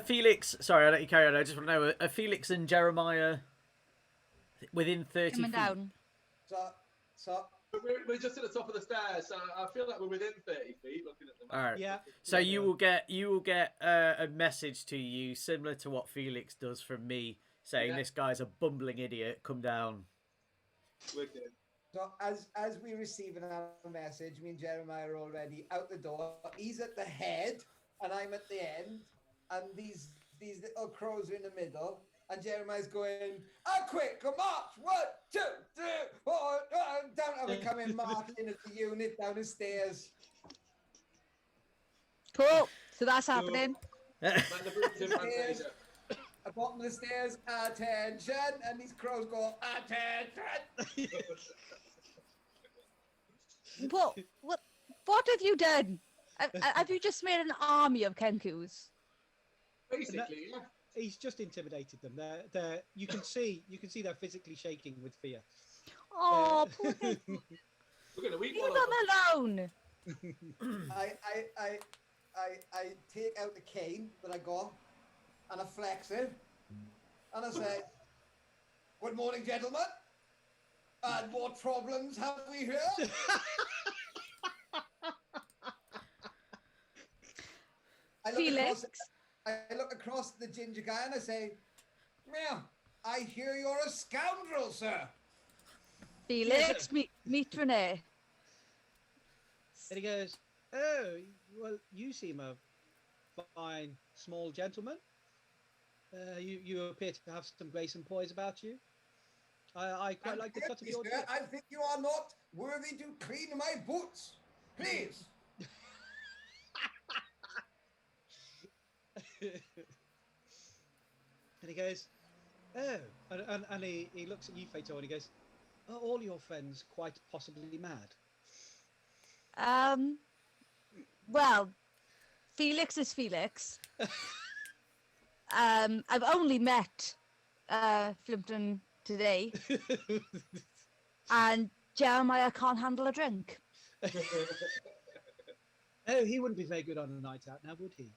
Felix. Sorry, I'll let you carry on. I just want to know: are Felix and Jeremiah within 30 Coming feet? down. So We're just at the top of the stairs, so I feel like we're within 30 feet looking at the map. All right. Yeah. So you will get a message to you similar to what Felix does from me, saying this guy's a bumbling idiot. Come down. Wicked. So as we receive another message, me and Jeremiah are already out the door. He's at the head, and I'm at the end, and these little crows are in the middle. And Jeremiah's going, quick, a march, 1, 2, 3, 4, down. And we're coming marching as the unit down the stairs. Cool. So that's happening. Man the boots in Fantasia. At the bottom of the stairs, attention, and these crows go, attention. What have you done? Have you just made an army of Kenkus? Basically, yeah. He's just intimidated them. They're you can see they're physically shaking with fear. Oh, poor thing. We're gonna weep Leave all them over. alone. I take out the cane that I got, and I flex it, and I say, "Good morning, gentlemen. And what problems have we here?" Felix. I look across the ginger guy and I say, "Meow, I hear you're a scoundrel, sir." Felix, meet Renee. And he goes, "Oh, well, you seem a fine small gentleman. You appear to have some grace and poise about you. I quite like the cut of your dress." I think you are not worthy to clean my boots. Please. And he goes, "Oh," and he looks at you, Fatal, and he goes, "Are all your friends quite possibly mad?" Well, Felix is Felix. I've only met Flimpton today, and Jeremiah can't handle a drink. Oh, he wouldn't be very good on a night out now, would he?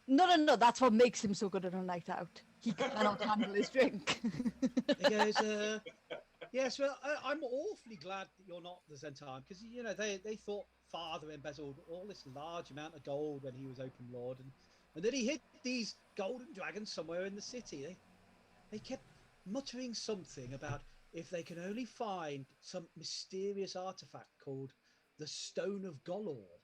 No, that's what makes him so good on a night out. He cannot handle his drink. He goes, "Yes, well, I'm awfully glad that you're not the Zentan, because, you know, they thought Father embezzled all this large amount of gold when he was Open Lord, and then he hid these golden dragons somewhere in the city. They kept muttering something about if they can only find some mysterious artifact called the Stone of Golor.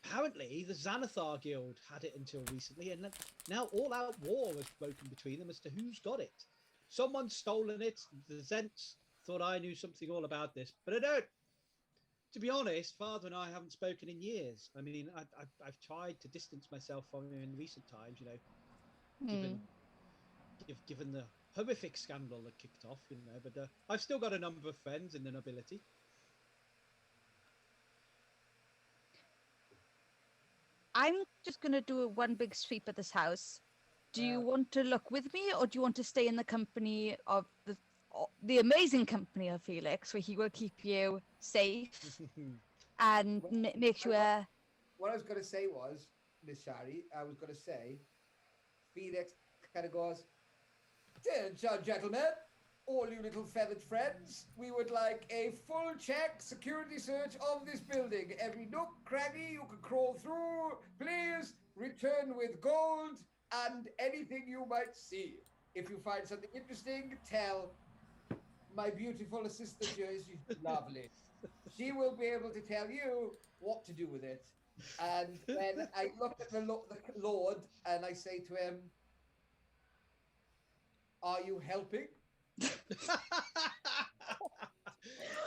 Apparently, the Xanathar Guild had it until recently, and now all-out war has broken between them as to who's got it. Someone's stolen it. The Zents thought I knew something all about this, but I don't. To be honest, Father and I haven't spoken in years. I mean, I've tried to distance myself from him in recent times, you know, given the horrific scandal that kicked off, you know, but I've still got a number of friends in the nobility." I'm just going to do one big sweep at this house. Do you want to look with me, or do you want to stay in the company of the amazing company of Felix, where he will keep you safe and make sure... What I was going to say was, Miss Shari, I was going to say, Felix kind of goes, "Dear gentlemen, all you little feathered friends, we would like a full check security search of this building. Every nook, cranny you can crawl through. Please return with gold and anything you might see. If you find something interesting, tell my beautiful assistant here. She's lovely. She will be able to tell you what to do with it." And then I look at the Lord and I say to him, "Are you helping?"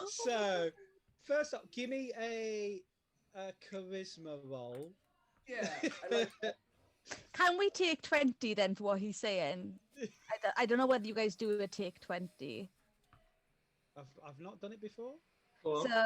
So, first up, give me a charisma roll. Yeah. I like that. Can we take 20 then for what he's saying? I don't know whether you guys do a take 20. I've not done it before. Well, So,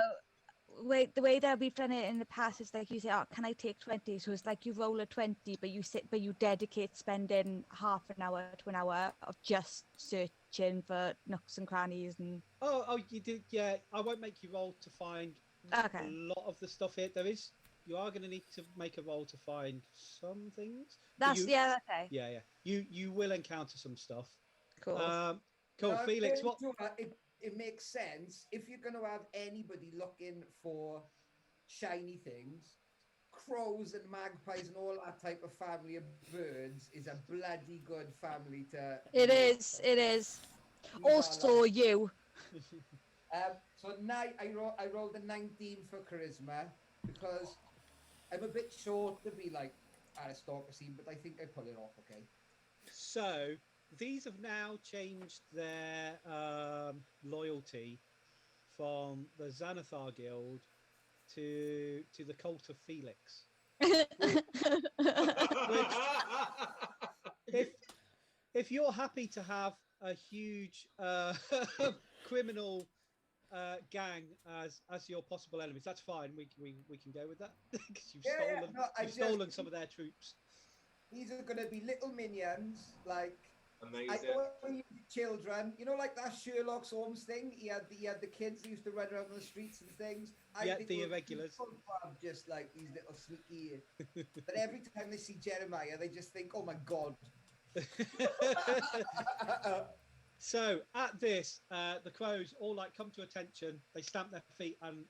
the way that we've done it in the past is like you say, "Oh, can I take 20?" So it's like you roll a 20, but you dedicate spending half an hour to an hour of just searching for nooks and crannies and. Oh, you did. Yeah, I won't make you roll to find Okay. a lot of the stuff here. You are going to need to make a roll to find some things. That's okay. Yeah. You will encounter some stuff. Cool. Cool, Felix. What? It makes sense if you're going to have anybody looking for shiny things. Crows and magpies and all that type of family of birds is a bloody good family to. It is. These are Also, like- you. So now I rolled a 19 for charisma because I'm a bit short to be like aristocracy, but I think I pull it off. Okay. So these have now changed their loyalty from the Xanathar Guild to the Cult of Felix. If you're happy to have a huge criminal gang as your possible enemies, that's fine. We can go with that because you've stolen some of their troops. These are going to be little minions, like Amazing. I don't want to use children. You know, like that Sherlock Holmes thing. He had the kids who used to run around on the streets and things. Yeah, think the we'll irregulars. Just like these little sneaky. But every time they see Jeremiah, they just think, "Oh my god." So at this, the crows all like come to attention. They stamp their feet and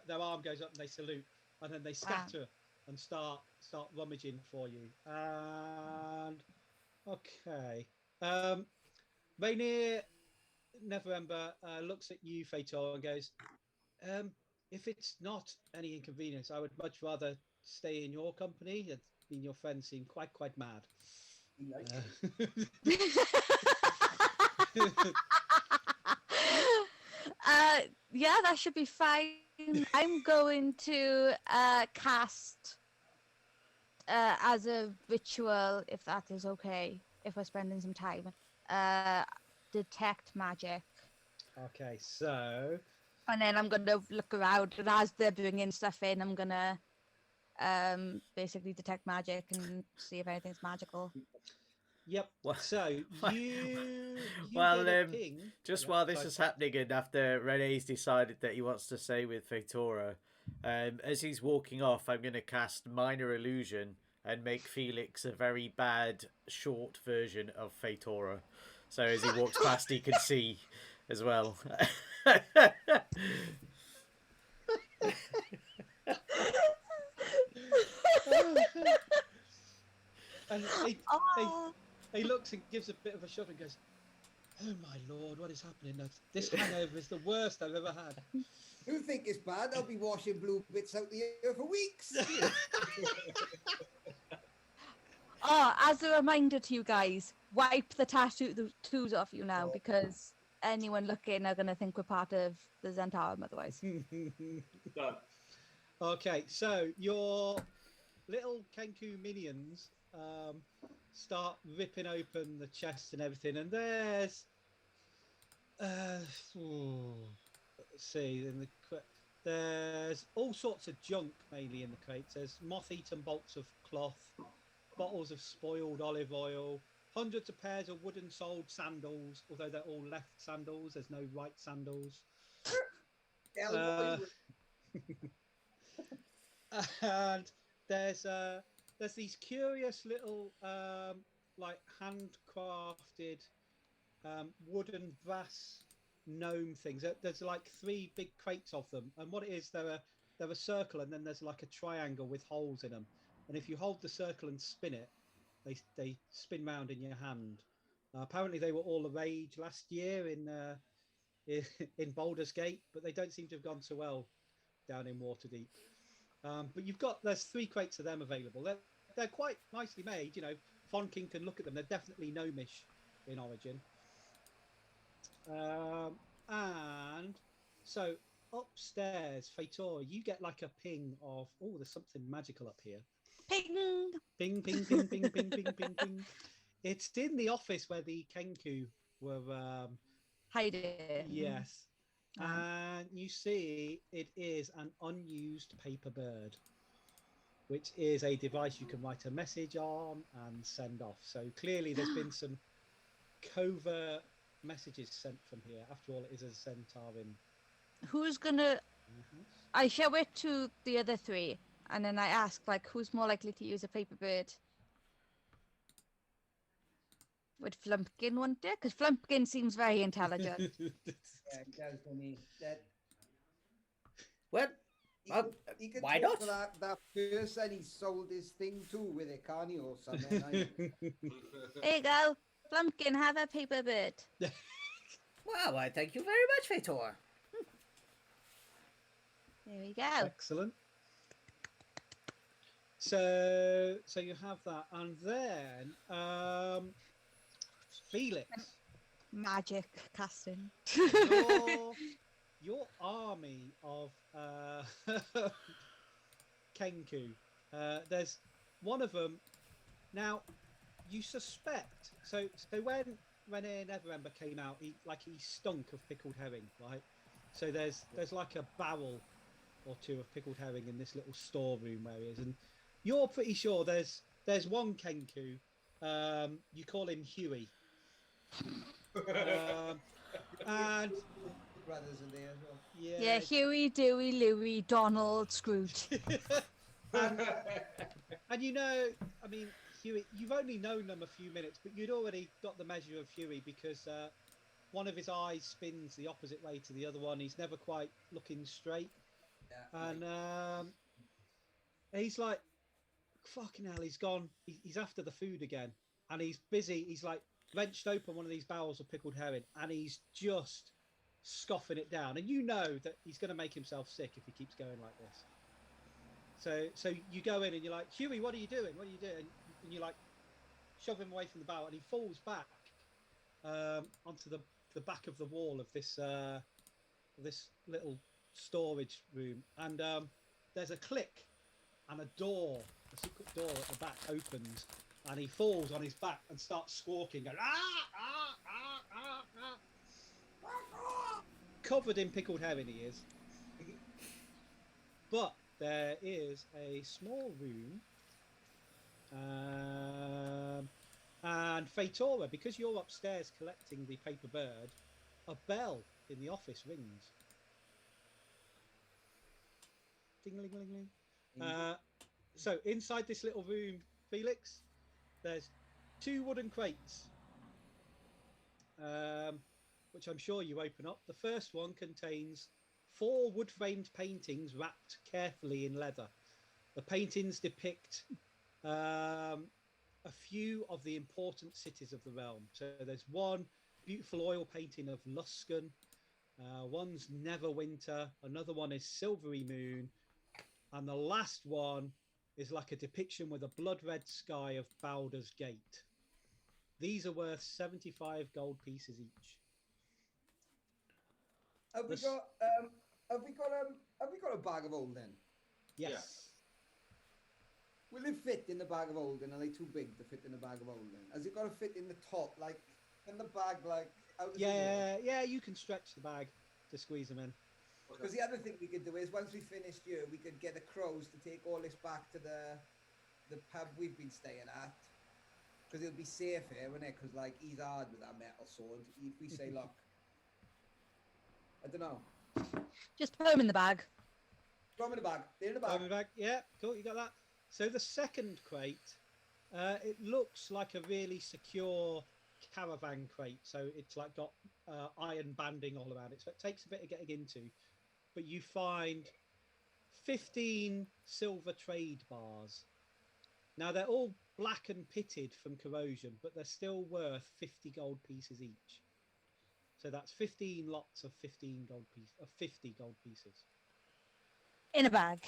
their arm goes up and they salute, and then they scatter and start rummaging for you. And okay, Rainier Neverember looks at you, Fator, and goes, "If it's not any inconvenience, I would much rather stay in your company. I mean, your friends seem quite mad." Yeah, that should be fine. I'm going to cast as a ritual, if that is okay, if we're spending some time, detect magic. Okay, so And then I'm going to look around, and as they're bringing stuff in, I'm going to basically detect magic and see if anything's magical. yep. Well- So you Well, get a ping. just Yep, while this sorry. is happening, and after Rene's decided that he wants to stay with Fatora, as he's walking off, I'm going to cast Minor Illusion and make Felix a very bad short version of Fatora. So as he walks past, he can see as well. And Oh, he looks and gives a bit of a shove and goes, "Oh my lord, what is happening? This hangover is the worst I've ever had." You think it's bad? I'll be washing blue bits out the air for weeks. oh, as a reminder to you guys, wipe the tattoos off you now, because anyone looking are going to think we're part of the Zentarum otherwise. Done. Okay, so your little Kenku minions start ripping open the chests and everything, and there's let's see, there's all sorts of junk mainly in the crates. There's moth-eaten bolts of cloth, bottles of spoiled olive oil, hundreds of pairs of wooden-soled sandals, although they're all left sandals. There's no right sandals. And there's these curious little like handcrafted wooden brass gnome things. There's like 3 big crates of them, and what it is, they're a circle, and then there's like a triangle with holes in them, and if you hold the circle and spin it, they spin round in your hand. Apparently they were all the rage last year in Baldur's Gate, but they don't seem to have gone so well down in Waterdeep. But there's 3 crates of them available. They're quite nicely made. You know, Fonkin can look at them. They're definitely gnomish in origin. And so upstairs, Fator, you get like a ping of, oh, there's something magical up here. Ping! Ping, ping, ping, ping, ping, ping, ping, ping. It's in the office where the Kenku were. Hiding. Yes. And you see it is an unused paper bird, which is a device you can write a message on and send off. So clearly there's been some covert messages sent from here. After all, it is a Centarin. Who's gonna... I show it to the other 3, and then I ask, like, who's more likely to use a paper bird? Would Flumpkin want it? Because Flumpkin seems very intelligent. Yeah, it does for me. Well, He could why talk not? to that person he sold his thing to with it, can't he, or something? There you go. Flumpkin, have a paper bird. Well, I thank you very much, Fator. There we go. Excellent. So you have that, and then Felix, Magic casting. your army of Kenku. There's one of them. Now, you suspect. So when Neverember came out, he stunk of pickled herring, right? So there's like a barrel or two of pickled herring in this little storeroom where he is, and you're pretty sure there's one Kenku. You call him Huey. And brothers are there as well. Yeah, Huey, Dewey, Louie, Donald, Scrooge. And you know, I mean, Huey, you've only known them a few minutes, but you'd already got the measure of Huey because one of his eyes spins the opposite way to the other one. He's never quite looking straight. Yeah, And he's like, fucking hell, he's gone. He's after the food again. And he's busy. He's like wrenched open one of these barrels of pickled herring and he's just scoffing it down. And you know that he's going to make himself sick if he keeps going like this. So you go in and you're like, Huey, what are you doing? What are you doing? And you like shove him away from the barrel and he falls back onto the back of the wall of this little storage room. And there's a click and a secret door at the back opens and he falls on his back and starts squawking, going, covered in pickled herring he is. But there is a small room, and Fatora, because you're upstairs collecting the paper bird, a bell in the office rings. Ding-a-ling-a-ling-ling. So inside this little room, Felix, there's 2 wooden crates, which I'm sure you open up. The first one contains 4 wood-framed paintings wrapped carefully in leather. The paintings depict a few of the important cities of the realm. So there's one beautiful oil painting of Luskan, one's Neverwinter, another one is Silvery Moon, and the last one is like a depiction with a blood-red sky of Baldur's Gate. These are worth 75 gold pieces each. Have we got a bag of old then? Yes. Yeah. Will it fit in the bag of old then? Are they too big to fit in the bag of old then? Has it got to fit in the top? Like, in the bag, like, how does it work? Yeah, you can stretch the bag to squeeze them in. Because the other thing we could do is, once we finished here, we could get the crows to take all this back to the pub we've been staying at. Because it'll be safe here, won't it? Because, like, he's hard with that metal sword. If we say, look, I don't know. Just put them in the bag. Throw them in the bag. They're in the Throw bag. 'em in the bag. Yeah, cool, you got that. So the second crate, it looks like a really secure caravan crate. So it's like got iron banding all around it. So it takes a bit of getting into. But you find 15 silver trade bars. Now they're all black and pitted from corrosion, but they're still worth 50 gold pieces each. So that's 15 lots of 50 gold pieces. In a bag.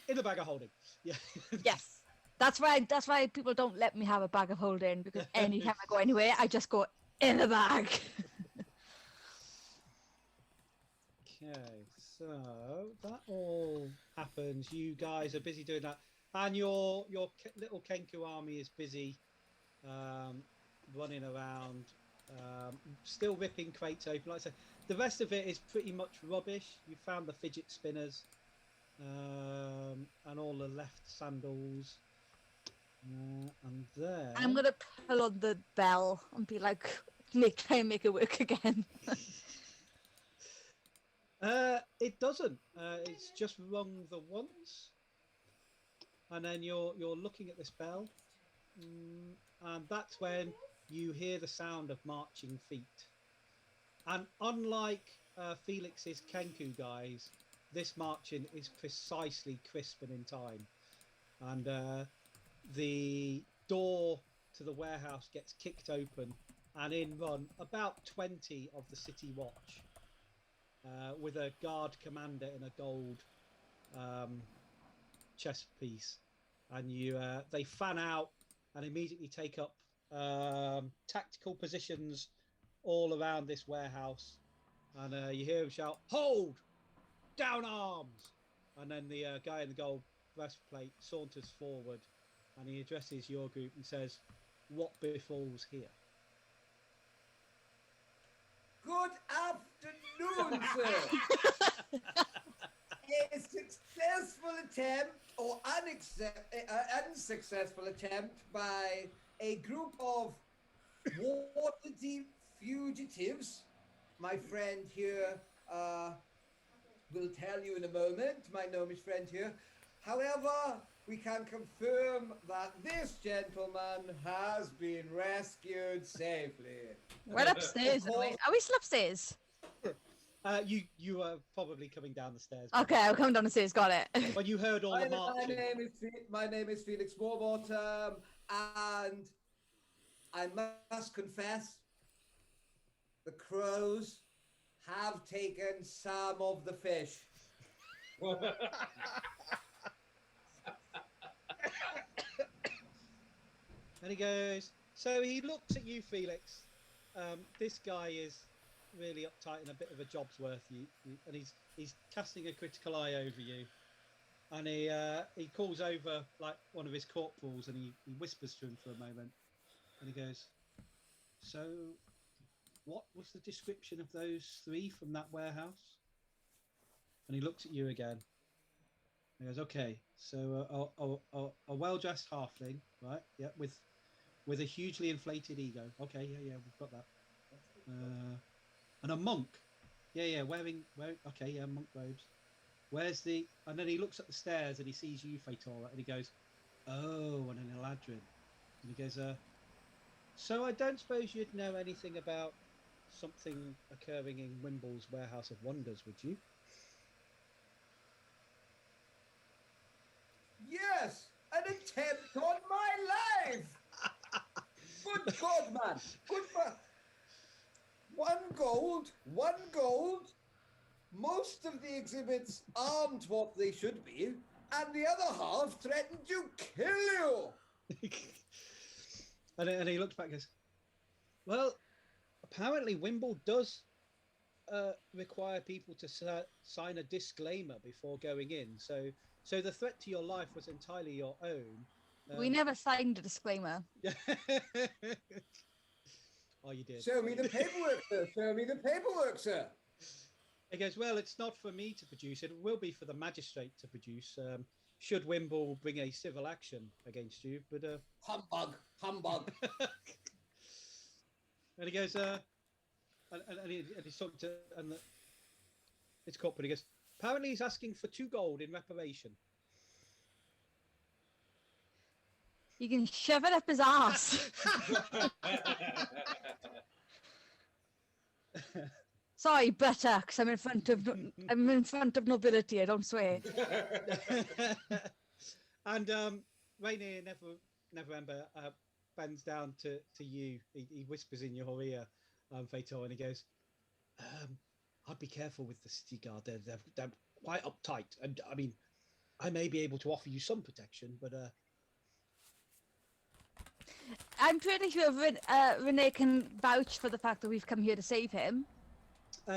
In the bag of holding. Yeah. Yes. That's why people don't let me have a bag of holding, because anytime I go anywhere, I just go in the bag. Okay, so that all happens. You guys are busy doing that, and your little Kenku army is busy running around, still ripping crates open. Like I said, the rest of it is pretty much rubbish. You found the fidget spinners and all the left sandals, and then I'm gonna pull on the bell and be like, try and make it work again. It doesn't. It's just rung the once, and then you're looking at this bell, and that's when you hear the sound of marching feet. And unlike Felix's Kenku guys, this marching is precisely crisp and in time. And the door to the warehouse gets kicked open, and in run about 20 of the city watch. with a guard commander in a gold chess piece, and they fan out and immediately take up tactical positions all around this warehouse, and you hear him shout, "Hold! Down arms!" And then the guy in the gold breastplate saunters forward, and he addresses your group and says, "What befalls here?" Good afternoon, sir. A successful attempt or unsuccessful attempt by a group of Waterdeep fugitives. My friend here will tell you in a moment, my gnomish friend here. However, we can confirm that this gentleman has been rescued safely. We're upstairs, are we? Are we still upstairs? You are probably coming down the stairs. Okay, I'll come down the stairs. Got it. When you heard all the marching. My name is Felix Morbot, and I must confess, the crows have taken some of the fish. And he goes, so he looks at you, Felix. This guy is really uptight and a bit of a job's worth. And he's casting a critical eye over you. And he calls over like one of his corporals, and he whispers to him for a moment. And he goes, so what was the description of those three from that warehouse? And he looks at you again. He goes, okay, so a well-dressed halfling, right? Yeah, with a hugely inflated ego. Okay, yeah, we've got that. And a monk. Yeah, wearing okay, yeah, monk robes. Where's the? And then he looks at the stairs and he sees you, Fatora, and he goes, oh, and an Eladrin. And he goes, so I don't suppose you'd know anything about something occurring in Wimble's Warehouse of Wonders, would you? Yes, an attempt on my life. Good God, man. Good for 1 gold. Most of the exhibits aren't what they should be, and the other half threatened to kill you. And he looks back and goes, well, apparently Wimble does require people to sign a disclaimer before going in. So the threat to your life was entirely your own. We never signed a disclaimer. Oh, you did. Show me the paperwork, sir. He goes, well, it's not for me to produce. It will be for the magistrate to produce. Should Wimble bring a civil action against you, but Humbug. And he goes, and he's talking to, and it's corporate. He goes, apparently he's asking for 2 gold in reparation. You can shove it up his ass. Sorry, buttocks. I'm in front of nobility. I don't swear. And Rainier Neverember bends down to you. He whispers in your ear, Fator, and he goes, I'd be careful with the city guard. They're quite uptight. And I mean, I may be able to offer you some protection, but I'm pretty sure Renee can vouch for the fact that we've come here to save him.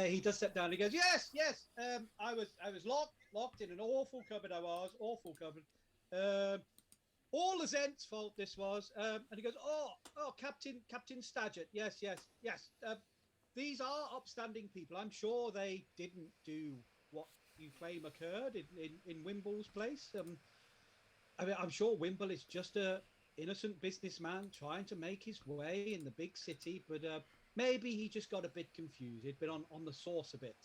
He does step down. He goes, yes. I was locked in an awful cupboard. Awful cupboard. All the Zent's fault this was. And he goes, oh, Captain Stagert. Yes. These are upstanding people. I'm sure they didn't do what you claim occurred in Wimble's place. I mean, I'm sure Wimble is just a innocent businessman trying to make his way in the big city, but maybe he just got a bit confused. He'd been on the sauce a bit.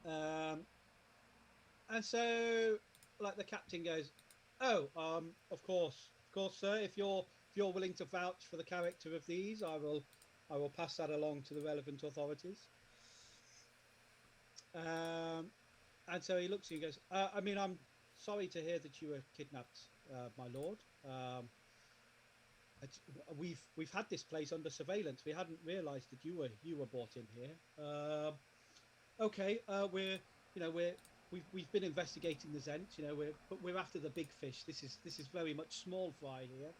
And so, like, the captain goes, oh, of course, sir. If you're willing to vouch for the character of these, I will pass that along to the relevant authorities. And so he looks at you and goes, I mean, I'm sorry to hear that you were kidnapped, my lord. We've had this place under surveillance. We hadn't realised that you were brought in here. okay, we've been investigating the Zent. But we're after the big fish. This is very much small fry here.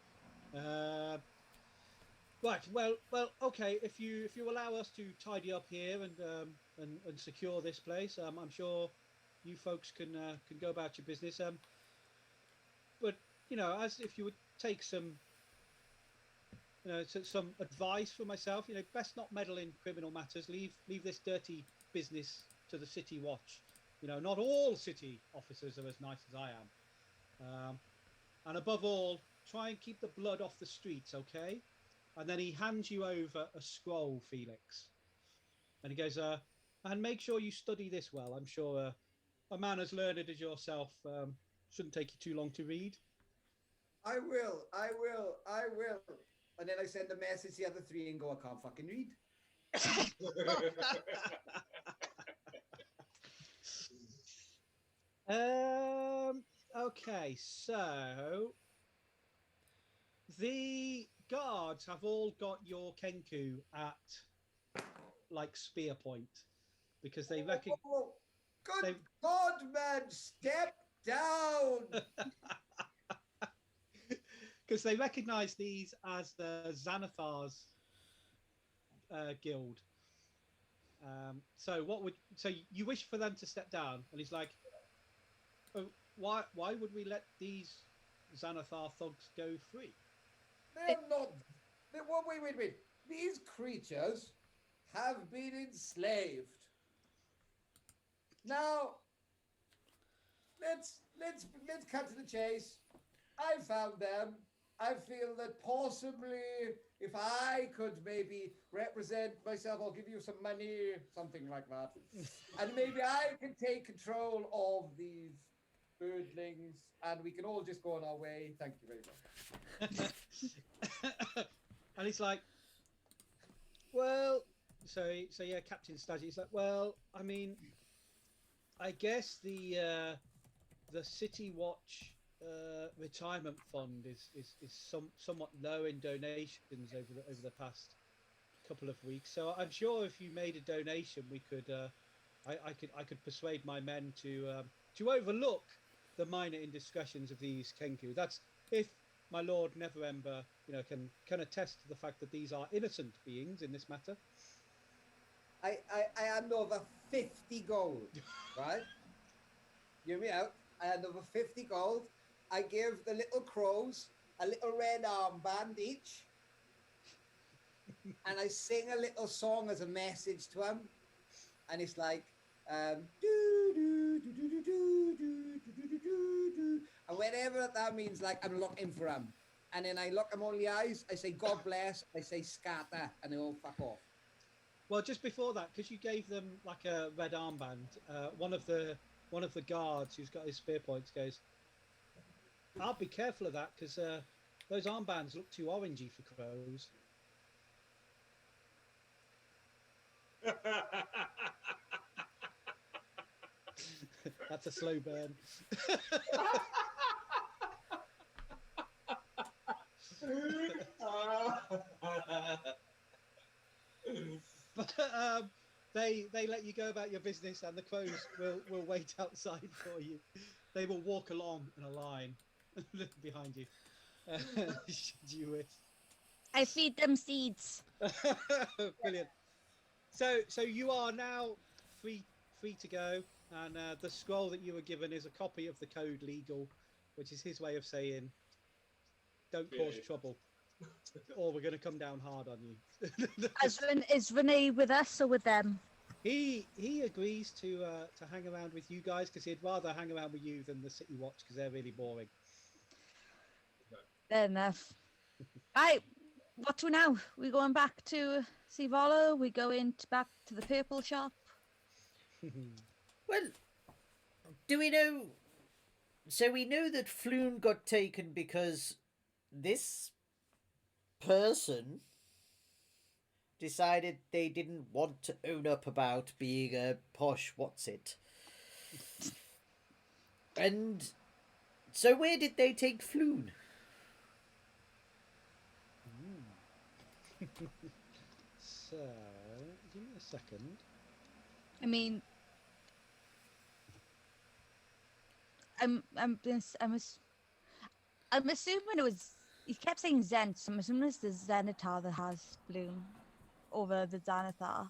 Right. Well. Okay. If you allow us to tidy up here and secure this place, I'm sure you folks can go about your business. But as if you would take some advice for myself. Best not meddle in criminal matters. Leave this dirty business to the city watch. Not all city officers are as nice as I am. And above all, try and keep the blood off the streets, okay? And then he hands you over a scroll, Felix. And he goes, and make sure you study this well. I'm sure a man as learned as yourself shouldn't take you too long to read. I will. And then I send a message to the other three and go, I can't fucking read. Okay, so the guards have all got your Kenku at like spear point because they reckon. Oh, good God, man, step down. Because they recognise these as the Xanathar's guild. So you wish for them to step down, and he's like, oh, why would we let these Xanathar thugs go free? They're not. Wait. These creatures have been enslaved. Now, let's cut to the chase. I found them. I feel that possibly if I could maybe represent myself, I'll give you some money, something like that. And maybe I can take control of these birdlings and we can all just go on our way. Thank you very much. And he's like, well, so yeah, Captain Staggy. He's like, well, I mean, I guess the City Watch retirement fund is somewhat low in donations over the past couple of weeks. So I'm sure if you made a donation, we could I could persuade my men to overlook the minor indiscretions of these Kenku. That's if my Lord Neverember can attest to the fact that these are innocent beings in this matter. I hand over 50 gold, right? Hear me out. I hand over 50 gold. I give the little crows a little red armband each. And I sing a little song as a message to them. And it's like, do, do, do, do, do, do, do, do, do, do. And whatever that means, like I'm looking for them. And then I look them all in the eyes. I say, God bless. I say, scatter. And they all fuck off. Well, just before that, because you gave them like a red armband, one of the guards who's got his spear points goes, I'll be careful of that because those armbands look too orangey for crows. That's a slow burn. But they let you go about your business, and the crows will wait outside for you. They will walk along in a line behind you. Should you wish. I feed them seeds. Brilliant. So you are now free to go, and the scroll that you were given is a copy of the Code Legal, which is his way of saying, "Don't cause trouble, or we're going to come down hard on you." Is Renee with us or with them? He agrees to hang around with you guys because he'd rather hang around with you than the City Watch because they're really boring. Fair enough. Right, what do now? We going back to Sivolo? We going back to the purple shop? Well, do we know? So we know that Floon got taken because this person decided they didn't want to own up about being a posh what's-it. And so where did they take Floon? So, give me a second. I mean, I'm assuming it was. He kept saying Zent, so I'm assuming it's the Xanatar that has Bloom over the Xanathar.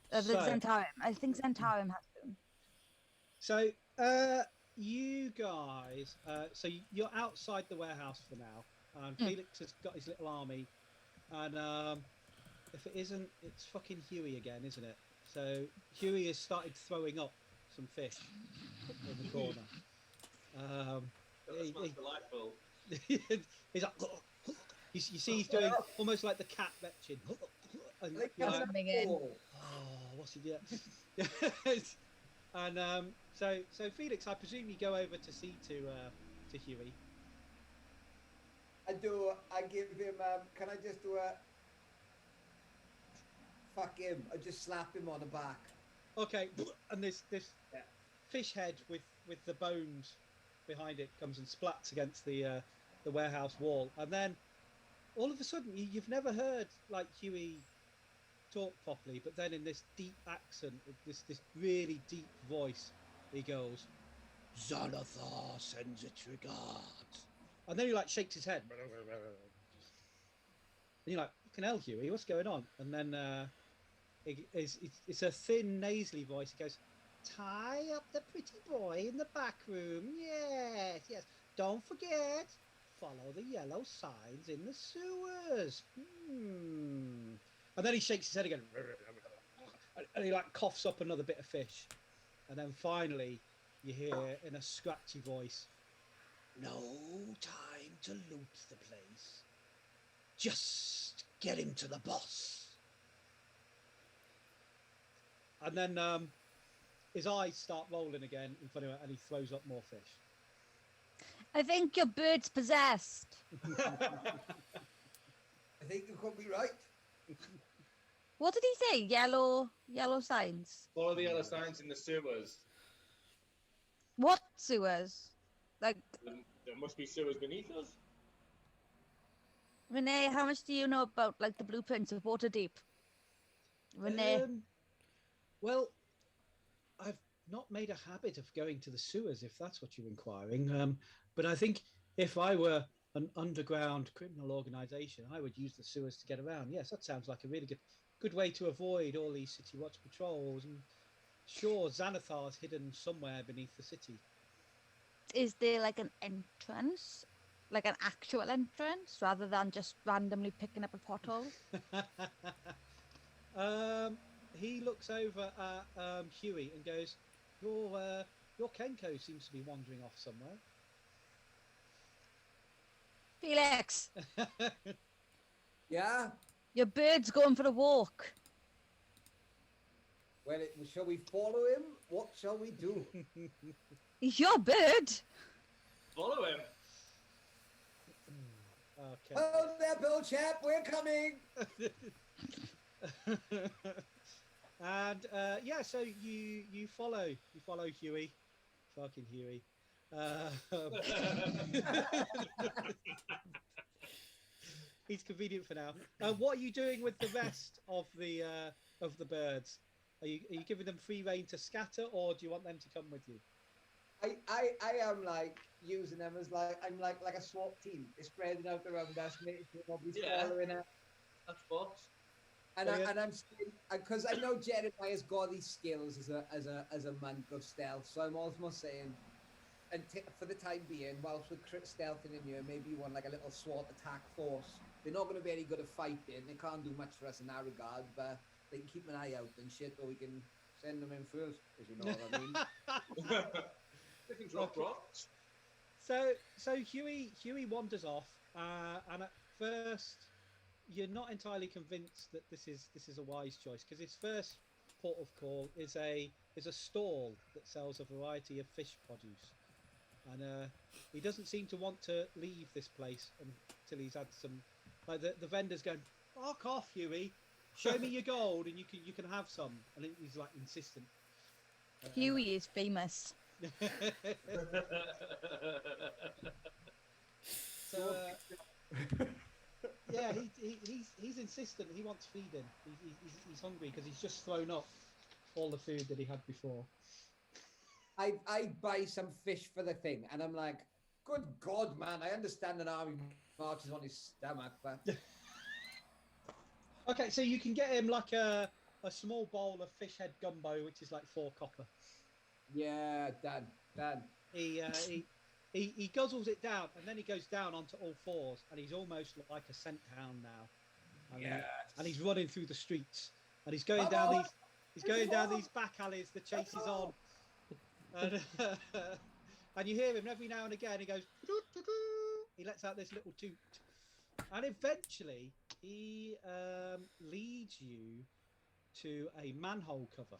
The So, Zentarium. I think Zentarium has Bloom. so you guys, so you're outside the warehouse for now. Felix has got his little army, and if it isn't, it's fucking Huey again, isn't it? So Huey has started throwing up some fish in the corner. That smells delightful. He's like, you see, he's doing almost like the cat retching. And Like, you're like, coming in. oh, what's he doing? And so Felix, I presume you go over to see to Huey. I give him, can I just do a... Fuck him. I just slap him on the back. Okay, and this Yeah. fish head with the bones behind it comes and splats against the warehouse wall, and then all of a sudden you've never heard like Huey talk properly, but then in this deep accent, this really deep voice, he goes, "Xanathar sends its regards," and then he like shakes his head, and you're like, "Fucking hell, Huey, what's going on?" And then it's a thin, nasally voice. He goes, "Tie up the pretty boy in the back room. Yes. Don't forget, follow the yellow signs in the sewers." And then he shakes his head again, and he like coughs up another bit of fish. And then finally, you hear in a scratchy voice, "No time to loot the place. Just get him to the boss." And then his eyes start rolling again in front of it, and he throws up more fish. I think your bird's possessed. I think you could be right. What did he say? Yellow signs. Follow the yellow signs in the sewers. What sewers? Like, There must be sewers beneath us. Renee, how much do you know about like the blueprints of Waterdeep? Renee, Well, I've not made a habit of going to the sewers, if that's what you're inquiring. But I think if I were an underground criminal organisation, I would use the sewers to get around. Yes, that sounds like a really good way to avoid all these city watch patrols. And sure, Xanathar's hidden somewhere beneath the city. is there like an entrance? Like an actual entrance rather than just randomly picking up a pothole? He looks over at Huey and goes, your Kenko seems to be wandering off somewhere." Felix, Yeah? your bird's going for a walk. Well, shall we follow him? What shall we do? He's your bird. Follow him. Okay. Oh, there, Bill Chap, we're coming. And yeah, so you follow Huey, fucking Huey. He's convenient for now. What are you doing with the rest of the birds? Are you giving them free rein to scatter, or do you want them to come with you? I am like using them as I'm like a SWAT team. They're spreading out around us, making sure nobody's Yeah. following it. That's boss. And I'm because I know Jeremiah's got these skills as a monk of stealth. So I'm almost saying, and for the time being, whilst we're stealthing in here, maybe you want like a little SWAT attack force. They're not going to be any good at fighting. They can't do much for us in that regard, but they can keep an eye out and shit, or we can send them in first, if you know what I mean. They can drop rocks. So Huey wanders off, and at first you're not entirely convinced that this is a wise choice, because his first port of call is a stall that sells a variety of fish produce, and he doesn't seem to want to leave this place until he's had some. Like the vendor's going, "Fuck off, Huey! Show me your gold, and you can have some." And he's like insistent. Huey is famous. So Yeah, he's insistent. He wants feeding. He's hungry because he's just thrown up all the food that he had before. I buy some fish for the thing, and I'm like, good God, man! I understand an army marches on his stomach, but Okay, so you can get him like a small bowl of fish head gumbo, which is like 4 copper. yeah, done. He guzzles it down, and then he goes down onto all fours, and he's almost like a scent hound now. And he's running through the streets, and he's going down these back alleys. The chase is on, and you hear him every now and again. He goes, he lets out this little toot, and eventually he leads you to a manhole cover.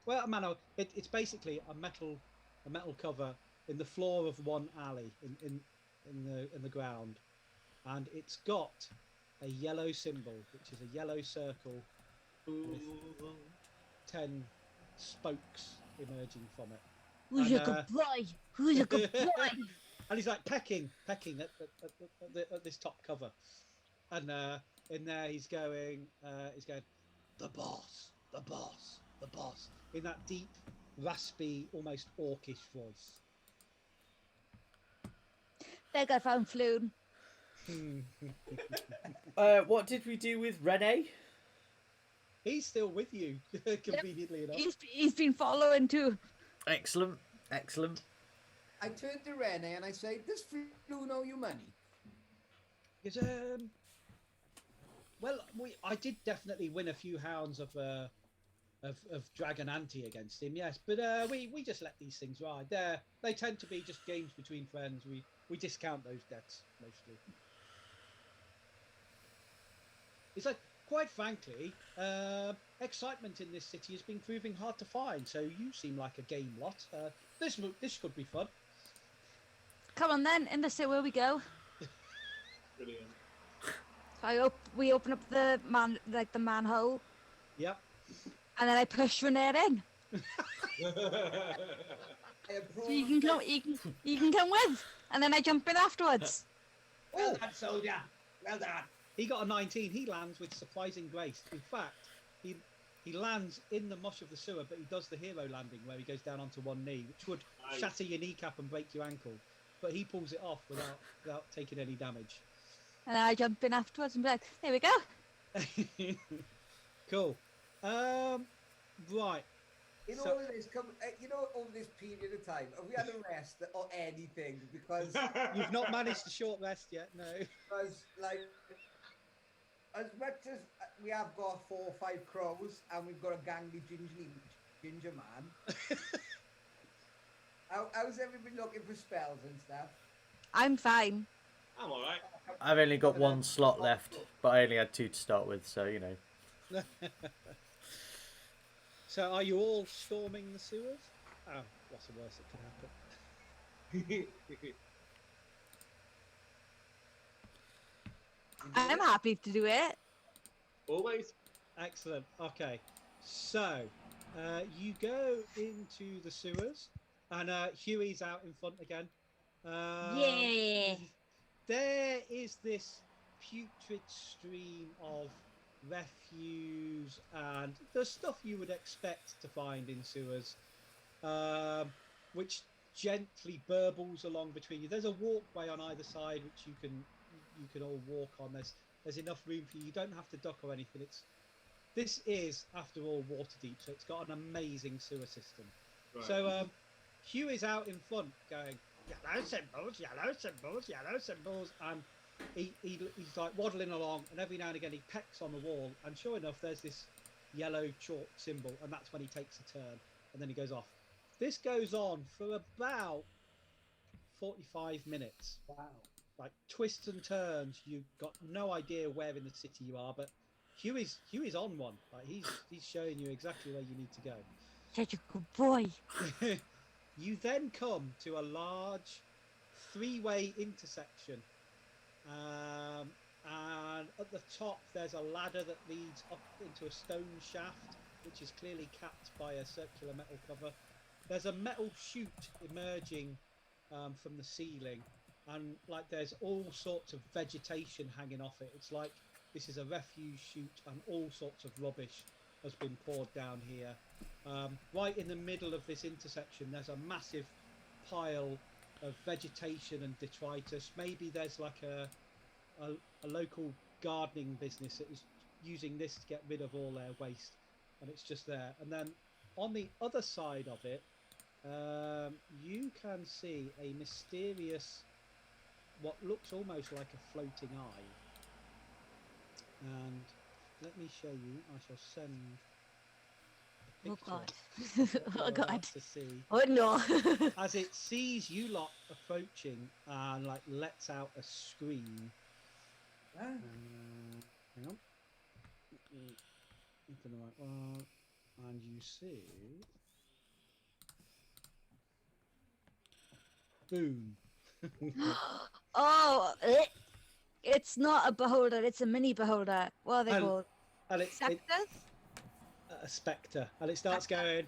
Well, a manhole. It's basically a metal cover in the floor of one alley in the ground, and it's got a yellow symbol, which is a yellow circle with 10 spokes emerging from it. Who's a good boy? Who's a good boy? And he's like pecking at this top cover, and in there he's going, the boss, in that deep, raspy, almost orcish voice. Think I found Floon. What did we do with Rene? He's still with you, conveniently enough. He's been following too. Excellent. I turn to Rene and I say, "Does Floon owe you money?" Because, well, I did definitely win a few hounds of Dragon Ante against him, yes, but we just let these things ride. They tend to be just games between friends. We discount those debts mostly. It's like, quite frankly, excitement in this city has been proving hard to find. So you seem like a game lot. This could be fun. Come on then, in the sewer we go. Brilliant. We open up the manhole, Yep. and then I push Renee in. So you can come with, and then I jump in afterwards. Well done, soldier. Well done. He got a 19. He lands with surprising grace. In fact, he lands in the mush of the sewer, but he does the hero landing where he goes down onto one knee, which would shatter your kneecap and break your ankle. But he pulls it off without taking any damage. And then I jump in afterwards and be like, "There we go." Cool. Right. In all of this, over this period of time, have we had a rest or anything? Because You've not managed a short rest yet, no. because like, as much as we have got 4 or 5 crows and we've got a gangly ginger man, how's everybody looking for spells and stuff? I'm fine. I'm all right. I've only got 1 slot left, but I only had 2 to start with, so you know. So are you all storming the sewers? Oh, what's the worst that could happen? I'm happy to do it. Always. Excellent. Okay. So you go into the sewers, and Huey's out in front again. Yeah. There is this putrid stream of refuse and the stuff you would expect to find in sewers, which gently burbles along between you. There's a walkway on either side which you can all walk on. There's enough room for you. You don't have to duck or anything. This is, after all, Waterdeep, so it's got an amazing sewer system. Right. So Hugh is out in front going, yellow symbols, yellow symbols, yellow symbols, and he's like waddling along, and every now and again he pecks on the wall, and sure enough there's this yellow chalk symbol, and that's when he takes a turn, and then he goes off. This goes on for about 45 minutes. Wow. Like twists and turns. You've got no idea where in the city you are, but Hugh is on one. Like he's showing you exactly where you need to go. Such a good boy. You then come to a large 3-way intersection, and at the top there's a ladder that leads up into a stone shaft, which is clearly capped by a circular metal cover. There's a metal chute emerging from the ceiling, and like there's all sorts of vegetation hanging off it. It's like this is a refuse chute, and all sorts of rubbish has been poured down here. Right in the middle of this intersection, there's a massive pile of vegetation and detritus. Maybe there's like a local gardening business that is using this to get rid of all their waste, and it's just there. And then on the other side of it, you can see a mysterious, what looks almost like a floating eye. And let me show you. I shall send a Oh picture God. Oh God. to see. Oh no. As it sees you lot approaching and like lets out a scream. Hang on. Into the right one. And you see. Boom. Oh, it's not a beholder. It's a mini beholder. What are they And- called? And it, Sectors? a spectre, and it starts going,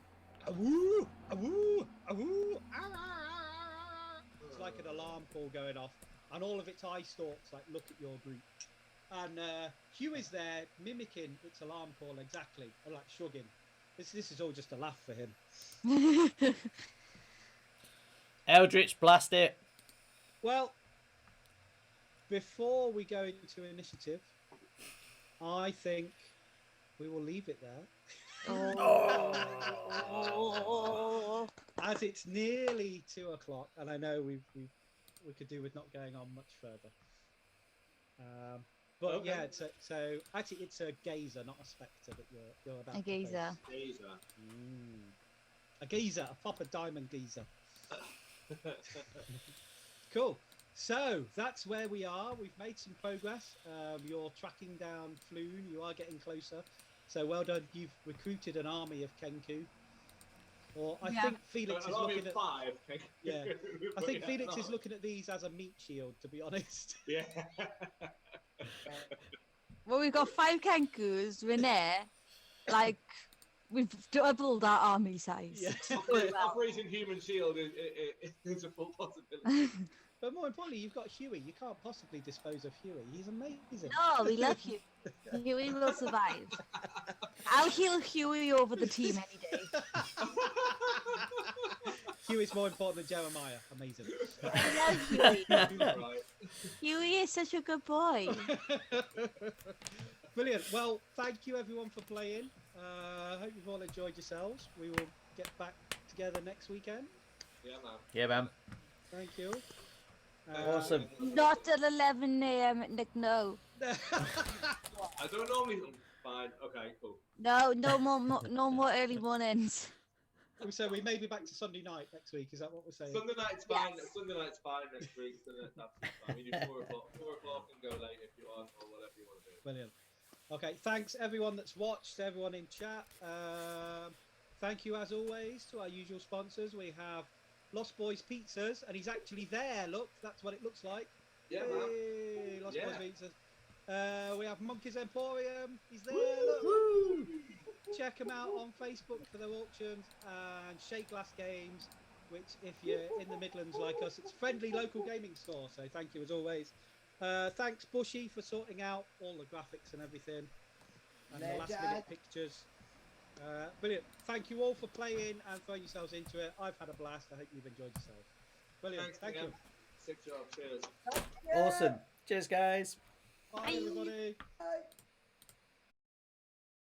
awoo, awoo, awoo, ah, ah, ah. It's like an alarm call going off, and all of its eye stalks like look at your group, and Hugh is there mimicking its alarm call exactly, and like shrugging. This is all just a laugh for him. Eldritch, blast it. Well, before we go into initiative, I think we will leave it there. Oh. As it's nearly 2 o'clock, and I know we could do with not going on much further. But Okay. yeah, so actually it's a gazer, not a spectre that you're about. A to gazer. face. A geezer, a proper diamond geezer. Cool. So that's where we are. We've made some progress. You're tracking down Floon. You are getting closer. So well done. You've recruited an army of Kenku. Or I Yeah. think Felix is looking at. 5. Yeah. I But think yeah, Felix is no. looking at these as a meat shield, to be honest. Yeah. Well, we've got 5 Kenkus, Renee. Like, we've doubled our army size. Yeah. Operation Human Shield is a full possibility. But more importantly, you've got Huey. You can't possibly dispose of Huey. He's amazing. No, we love Huey. Huey will survive. I'll heal Huey over the team any day. Huey's more important than Jeremiah. Amazing. I love Huey. Right. Huey is such a good boy. Brilliant. Well, thank you everyone for playing. I hope you've all enjoyed yourselves. We will get back together next weekend. Yeah, man. Yeah, man. Thank you. Awesome. Not at 11 a.m. Nick, no. I don't normally. Fine. Okay. Cool. No more early mornings. So we may be back to Sunday night next week. Is that what we're saying? Sunday night's fine. Yes. Sunday night's fine next week. So that's fine. We do 4 o'clock. 4 o'clock and go late if you want, or whatever you want to do. Brilliant. Okay, thanks everyone that's watched, everyone in chat. Thank you as always to our usual sponsors. We have Lost Boys Pizzas, and he's actually there. Look, that's what it looks like. Yeah, man. Hey, Lost Yeah. Boys Pizzas. We have Monkey's Emporium. He's there. Look. Check them out on Facebook for their auctions, and Shake Glass Games, which if you're in the Midlands like us, it's a friendly local gaming store. So thank you as always. Thanks Bushy for sorting out all the graphics and everything, and the last minute pictures. Brilliant. Thank you all for playing and throwing yourselves into it. I've had a blast. I hope you've enjoyed yourself. Brilliant. Thanks, Thank again. you. Sick job. Cheers. Awesome. Cheers, guys. Bye everybody. Bye.